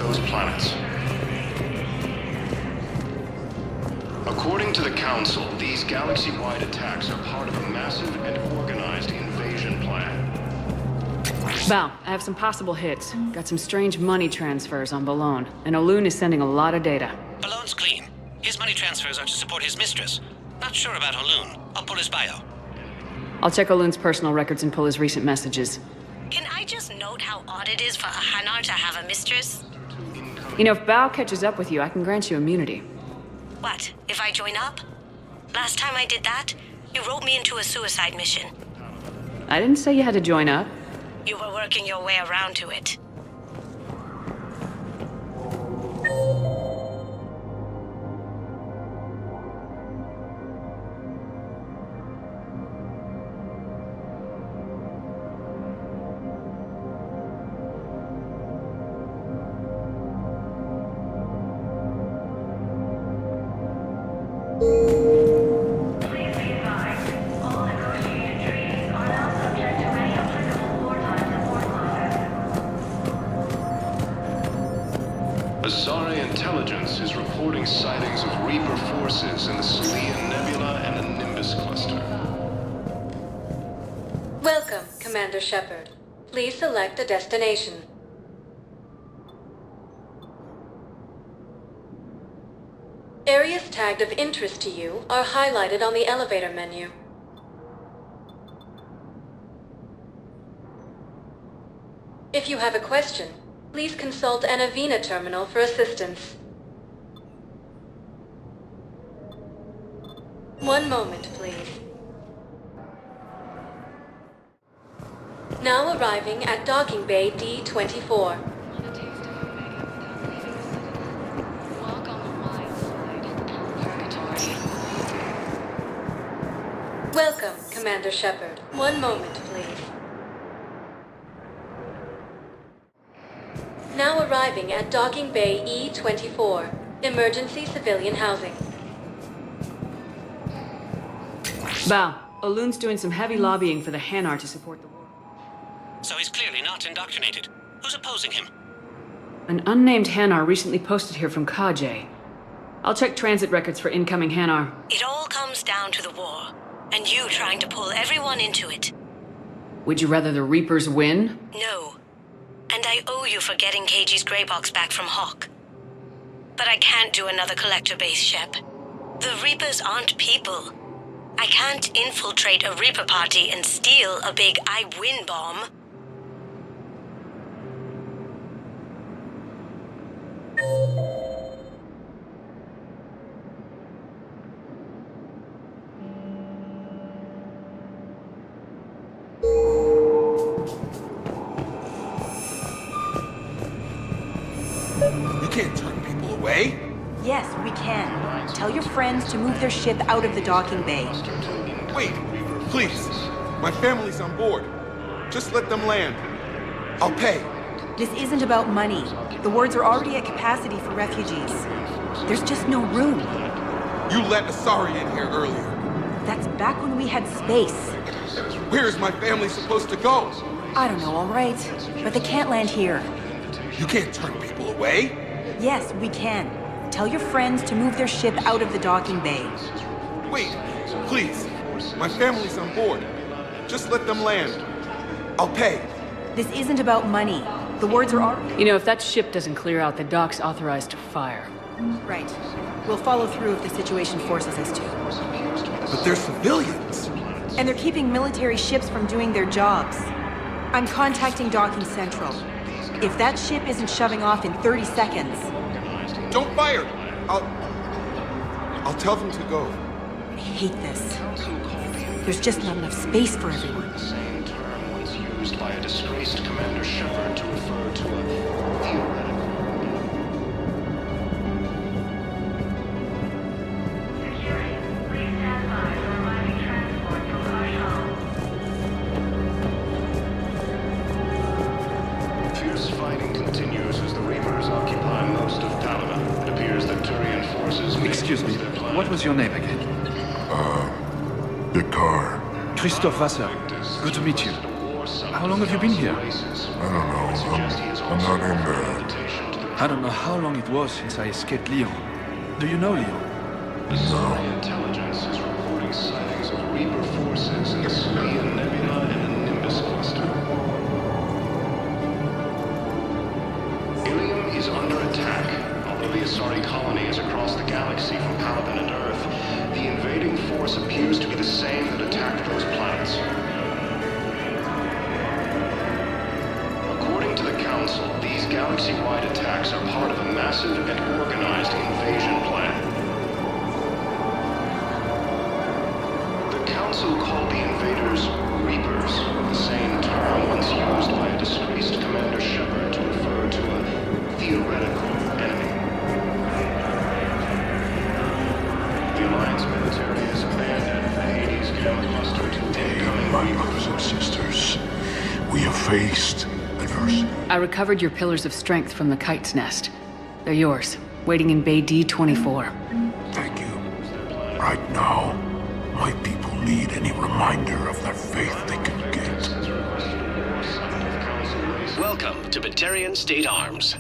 those planets. According to the Council, these galaxy-wide attacks are part of a massive and organized invasion plan. Val, I have some possible hits. Got some strange money transfers on Balone, and Olun is sending a lot of data. Balone's clean. His money transfers are to support his mistress. Not sure about Olun. I'll pull his bio. I'll check Olun's personal records and pull his recent messages. Can I just note how odd it is for a Hanar to have a mistress? You know, if Bao catches up with you, I can grant you immunity. What, if I join up? Last time I did that, you wrote me into a suicide mission. I didn't say you had to join up. You were working your way around to it. Asari intelligence is reporting sightings of Reaper forces in the Selian Nebula and the Nimbus cluster. Welcome, Commander Shepard. Please select a destination. Areas tagged of interest to you are highlighted on the elevator menu. If you have a question, please consult an Avina terminal for assistance. One moment, please. Now arriving at Docking Bay D-24. Welcome, Commander Shepard. One moment, please. Now arriving at Docking Bay E-24, emergency civilian housing. Bao, Olun's doing some heavy lobbying for the Hanar to support the war. So he's clearly not indoctrinated. Who's opposing him? An unnamed Hanar recently posted here from Kajay. I'll check transit records for incoming Hanar. It all comes down to the war, and you trying to pull everyone into it. Would you rather the Reapers win? No. And I owe you for getting KG's Grey Box back from Hawk. But I can't do another collector base, Shep. The Reapers aren't people. I can't infiltrate a Reaper party and steal a big I win bomb. You can't turn people away. Yes, we can. Tell your friends to move their ship out of the docking bay. Wait, please. My family's on board. Just let them land. I'll pay. This isn't about money. The wards are already at capacity for refugees. There's just no room. You let Asari in here earlier. That's back when we had space. Where is my family supposed to go? I don't know, all right. But they can't land here. You can't turn people away. Yes, we can. Tell your friends to move their ship out of the docking bay. Wait, please. My family's on board. Just let them land. I'll pay. This isn't about money. The wards are already... You know, if that ship doesn't clear out, the dock's authorized to fire. Right. We'll follow through if the situation forces us to. But they're civilians. And they're keeping military ships from doing their jobs. I'm contacting Docking Central. If that ship isn't shoving off in 30 seconds... Don't fire! I'll tell them to go. I hate this. There's just not enough space for everyone. The same term was used by a disgraced Commander Shepard to refer to a theoretical. Fierce fighting continues as the Reapers occupy most of Talima. It appears that Turian forces... Excuse me, what was your name again? Dakar. Christoph Wasser. Good to meet you. How long have you been here? I don't know. I'm not in there. I don't know how long it was since I escaped Leon. Do you know Leon? The Sari intelligence is reporting sightings of Reaper forces in the Sophia Nebula and the Nimbus cluster. Ilium is under attack. Although the Asari colony is across the galaxy from Caliban and Earth, the invading force appears to be the same that attacked those planets. According to the Council, these galaxy-wide attacks are part of a massive and organized invasion plan. The Council called the invaders Reapers, the same term once used by a disgraced Commander Shepard to refer to a theoretical enemy. The Alliance military has abandoned the Hades Gamma cluster to incoming My brothers and sisters, we have faced adversity. I recovered your Pillars of Strength from the Kite's Nest. They're yours, waiting in Bay D-24. Thank you. Right now, my people need any reminder of their faith they can get. Welcome to Batarian State Arms.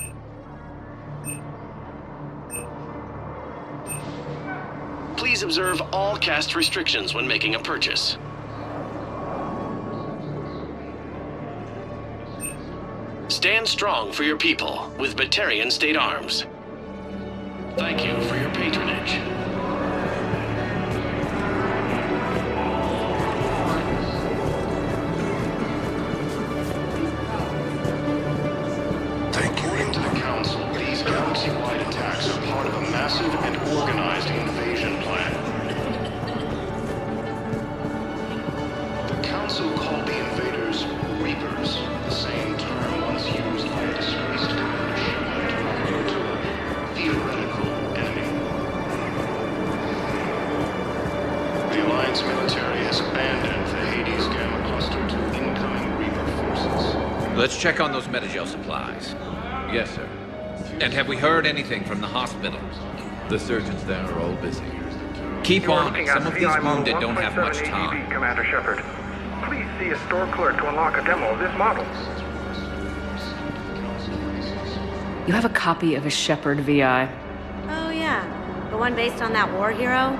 Please observe all caste restrictions when making a purchase. Stand strong for your people with Batarian State Arms. Thank you for your patronage. According to the Council, these galaxy-wide attacks are part of a massive and organized invasion plan. The Council called the invaders Reapers, the same term once used by a disgraced Commander Shepard to refer to a theoretical enemy. The Alliance military has abandoned the Hades Gamma cluster to incoming Reaper forces. Let's check on those Metagel supplies. Yes, sir. And have we heard anything from the hospital? The surgeons there are all busy. Keep on. Some of these wounded don't have much time. Commander Shepard. Please see a store clerk to unlock a demo of this model. You have a copy of a Shepard VI. Oh, yeah. The one based on that war hero?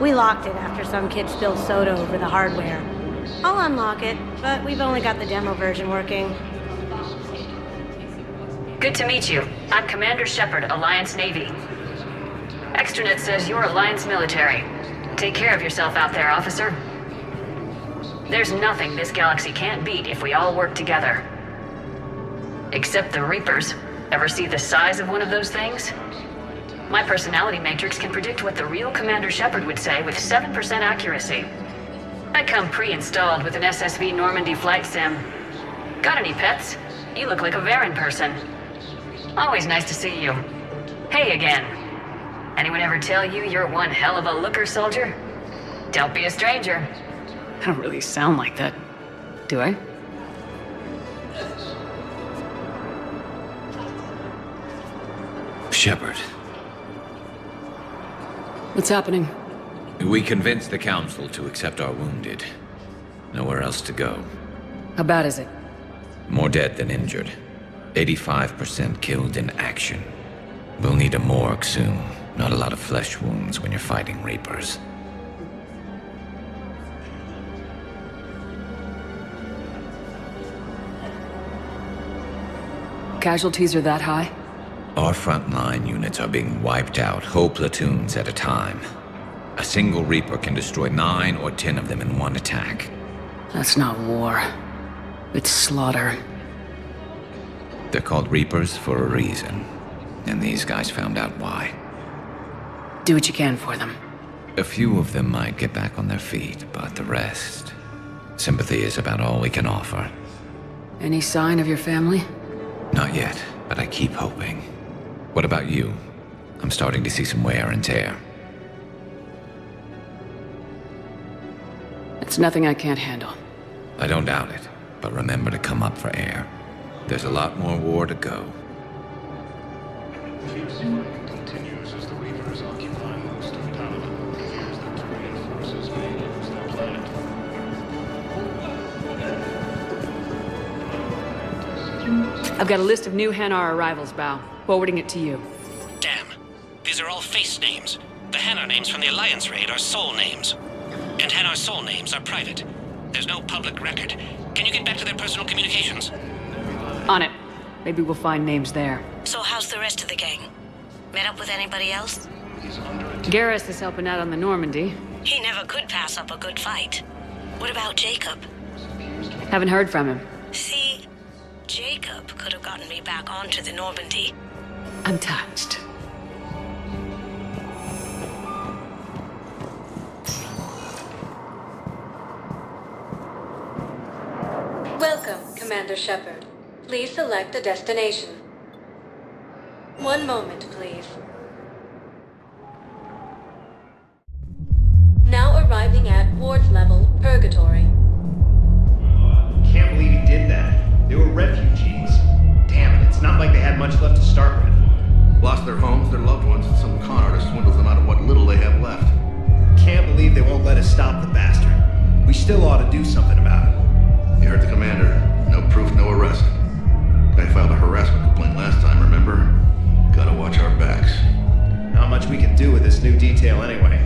We locked it after some kid spilled soda over the hardware. I'll unlock it, but we've only got the demo version working. Good to meet you. I'm Commander Shepard, Alliance Navy. Extranet says you're Alliance military. Take care of yourself out there, officer. There's nothing this galaxy can't beat if we all work together. Except the Reapers. Ever see the size of one of those things? My personality matrix can predict what the real Commander Shepard would say with 7% accuracy. I come pre-installed with an SSV Normandy flight sim. Got any pets? You look like a Varen person. Always nice to see you. Hey again. Anyone ever tell you you're one hell of a looker, soldier? Don't be a stranger. I don't really sound like that, do I? Shepard. What's happening? We convinced the Council to accept our wounded. Nowhere else to go. How bad is it? More dead than injured. 85% killed in action. We'll need a morgue soon. Not a lot of flesh wounds when you're fighting Reapers. Casualties are that high? Our frontline units are being wiped out, whole platoons at a time. A single Reaper can destroy 9 or 10 of them in one attack. That's not war. It's slaughter. They're called Reapers for a reason. And these guys found out why. Do what you can for them. A few of them might get back on their feet, but the rest... Sympathy is about all we can offer. Any sign of your family? Not yet, but I keep hoping. What about you? I'm starting to see some wear and tear. It's nothing I can't handle. I don't doubt it, but remember to come up for air. There's a lot more war to go. Continues as the Reapers occupy most of Caliban. Fears that Turian forces may lose their planet. I've got a list of new Hanar arrivals, Bao. Forwarding it to you. Damn. These are all face names. The Hanar names from the Alliance raid are soul names. And Hanar soul names are private. There's no public record. Can you get back to their personal communications? On it. Maybe we'll find names there. So how's the rest of the gang? Met up with anybody else? Garrus is helping out on the Normandy. He never could pass up a good fight. What about Jacob? Haven't heard from him. See, Jacob could have gotten me back onto the Normandy. I'm touched. Welcome, Commander Shepard. Please select a destination. One moment, please. Now arriving at Ward's level, Purgatory. Can't believe he did that. They were refugees. Damn it, it's not like they had much left to start with. Lost their homes, their loved ones, and some con artist swindles them out of what little they have left. Can't believe they won't let us stop the bastard. We still ought to do something about it. You heard the commander. No proof, no arrest. Guy filed a harassment complaint last time, remember? Gotta watch our backs. Not much we can do with this new detail anyway.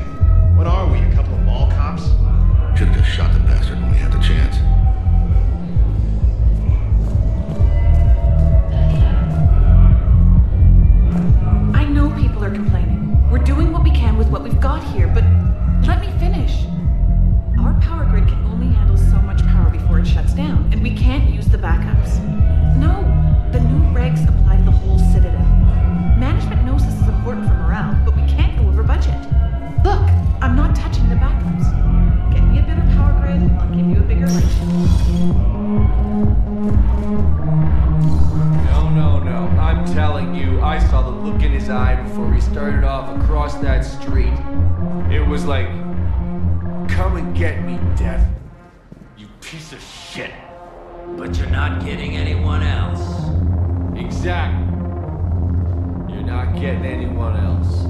What are we, a couple of mall cops? Should've just shot the bastard when we had the chance. I know people are complaining. We're doing what we can with what we've got here, but let me finish. Our power grid can only handle so much power before it shuts down, and we can't use the backups. No, the new regs apply to the whole Citadel. Management knows this is important for morale, but we can't go over budget. Look, I'm not touching the backups. Get me a better power grid, I'll give you a bigger light show. No. I'm telling you, I saw the look in his eye before he started off across that street. It was like, come and get me, Death. You piece of shit. But you're not getting anyone else. Exactly. You're not getting anyone else.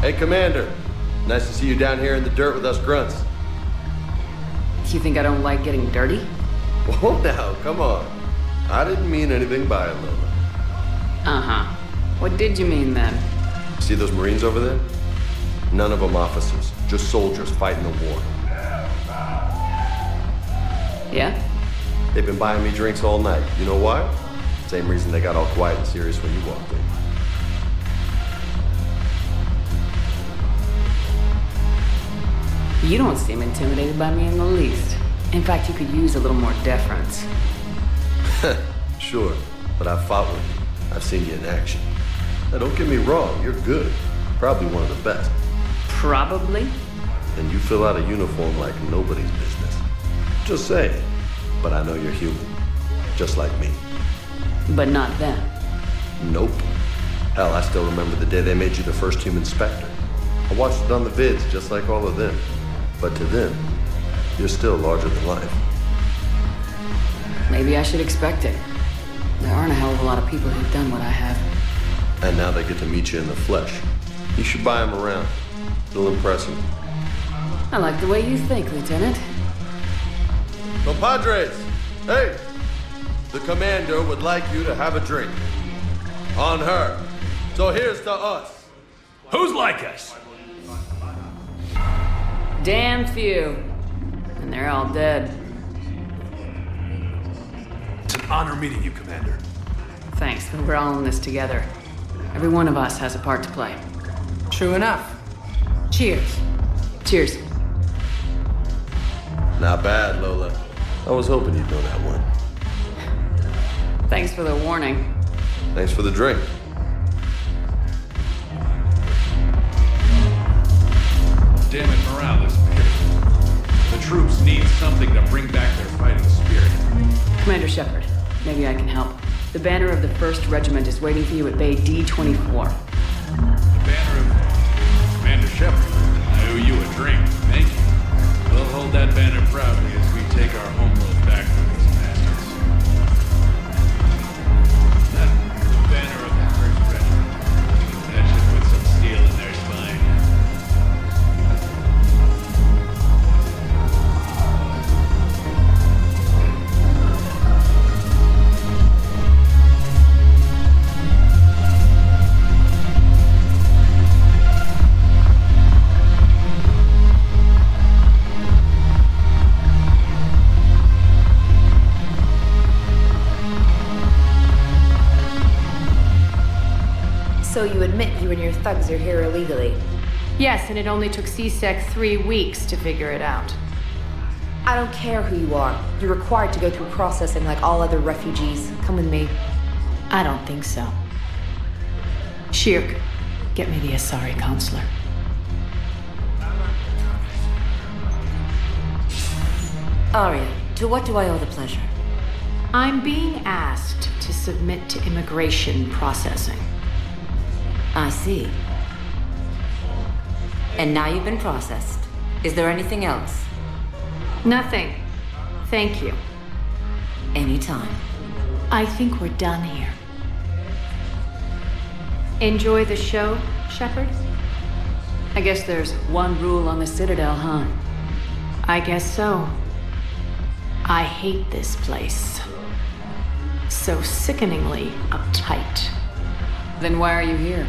Hey, Commander. Nice to see you down here in the dirt with us grunts. You think I don't like getting dirty? Whoa, now, come on. I didn't mean anything by it, Lola. Uh-huh. What did you mean, then? See those Marines over there? None of them officers, just soldiers fighting the war. Yeah? They've been buying me drinks all night. You know why? Same reason they got all quiet and serious when you walked in. You don't seem intimidated by me in the least. In fact, you could use a little more deference. Sure, but I've fought with you. I've seen you in action. Now, don't get me wrong, you're good. Probably one of the best. Probably? And you fill out a uniform like nobody's business. Just saying. But I know you're human. Just like me. But not them. Nope. Hell, I still remember the day they made you the first human Spectre. I watched it on the vids, just like all of them. But to them, you're still larger than life. Maybe I should expect it. There aren't a hell of a lot of people who've done what I have. And now they get to meet you in the flesh. You should buy them around. It'll impress them. I like the way you think, Lieutenant. Compadres! Hey! The commander would like you to have a drink. On her. So here's to us. Who's like us? Damn few. they're all dead. It's an honor meeting you, Commander. Thanks, but we're all in this together. Every one of us has a part to play. True enough. Cheers. Cheers. Not bad, Lola. I was hoping you'd know that one. Thanks for the warning. Thanks for the drink. Damn it, morale is pitiful. The troops need something to bring back their fighting spirit. Commander Shepard, maybe I can help. The banner of the 1st Regiment is waiting for you at Bay D-24. The banner of Commander Shepard. I owe you a drink. Thank you. We'll hold that banner proudly as we take our homeworld back from these bastards. That banner of the 1st Regiment. That should put some steel in their spine. So you admit you and your thugs are here illegally? Yes, and it only took CSEC 3 weeks to figure it out. I don't care who you are. You're required to go through processing like all other refugees. Come with me. I don't think so. Shirk, get me the Asari consular. Arya, to what do I owe the pleasure? I'm being asked to submit to immigration processing. I see. And now you've been processed. Is there anything else? Nothing. Thank you. Anytime. I think we're done here. Enjoy the show, Shepard? I guess there's one rule on the Citadel, huh? I guess so. I hate this place. So sickeningly uptight. Then why are you here?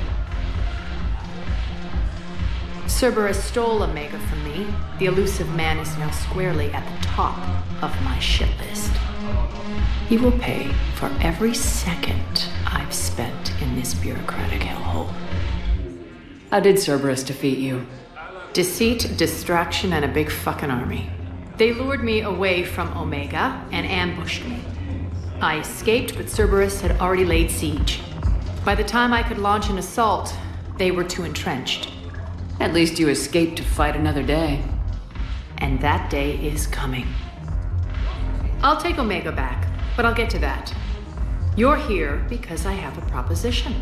Cerberus stole Omega from me. The elusive man is now squarely at the top of my shit list. He will pay for every second I've spent in this bureaucratic hellhole. How did Cerberus defeat you? Deceit, distraction, and a big fucking army. They lured me away from Omega and ambushed me. I escaped, but Cerberus had already laid siege. By the time I could launch an assault, they were too entrenched. At least you escaped to fight another day. And that day is coming. I'll take Omega back, but I'll get to that. You're here because I have a proposition.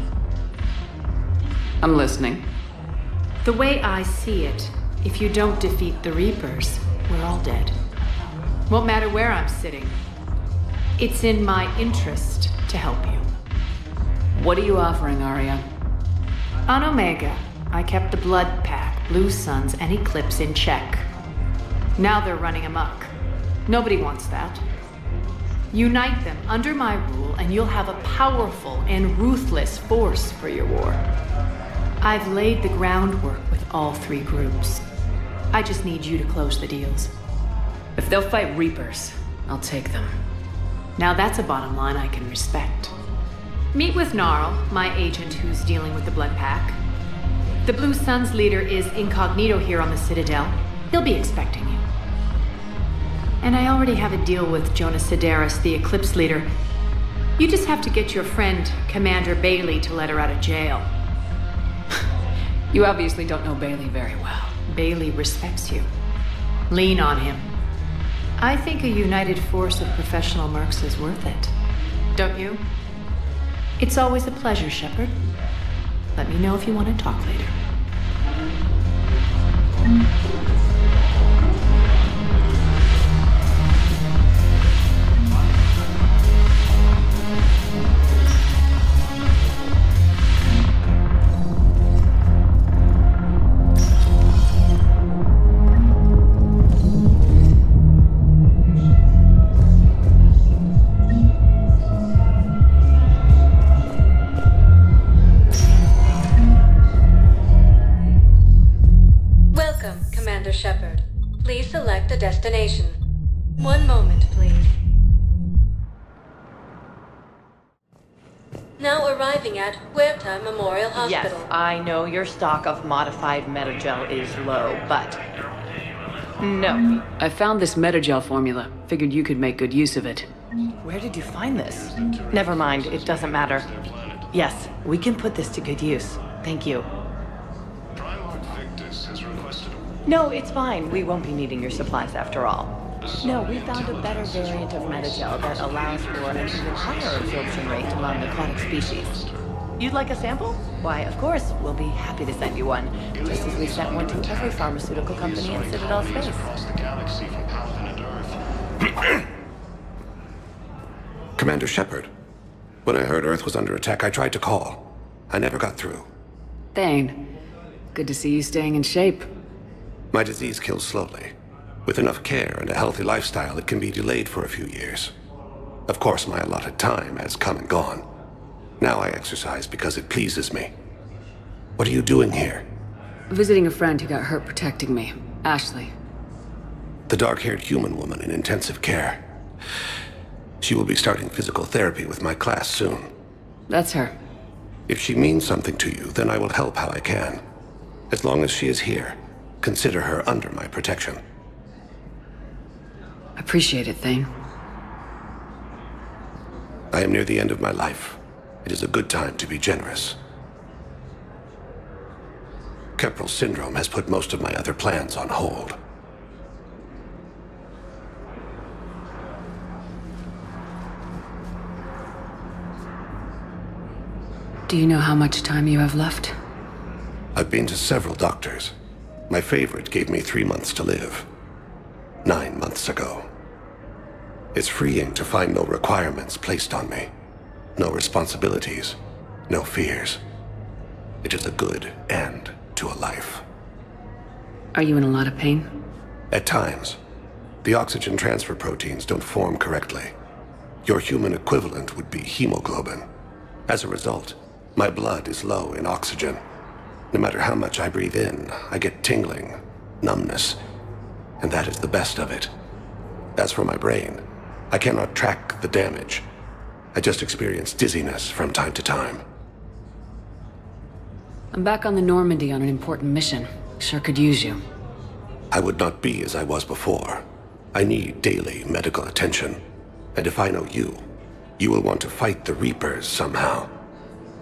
I'm listening. The way I see it, if you don't defeat the Reapers, we're all dead. Won't matter where I'm sitting. It's in my interest to help you. What are you offering, Arya? On Omega, I kept the Blood Pack, Blue Suns, and Eclipse in check. Now they're running amok. Nobody wants that. Unite them under my rule, and you'll have a powerful and ruthless force for your war. I've laid the groundwork with all 3 groups. I just need you to close the deals. If they'll fight Reapers, I'll take them. Now that's a bottom line I can respect. Meet with Gnarl, my agent who's dealing with the Blood Pack. The Blue Suns leader is incognito here on the Citadel. He'll be expecting you. And I already have a deal with Jonas Sidaris, the Eclipse leader. You just have to get your friend, Commander Bailey, to let her out of jail. You obviously don't know Bailey very well. Bailey respects you. Lean on him. I think a united force of professional mercs is worth it. Don't you? It's always a pleasure, Shepard. Let me know if you want to talk later. Now arriving at Huerta Memorial Yes, Hospital. I know your stock of modified Metagel is low, but... No. I found this Metagel formula. Figured you could make good use of it. Where did you find this? Never mind, it doesn't matter. Yes, we can put this to good use. Thank you. No, it's fine. We won't be needing your supplies after all. No, we found a better variant of Metagel that allows for an even higher absorption rate among aquatic species. You'd like a sample? Why, of course, we'll be happy to send you one, just as we sent one to every pharmaceutical company in Citadel space. Commander Shepard. When I heard Earth was under attack, I tried to call. I never got through. Thane, good to see you staying in shape. My disease kills slowly. With enough care and a healthy lifestyle, it can be delayed for a few years. Of course, my allotted time has come and gone. Now I exercise because it pleases me. What are you doing here? Visiting a friend who got hurt protecting me. Ashley. The dark-haired human woman in intensive care. She will be starting physical therapy with my class soon. That's her. If she means something to you, then I will help how I can. As long as she is here, consider her under my protection. Appreciate it, Thane. I am near the end of my life. It is a good time to be generous. Keppel syndrome has put most of my other plans on hold. Do you know how much time you have left? I've been to several doctors. My favorite gave me 3 months to live. 9 months ago. It's freeing to find no requirements placed on me. No responsibilities. No fears. It is a good end to a life. Are you in a lot of pain? At times. The oxygen transfer proteins don't form correctly. Your human equivalent would be hemoglobin. As a result, my blood is low in oxygen. No matter how much I breathe in, I get tingling, numbness, and that is the best of it. As for my brain, I cannot track the damage. I just experience dizziness from time to time. I'm back on the Normandy on an important mission. Sure could use you. I would not be as I was before. I need daily medical attention. And if I know you, you will want to fight the Reapers somehow.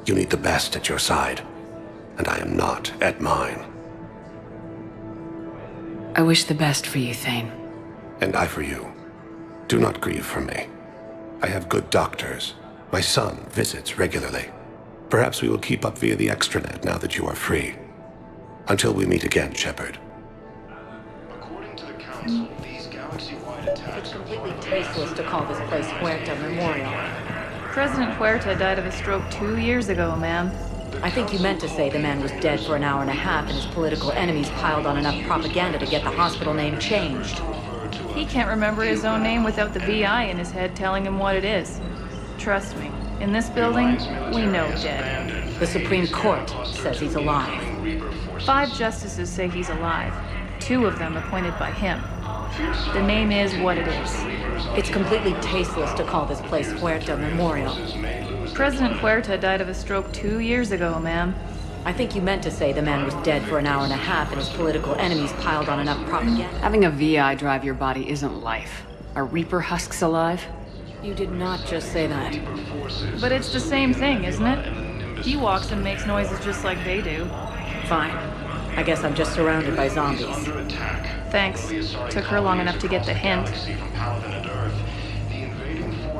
You need the best at your side, and I am not at mine. I wish the best for you, Thane. And I for you. Do not grieve for me. I have good doctors. My son visits regularly. Perhaps we will keep up via the extranet now that you are free. Until we meet again, Shepard. According to the Council, these galaxy-wide attacks... It's completely tasteless to call this place Huerta Memorial. President Huerta died of a stroke 2 years ago, ma'am. I think you meant to say the man was dead for an hour and a half and his political enemies piled on enough propaganda to get the hospital name changed. He can't remember his own name without the VI in his head telling him what it is. Trust me, in this building, we know dead. The Supreme Court says he's alive. 5 justices say he's alive. 2 of them appointed by him. The name is what it is. It's completely tasteless to call this place Huerta Memorial. President Huerta died of a stroke 2 years ago, ma'am. I think you meant to say the man was dead for an hour and a half and his political enemies piled on enough propaganda. Having a VI drive your body isn't life. Are Reaper husks alive? You did not just say that. But it's the same thing, isn't it? He walks and makes noises just like they do. Fine. I guess I'm just surrounded by zombies. Thanks. Took her long enough to get the hint.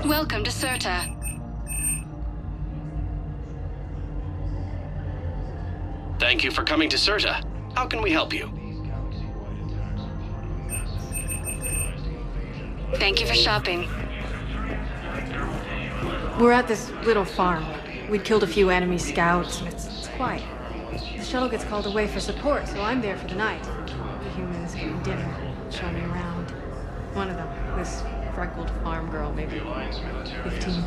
Welcome to Serta. Thank you for coming to Serta. How can we help you? Thank you for shopping. We're at this little farm. We'd killed a few enemy scouts, and it's quiet. The shuttle gets called away for support, so I'm there for the night. The humans getting dinner, show me around. One of them, this freckled farm girl, maybe 15.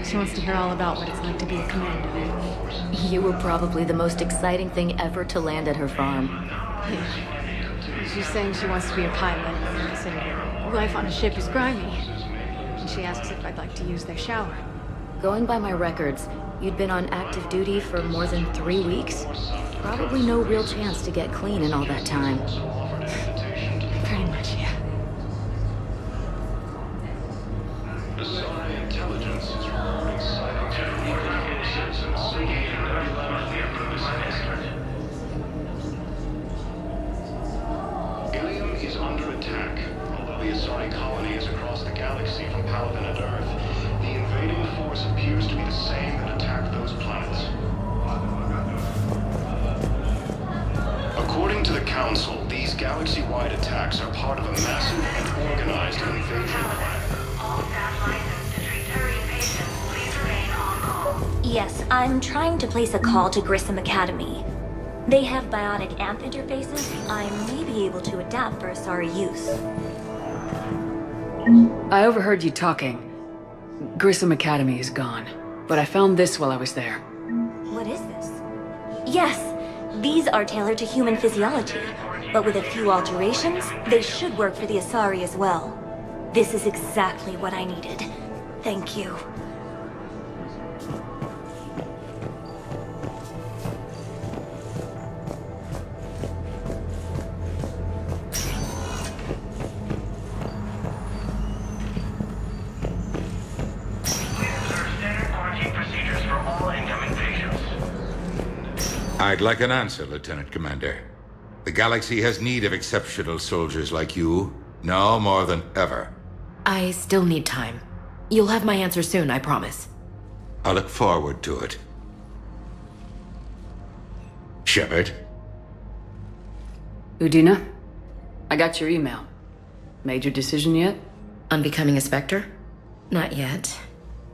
She wants to hear all about what it's like to be a commando. You were probably the most exciting thing ever to land at her farm. Yeah. She's saying she wants to be a pilot. I said, life on a ship is grimy. And she asks if I'd like to use their shower. Going by my records, You'd been on active duty for more than 3 weeks? Probably no real chance to get clean in all that time. Pretty much, yeah. The Psi intelligence is reporting scientific forces and Ilium is under attack. Although the Asari colony is across the galaxy from Paladin and Earth, the invading force appears to be the same that attacked those planets. According to the Council, these galaxy-wide attacks are part of a massive and organized invasion plan. Yes, I'm trying to place a call to Grissom Academy. They have biotic amp interfaces I may be able to adapt for Asari use. I overheard you talking. Grissom Academy is gone, but I found this while I was there. What is this? Yes, these are tailored to human physiology, but with a few alterations, they should work for the Asari as well. This is exactly what I needed. Thank you. I'd like an answer, Lieutenant Commander. The galaxy has need of exceptional soldiers like you, now more than ever. I still need time. You'll have my answer soon, I promise. I look forward to it. Shepard? Udina, I got your email. Made your decision yet? On becoming a Spectre? Not yet.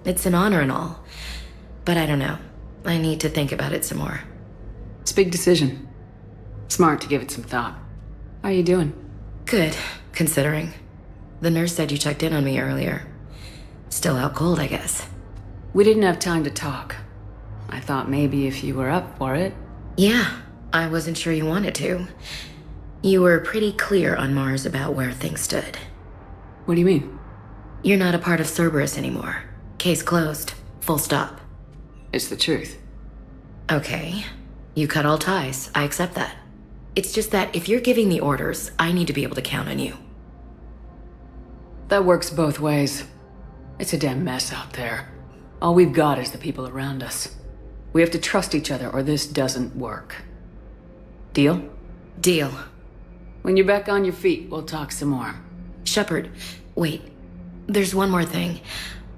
It's an honor and all. But I don't know. I need to think about it some more. It's a big decision. Smart to give it some thought. How are you doing? Good, considering. The nurse said you checked in on me earlier. Still out cold, I guess. We didn't have time to talk. I thought maybe if you were up for it. Yeah, I wasn't sure you wanted to. You were pretty clear on Mars about where things stood. What do you mean? You're not a part of Cerberus anymore. Case closed. Full stop. It's the truth. Okay. You cut all ties. I accept that. It's just that if you're giving the orders, I need to be able to count on you. That works both ways. It's a damn mess out there. All we've got is the people around us. We have to trust each other or this doesn't work. Deal? Deal. When you're back on your feet, we'll talk some more. Shepard, wait. There's one more thing.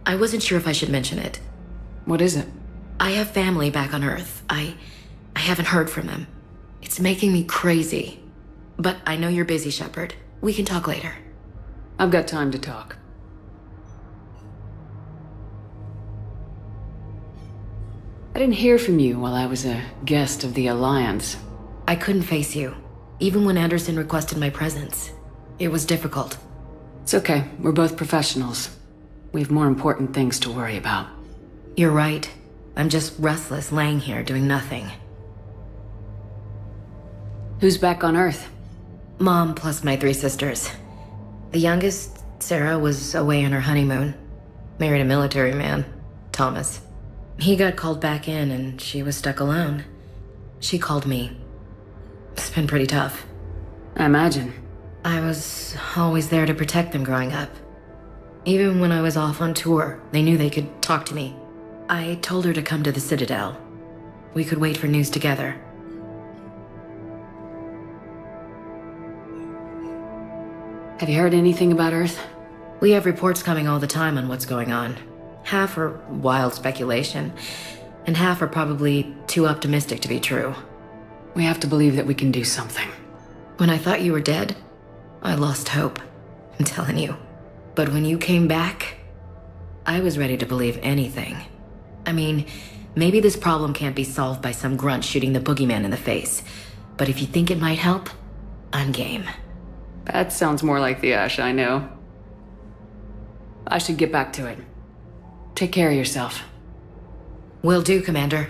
I wasn't sure if I should mention it. What is it? I have family back on Earth. I haven't heard from them. It's making me crazy. But I know you're busy, Shepard. We can talk later. I've got time to talk. I didn't hear from you while I was a guest of the Alliance. I couldn't face you, even when Anderson requested my presence. It was difficult. It's okay. We're both professionals. We have more important things to worry about. You're right. I'm just restless laying here doing nothing. Who's back on Earth? Mom plus my 3 sisters. The youngest, Sarah, was away on her honeymoon. Married a military man, Thomas. He got called back in and she was stuck alone. She called me. It's been pretty tough. I imagine. I was always there to protect them growing up. Even when I was off on tour, they knew they could talk to me. I told her to come to the Citadel. We could wait for news together. Have you heard anything about Earth? We have reports coming all the time on what's going on. Half are wild speculation, and half are probably too optimistic to be true. We have to believe that we can do something. When I thought you were dead, I lost hope. I'm telling you. But when you came back, I was ready to believe anything. I mean, maybe this problem can't be solved by some grunt shooting the boogeyman in the face. But if you think it might help, I'm game. That sounds more like the Ash I know. I should get back to it. Take care of yourself. Will do, Commander.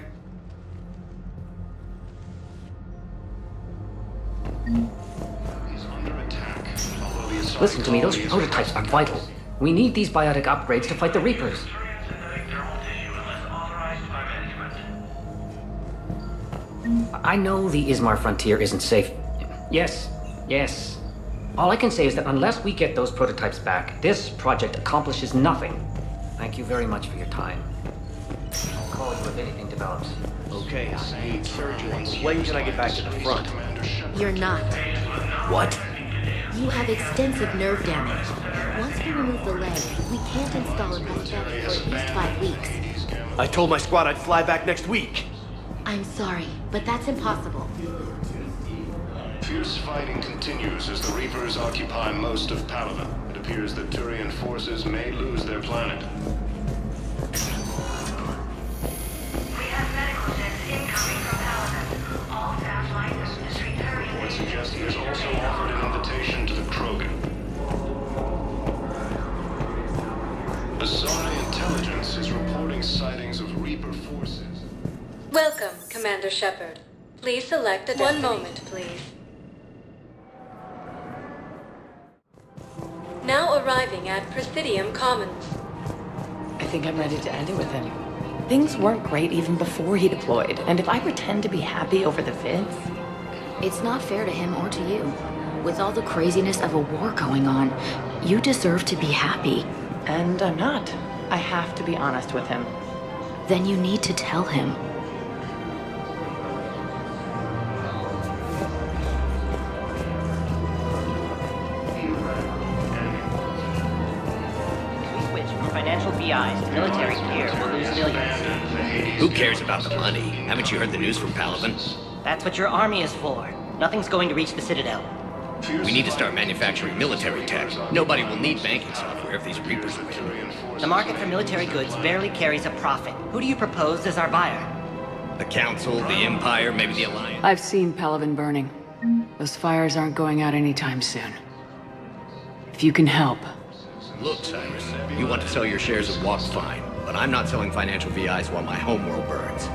Listen to me, those prototypes are vital. We need these biotic upgrades to fight the Reapers. I know the Ismar frontier isn't safe. Yes, yes. All I can say is that unless we get those prototypes back, this project accomplishes nothing. Thank you very much for your time. I'll call you if anything develops. Okay, I need surgery. When can I get back to the front? You're not. What? You have extensive nerve damage. Once we remove the leg, we can't install a prosthetic for at least 5 weeks. I told my squad I'd fly back next week. I'm sorry, but that's impossible. Fierce fighting continues as the Reapers occupy most of Palaven. It appears that Turian forces may lose their planet. Reports suggest he has also offered an invitation to the Krogan. Asari intelligence is reporting sightings of Reaper forces. Welcome, Commander Shepard. Please select a destination. 1 moment, please. Now arriving at Presidium Commons. I think I'm ready to end it with him. Things weren't great even before he deployed, and if I pretend to be happy over the vids... It's not fair to him or to you. With all the craziness of a war going on, you deserve to be happy. And I'm not. I have to be honest with him. Then you need to tell him. Financial VIs to military gear will lose millions. Who cares about the money? Haven't you heard the news from Palaven? That's what your army is for. Nothing's going to reach the Citadel. We need to start manufacturing military tech. Nobody will need banking software if these Reapers win. The market for military goods barely carries a profit. Who do you propose as our buyer? The Council, the Empire, maybe the Alliance. I've seen Palaven burning. Those fires aren't going out anytime soon. If you can help. Look, Cyrus, you want to sell your shares of WAP, fine, but I'm not selling financial VIs while my homeworld burns.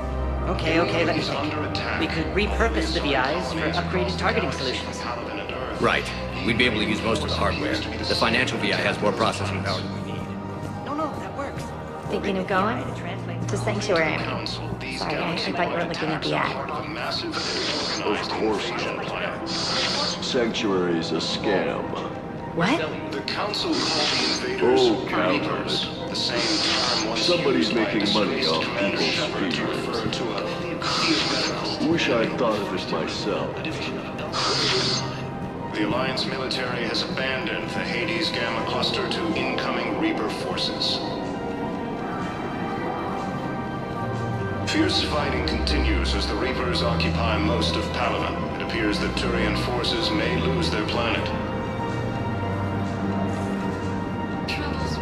Okay, let me think. We could repurpose the VIs for upgraded targeting solutions. Right. We'd be able to use most of the hardware. The financial VI has more processing power than we need. No, that works. Thinking of going? To Sanctuary. Sorry, I thought you were looking at the ad. Of course not. Sanctuary's a scam. What? The Council called the invaders Reapers, the same term once Somebody's used by making money off Commander people's Shepard to refer to a theoretical... Wish I'd thought of it myself. The Alliance military has abandoned the Hades Gamma cluster to incoming Reaper forces. Fierce fighting continues as the Reapers occupy most of Palaven. It appears that Turian forces may lose their planet.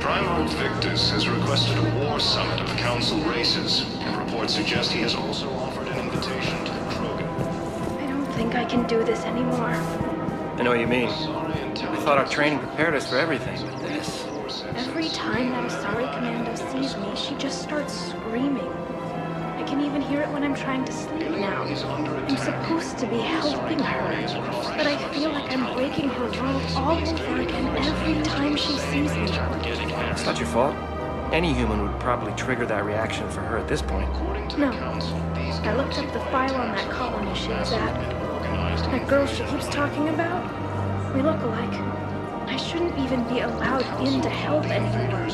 Primarch Victus has requested a war summit of the Council races, and reports suggest he has also offered an invitation to the Krogan. I don't think I can do this anymore. I know what you mean. I thought our training prepared us for everything, but this... Every time that Asari Commando sees me, she just starts screaming. I can even hear it when I'm trying to sleep now. I'm supposed to be helping her, but I feel like I'm breaking her world all over again every time she sees me. It's not your fault. Any human would probably trigger that reaction for her at this point. No. I looked up the file on that colony she was at. That girl she keeps talking about? We look alike. I shouldn't even be allowed in to help anymore.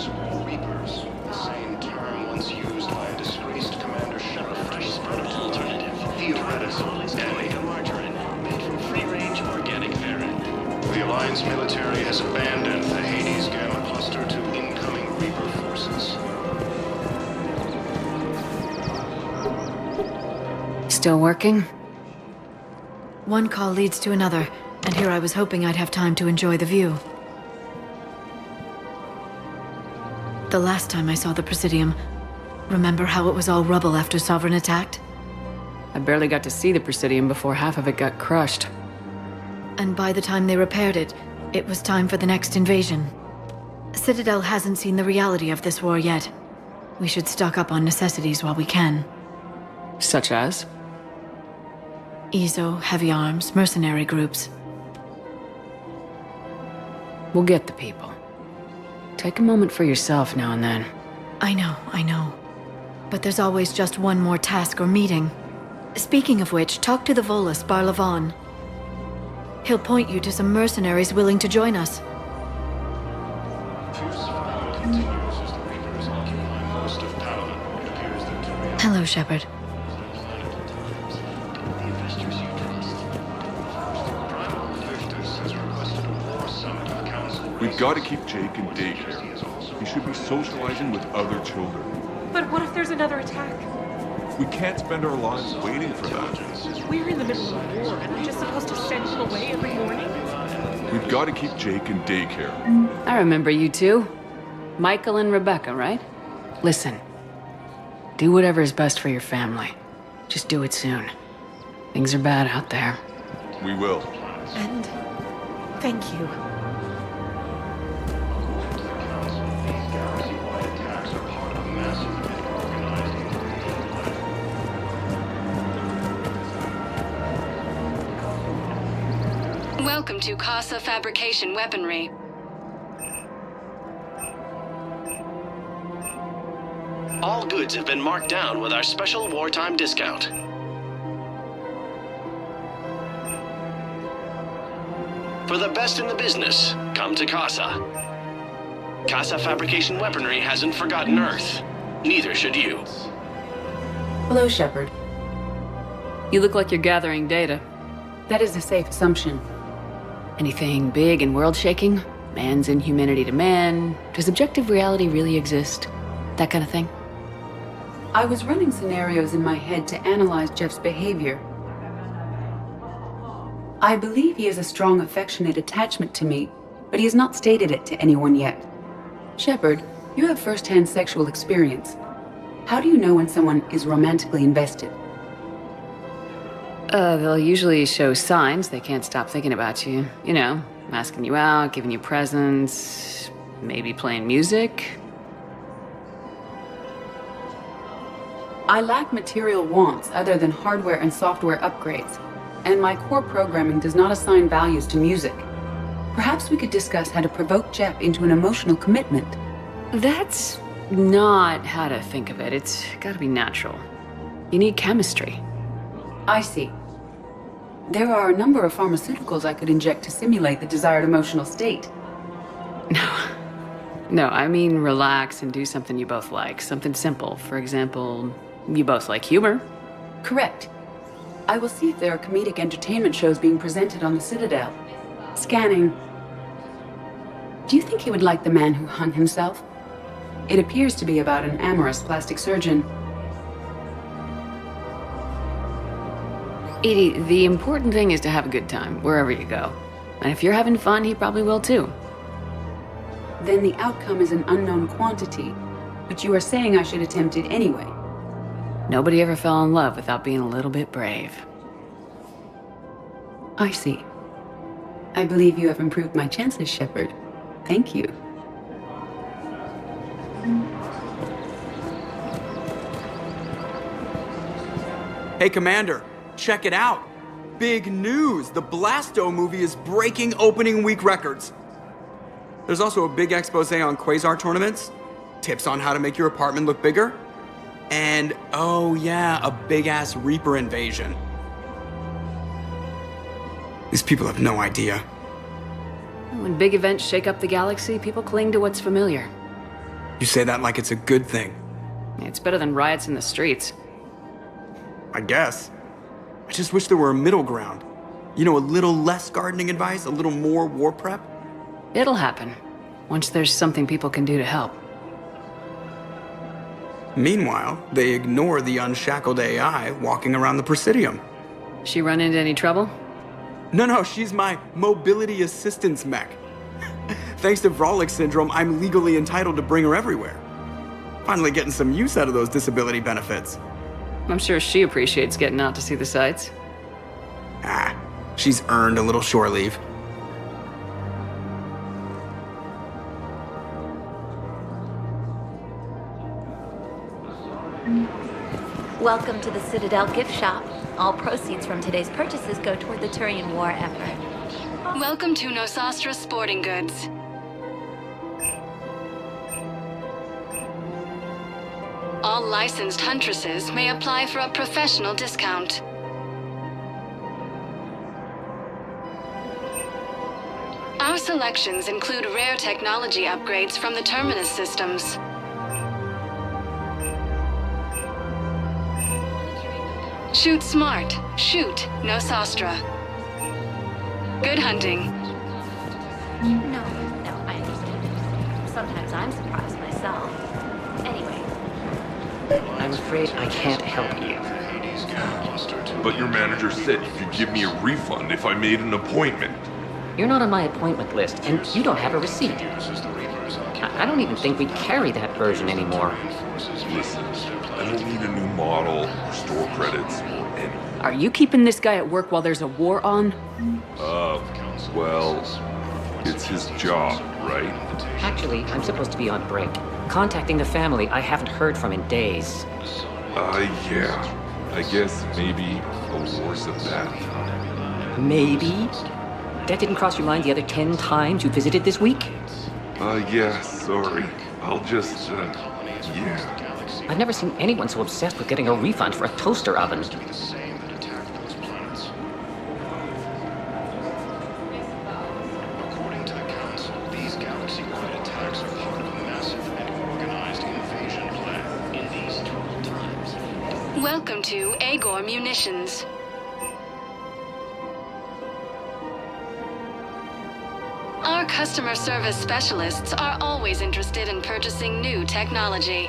Reapers, the same term once used by a disgraced Commander Shepard to refer to alternative, theoretical enemy. Margarine, made from free-range organic variant. The Alliance military has abandoned the Hades Gamma cluster to incoming Reaper forces. Still working? One call leads to another, and here I was hoping I'd have time to enjoy the view. The last time I saw the Presidium, remember how it was all rubble after Sovereign attacked? I barely got to see the Presidium before half of it got crushed. And by the time they repaired it, it was time for the next invasion. Citadel hasn't seen the reality of this war yet. We should stock up on necessities while we can. Such as? Ezo, heavy arms, mercenary groups. We'll get the people. Take a moment for yourself now and then. I know. But there's always just one more task or meeting. Speaking of which, talk to the Volus, Barlavan. He'll point you to some mercenaries willing to join us. Hello, Shepard. We've got to keep Jake in daycare. He should be socializing with other children. But what if there's another attack? We can't spend our lives waiting for that. We're in the middle of a war, and I'm just supposed to send him away every morning? We've got to keep Jake in daycare. I remember you two. Michael and Rebecca, right? Listen. Do whatever is best for your family. Just do it soon. Things are bad out there. We will. And thank you. Welcome to Casa Fabrication Weaponry. All goods have been marked down with our special wartime discount. For the best in the business, come to Casa. Casa Fabrication Weaponry hasn't forgotten Earth. Neither should you. Hello, Shepard. You look like you're gathering data. That is a safe assumption. Anything big and world-shaking? Man's inhumanity to man? Does objective reality really exist? That kind of thing? I was running scenarios in my head to analyze Jeff's behavior. I believe he has a strong affectionate attachment to me, but he has not stated it to anyone yet. Shepard, you have first-hand sexual experience. How do you know when someone is romantically invested? They'll usually show signs they can't stop thinking about you. You know, asking you out, giving you presents, maybe playing music. I lack material wants other than hardware and software upgrades, and my core programming does not assign values to music. Perhaps we could discuss how to provoke Jeff into an emotional commitment. That's not how to think of it. It's gotta be natural. You need chemistry. I see. There are a number of pharmaceuticals I could inject to simulate the desired emotional state. No, I mean relax and do something you both like. Something simple. For example, you both like humor. Correct. I will see if there are comedic entertainment shows being presented on the Citadel. Scanning. Do you think he would like The Man Who Hung Himself? It appears to be about an amorous plastic surgeon. Edie, the important thing is to have a good time, wherever you go. And if you're having fun, he probably will too. Then the outcome is an unknown quantity, but you are saying I should attempt it anyway. Nobody ever fell in love without being a little bit brave. I see. I believe you have improved my chances, Shepard. Thank you. Hey, Commander. Check it out. Big news! The Blasto movie is breaking opening week records. There's also a big expose on Quasar tournaments, tips on how to make your apartment look bigger, and, oh yeah, a big-ass Reaper invasion. These people have no idea. When big events shake up the galaxy, people cling to what's familiar. You say that like it's a good thing. It's better than riots in the streets. I guess. I just wish there were a middle ground. You know, a little less gardening advice, a little more war prep. It'll happen, once there's something people can do to help. Meanwhile, they ignore the unshackled AI walking around the Presidium. She run into any trouble? No, she's my mobility assistance mech. Thanks to Vralik syndrome, I'm legally entitled to bring her everywhere. Finally getting some use out of those disability benefits. I'm sure she appreciates getting out to see the sights. She's earned a little shore leave. Welcome to the Citadel gift shop. All proceeds from today's purchases go toward the Turian War effort. Welcome to Nosastra Sporting Goods. All licensed huntresses may apply for a professional discount. selections include rare technology upgrades from the Terminus systems. Shoot smart. Shoot, no Sostra. Good hunting. No, I understand. Sometimes I'm surprised myself. Anyway. I'm afraid I can't help you. But your manager said you could give me a refund if I made an appointment. You're not on my appointment list, and you don't have a receipt. I don't even think we carry that version anymore. Listen, I don't need a new model or store credits or anything. Are you keeping this guy at work while there's a war on? Well, it's his job, right? Actually, I'm supposed to be on break. Contacting the family I haven't heard from in days. Yeah. I guess maybe a war's a bad time. Maybe? That didn't cross your mind the other 10 times you visited this week? Yeah, sorry. I'll just, yeah. I've never seen anyone so obsessed with getting a refund for a toaster oven. Welcome to Agor Munitions. Our customer service specialists are always interested in purchasing new technology.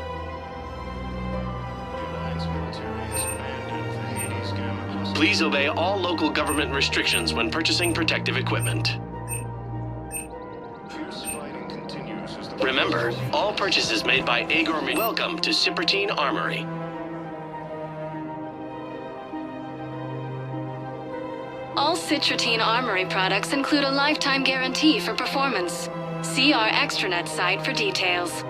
Please obey all local government restrictions when purchasing protective equipment. Remember, all purchases made by Agor Welcome to Cipertine Armory. All Citratine Armory products include a lifetime guarantee for performance. See our extranet site for details.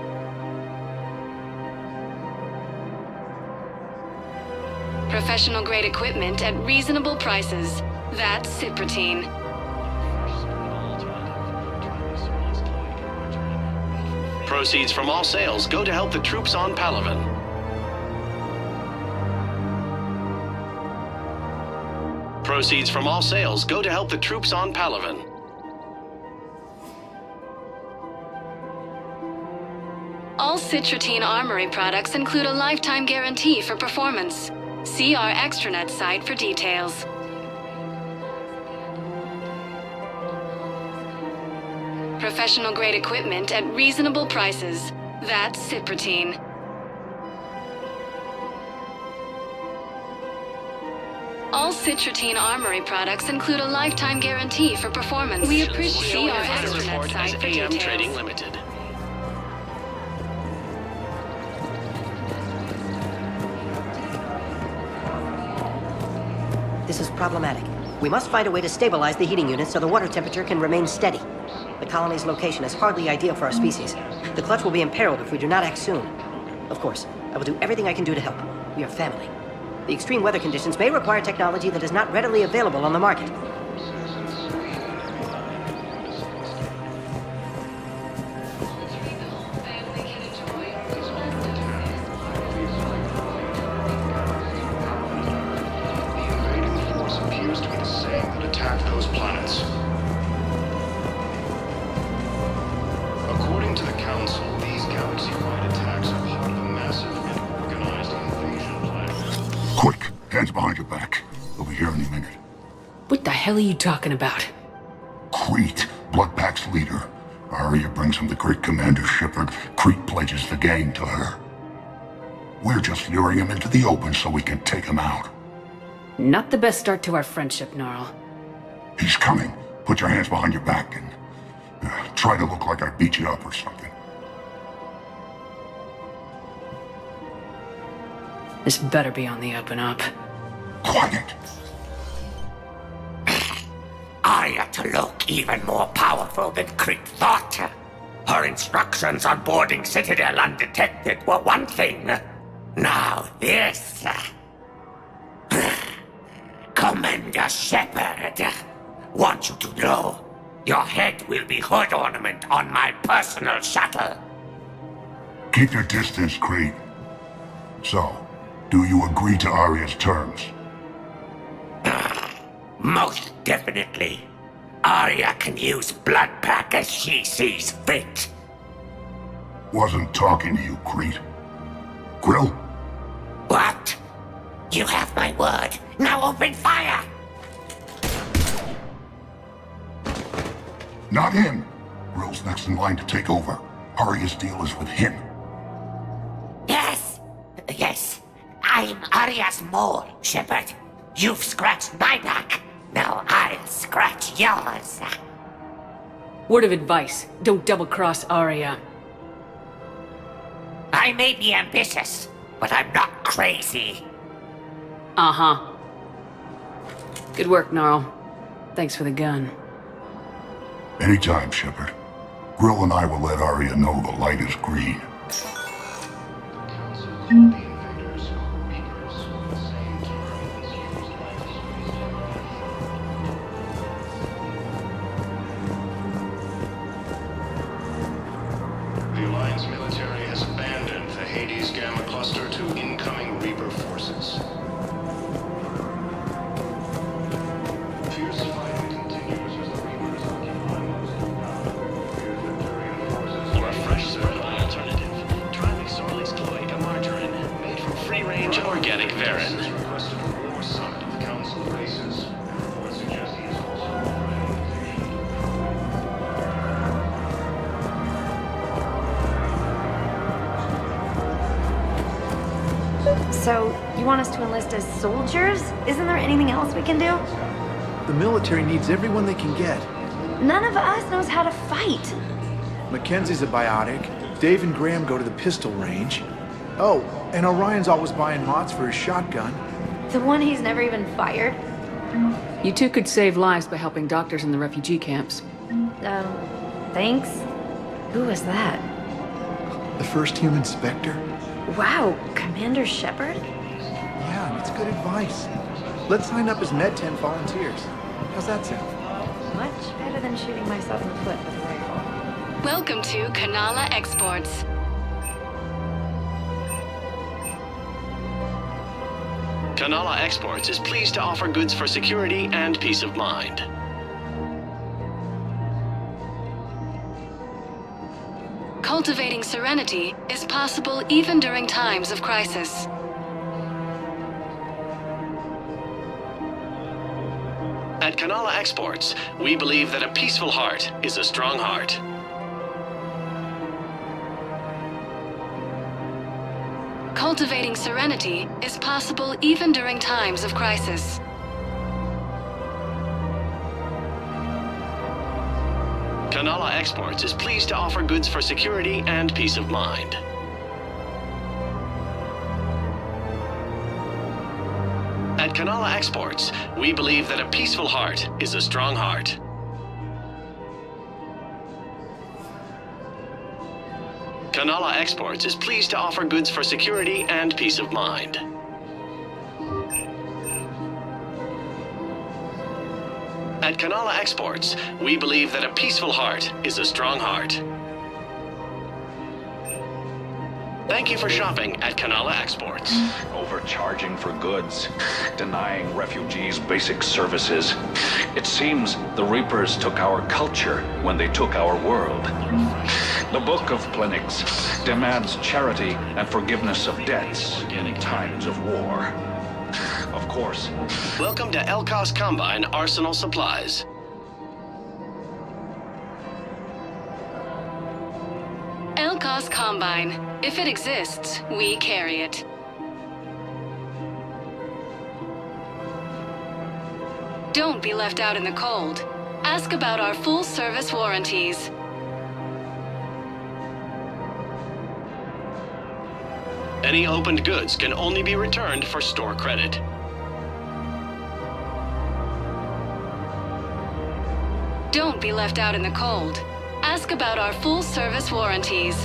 Professional grade equipment at reasonable prices. That's Cipratine. Proceeds from all sales go to help the troops on Palaven. Proceeds from all sales go to help the troops on Palaven. All Citratine Armory products include a lifetime guarantee for performance. See our extranet site for details. Professional grade equipment at reasonable prices. That's Cipratine. All Citratine Armory products include a lifetime guarantee for performance. We appreciate our extranet site for AM details. Trading Limited. This is problematic. We must find a way to stabilize the heating unit so the water temperature can remain steady. The colony's location is hardly ideal for our species. The clutch will be imperiled if we do not act soon. Of course, I will do everything I can do to help. We are family. The extreme weather conditions may require technology that is not readily available on the market. Appears to be the same that attacked those planets. According to the Council, these galaxy-wide attacks are part of a massive and organized invasion plan. Quick, hands behind your back. We'll be here any minute. What the hell are you talking about? Crete, Bloodpack's leader. Arya brings him the great Commander Shepard. Crete pledges the gang to her. We're just luring him into the open so we can take him out. Not the best start to our friendship, Gnarl. He's coming. Put your hands behind your back and try to look like I beat you up or something. This better be on the up and up. Quiet. Arya to look even more powerful than Crete thought. Her instructions on boarding Citadel undetected were one thing. Now this. Commander Shepard, want you to know, your head will be hood ornament on my personal shuttle. Keep your distance, Crete. So, do you agree to Arya's terms? Most definitely. Arya can use Bloodpack as she sees fit. Wasn't talking to you, Crete. Grill? What? You have my word. Now open fire! Not him. Grill's next in line to take over. Arya's deal is with him. Yes. I'm Arya's mole, Shepard. You've scratched my back. Now I'll scratch yours. Word of advice, don't double-cross Arya. I may be ambitious, but I'm not crazy. Uh-huh. Good work, Gnarl. Thanks for the gun. Anytime, Shepard. Grill and I will let Arya know the light is green. The Alliance military has abandoned the Hades Gamma Cluster to incoming Reaper forces. Fierce fighting continues as the Reapers occupy most of the Turian forces. For a fresh, affordable alternative, try McSorley's Cloaca Margarine, made from free-range organic Varen. Requested a war summit of the Council of Races. What suggests he is also already in position. So, you want us to enlist as soldiers? Isn't there anything else we can do? The military needs everyone they can get. None of us knows how to fight. Mackenzie's a biotic. Dave and Graham go to the pistol range. Oh, and Orion's always buying mods for his shotgun. The one he's never even fired? You two could save lives by helping doctors in the refugee camps. Thanks? Who was that? The first human Spectre? Wow, Commander Shepard? Yeah, and it's good advice. Let's sign up as Med-10 volunteers. How's that sound? Much better than shooting myself in the foot with a rifle. Welcome to Kanala Exports. Kanala Exports is pleased to offer goods for security and peace of mind. Cultivating serenity is possible even during times of crisis. At Kanala Exports, we believe that a peaceful heart is a strong heart. Cultivating serenity is possible even during times of crisis. Kanala Exports is pleased to offer goods for security and peace of mind. At Kanala Exports, we believe that a peaceful heart is a strong heart. Kanala Exports is pleased to offer goods for security and peace of mind. At Kanala Exports, we believe that a peaceful heart is a strong heart. Thank you for shopping at Kanala Exports. Overcharging for goods, denying refugees basic services. It seems the Reapers took our culture when they took our world. The Book of Plenix demands charity and forgiveness of debts in times of war. Of course. Welcome to Elkos Combine Arsenal Supplies. Elkos Combine. If it exists, we carry it. Don't be left out in the cold. Ask about our full-service warranties. Any opened goods can only be returned for store credit. Don't be left out in the cold. Ask about our full-service warranties.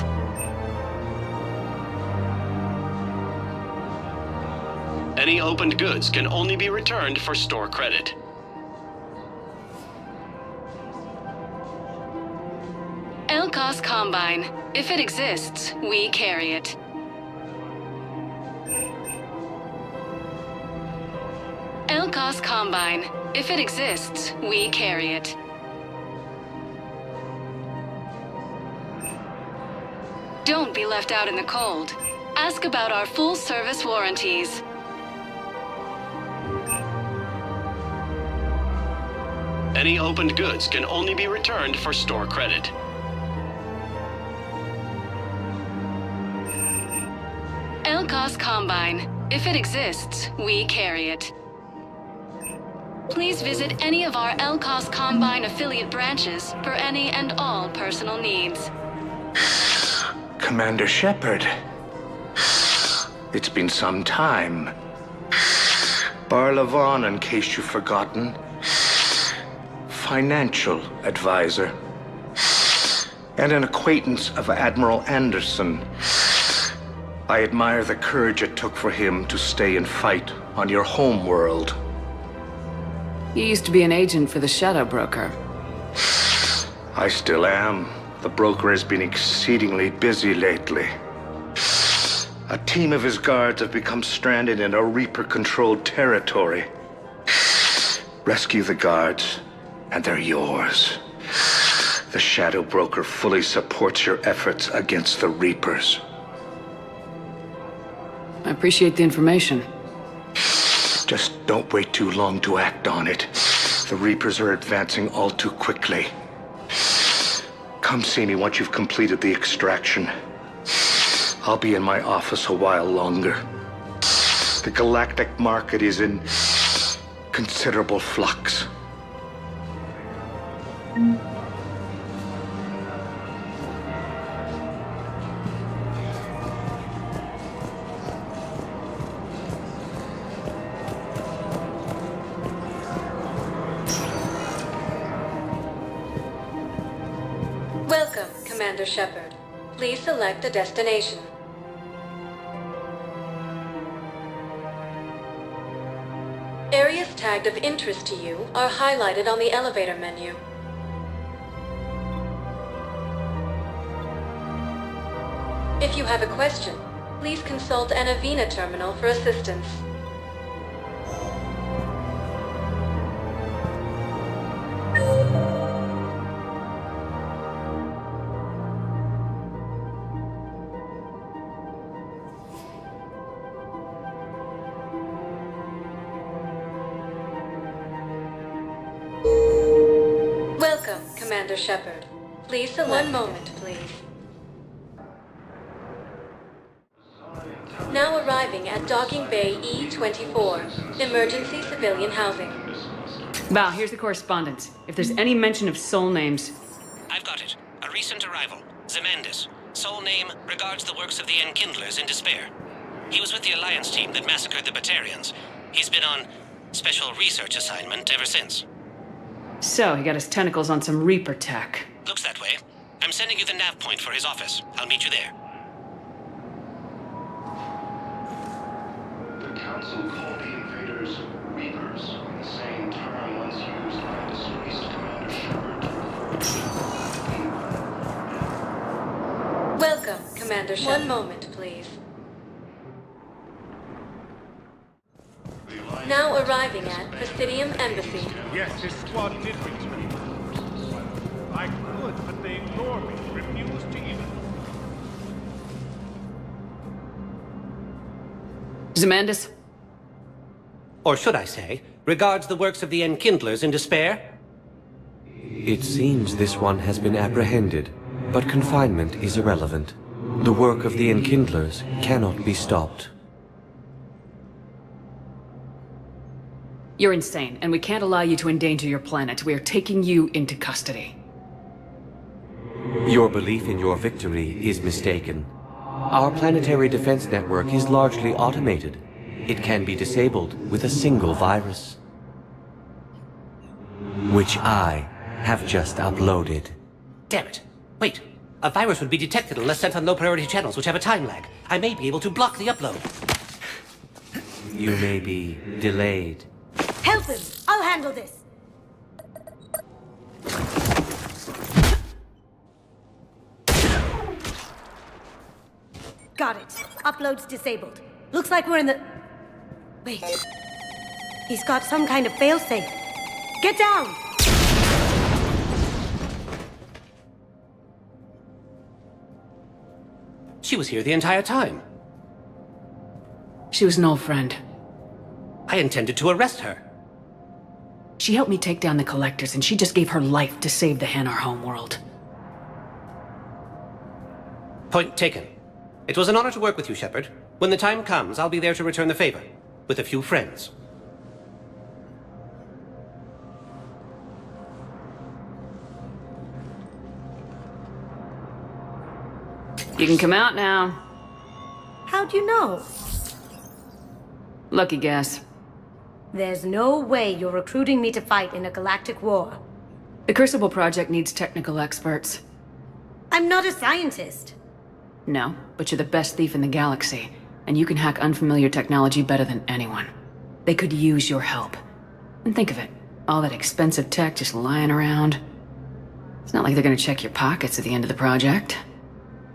Any opened goods can only be returned for store credit. Elkos Combine. If it exists, we carry it. Elkos Combine. If it exists, we carry it. be left out in the cold. Ask about our full-service warranties. Any opened goods can only be returned for store credit. Elcos Combine. If it exists, we carry it. Please visit any of our Elcos Combine affiliate branches for any and all personal needs. Commander Shepard. It's been some time. Bar Levon, in case you've forgotten. Financial advisor. And an acquaintance of Admiral Anderson. I admire the courage it took for him to stay and fight on your home world. You used to be an agent for the Shadow Broker. I still am. The broker has been exceedingly busy lately. A team of his guards have become stranded in a Reaper-controlled territory. Rescue the guards, and they're yours. The Shadow Broker fully supports your efforts against the Reapers. I appreciate the information. Just don't wait too long to act on it. The Reapers are advancing all too quickly. Come see me once you've completed the extraction. I'll be in my office a while longer. The galactic market is in considerable flux. Welcome, Commander Shepard. Please select a destination. Areas tagged of interest to you are highlighted on the elevator menu. If you have a question, please consult an Avina terminal for assistance. Welcome, Commander Shepard. Please select. One moment, please. Now arriving at Docking Bay E-24, emergency civilian housing. Val, here's the correspondence. If there's any mention of soul names... I've got it. A recent arrival. Zemandis. Soul name regards the works of the Enkindlers in despair. He was with the Alliance team that massacred the Batarians. He's been on special research assignment ever since. So, he got his tentacles on some Reaper tech. Looks that way. I'm sending you the nav point for his office. I'll meet you there. The Council called the invaders Reapers, the same term once used by disgraced Commander Shepard to refer to Welcome, Commander Shepard. One moment, please. Now arriving at Presidium Embassy. Yes, his squad did return. I could, but they ignored me, refused to even... Zemandis? Or should I say, regards the works of the Enkindlers in despair? It seems this one has been apprehended, but confinement is irrelevant. The work of the Enkindlers cannot be stopped. You're insane, and we can't allow you to endanger your planet. We are taking you into custody. Your belief in your victory is mistaken. Our planetary defense network is largely automated. It can be disabled with a single virus, which I have just uploaded. Damn it. Wait. A virus would be detected unless sent on low-priority channels, which have a time lag. I may be able to block the upload. You may be delayed. Help him! I'll handle this! Got it. Upload's disabled. Looks like we're in the... Wait. He's got some kind of failsafe. Get down! She was here the entire time. She was an old friend. I intended to arrest her. She helped me take down the Collectors, and she just gave her life to save the Hanar homeworld. Point taken. It was an honor to work with you, Shepard. When the time comes, I'll be there to return the favor. With a few friends. You can come out now. How'd you know? Lucky guess. There's no way you're recruiting me to fight in a galactic war. The Crucible Project needs technical experts. I'm not a scientist. No, but you're the best thief in the galaxy, and you can hack unfamiliar technology better than anyone. They could use your help. And think of it, all that expensive tech just lying around. It's not like they're gonna check your pockets at the end of the project.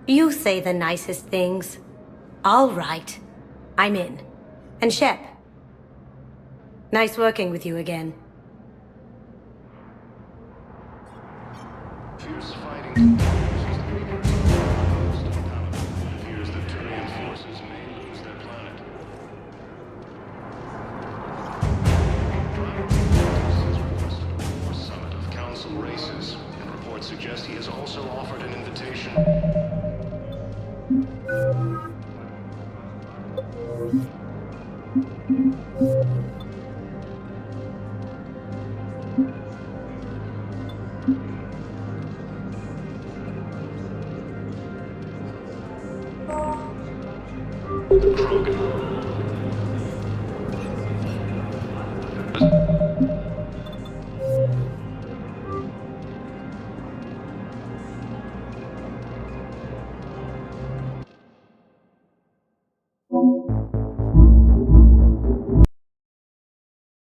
You say the nicest things. All right. I'm in. And Shep. Nice working with you again. Fierce fighting continues as the Reapers are close to the Paladin. It appears that Turian forces may lose their planet. Prime Directive has requested a war summit of Council races, and reports suggest he has also offered an invitation. Krogan.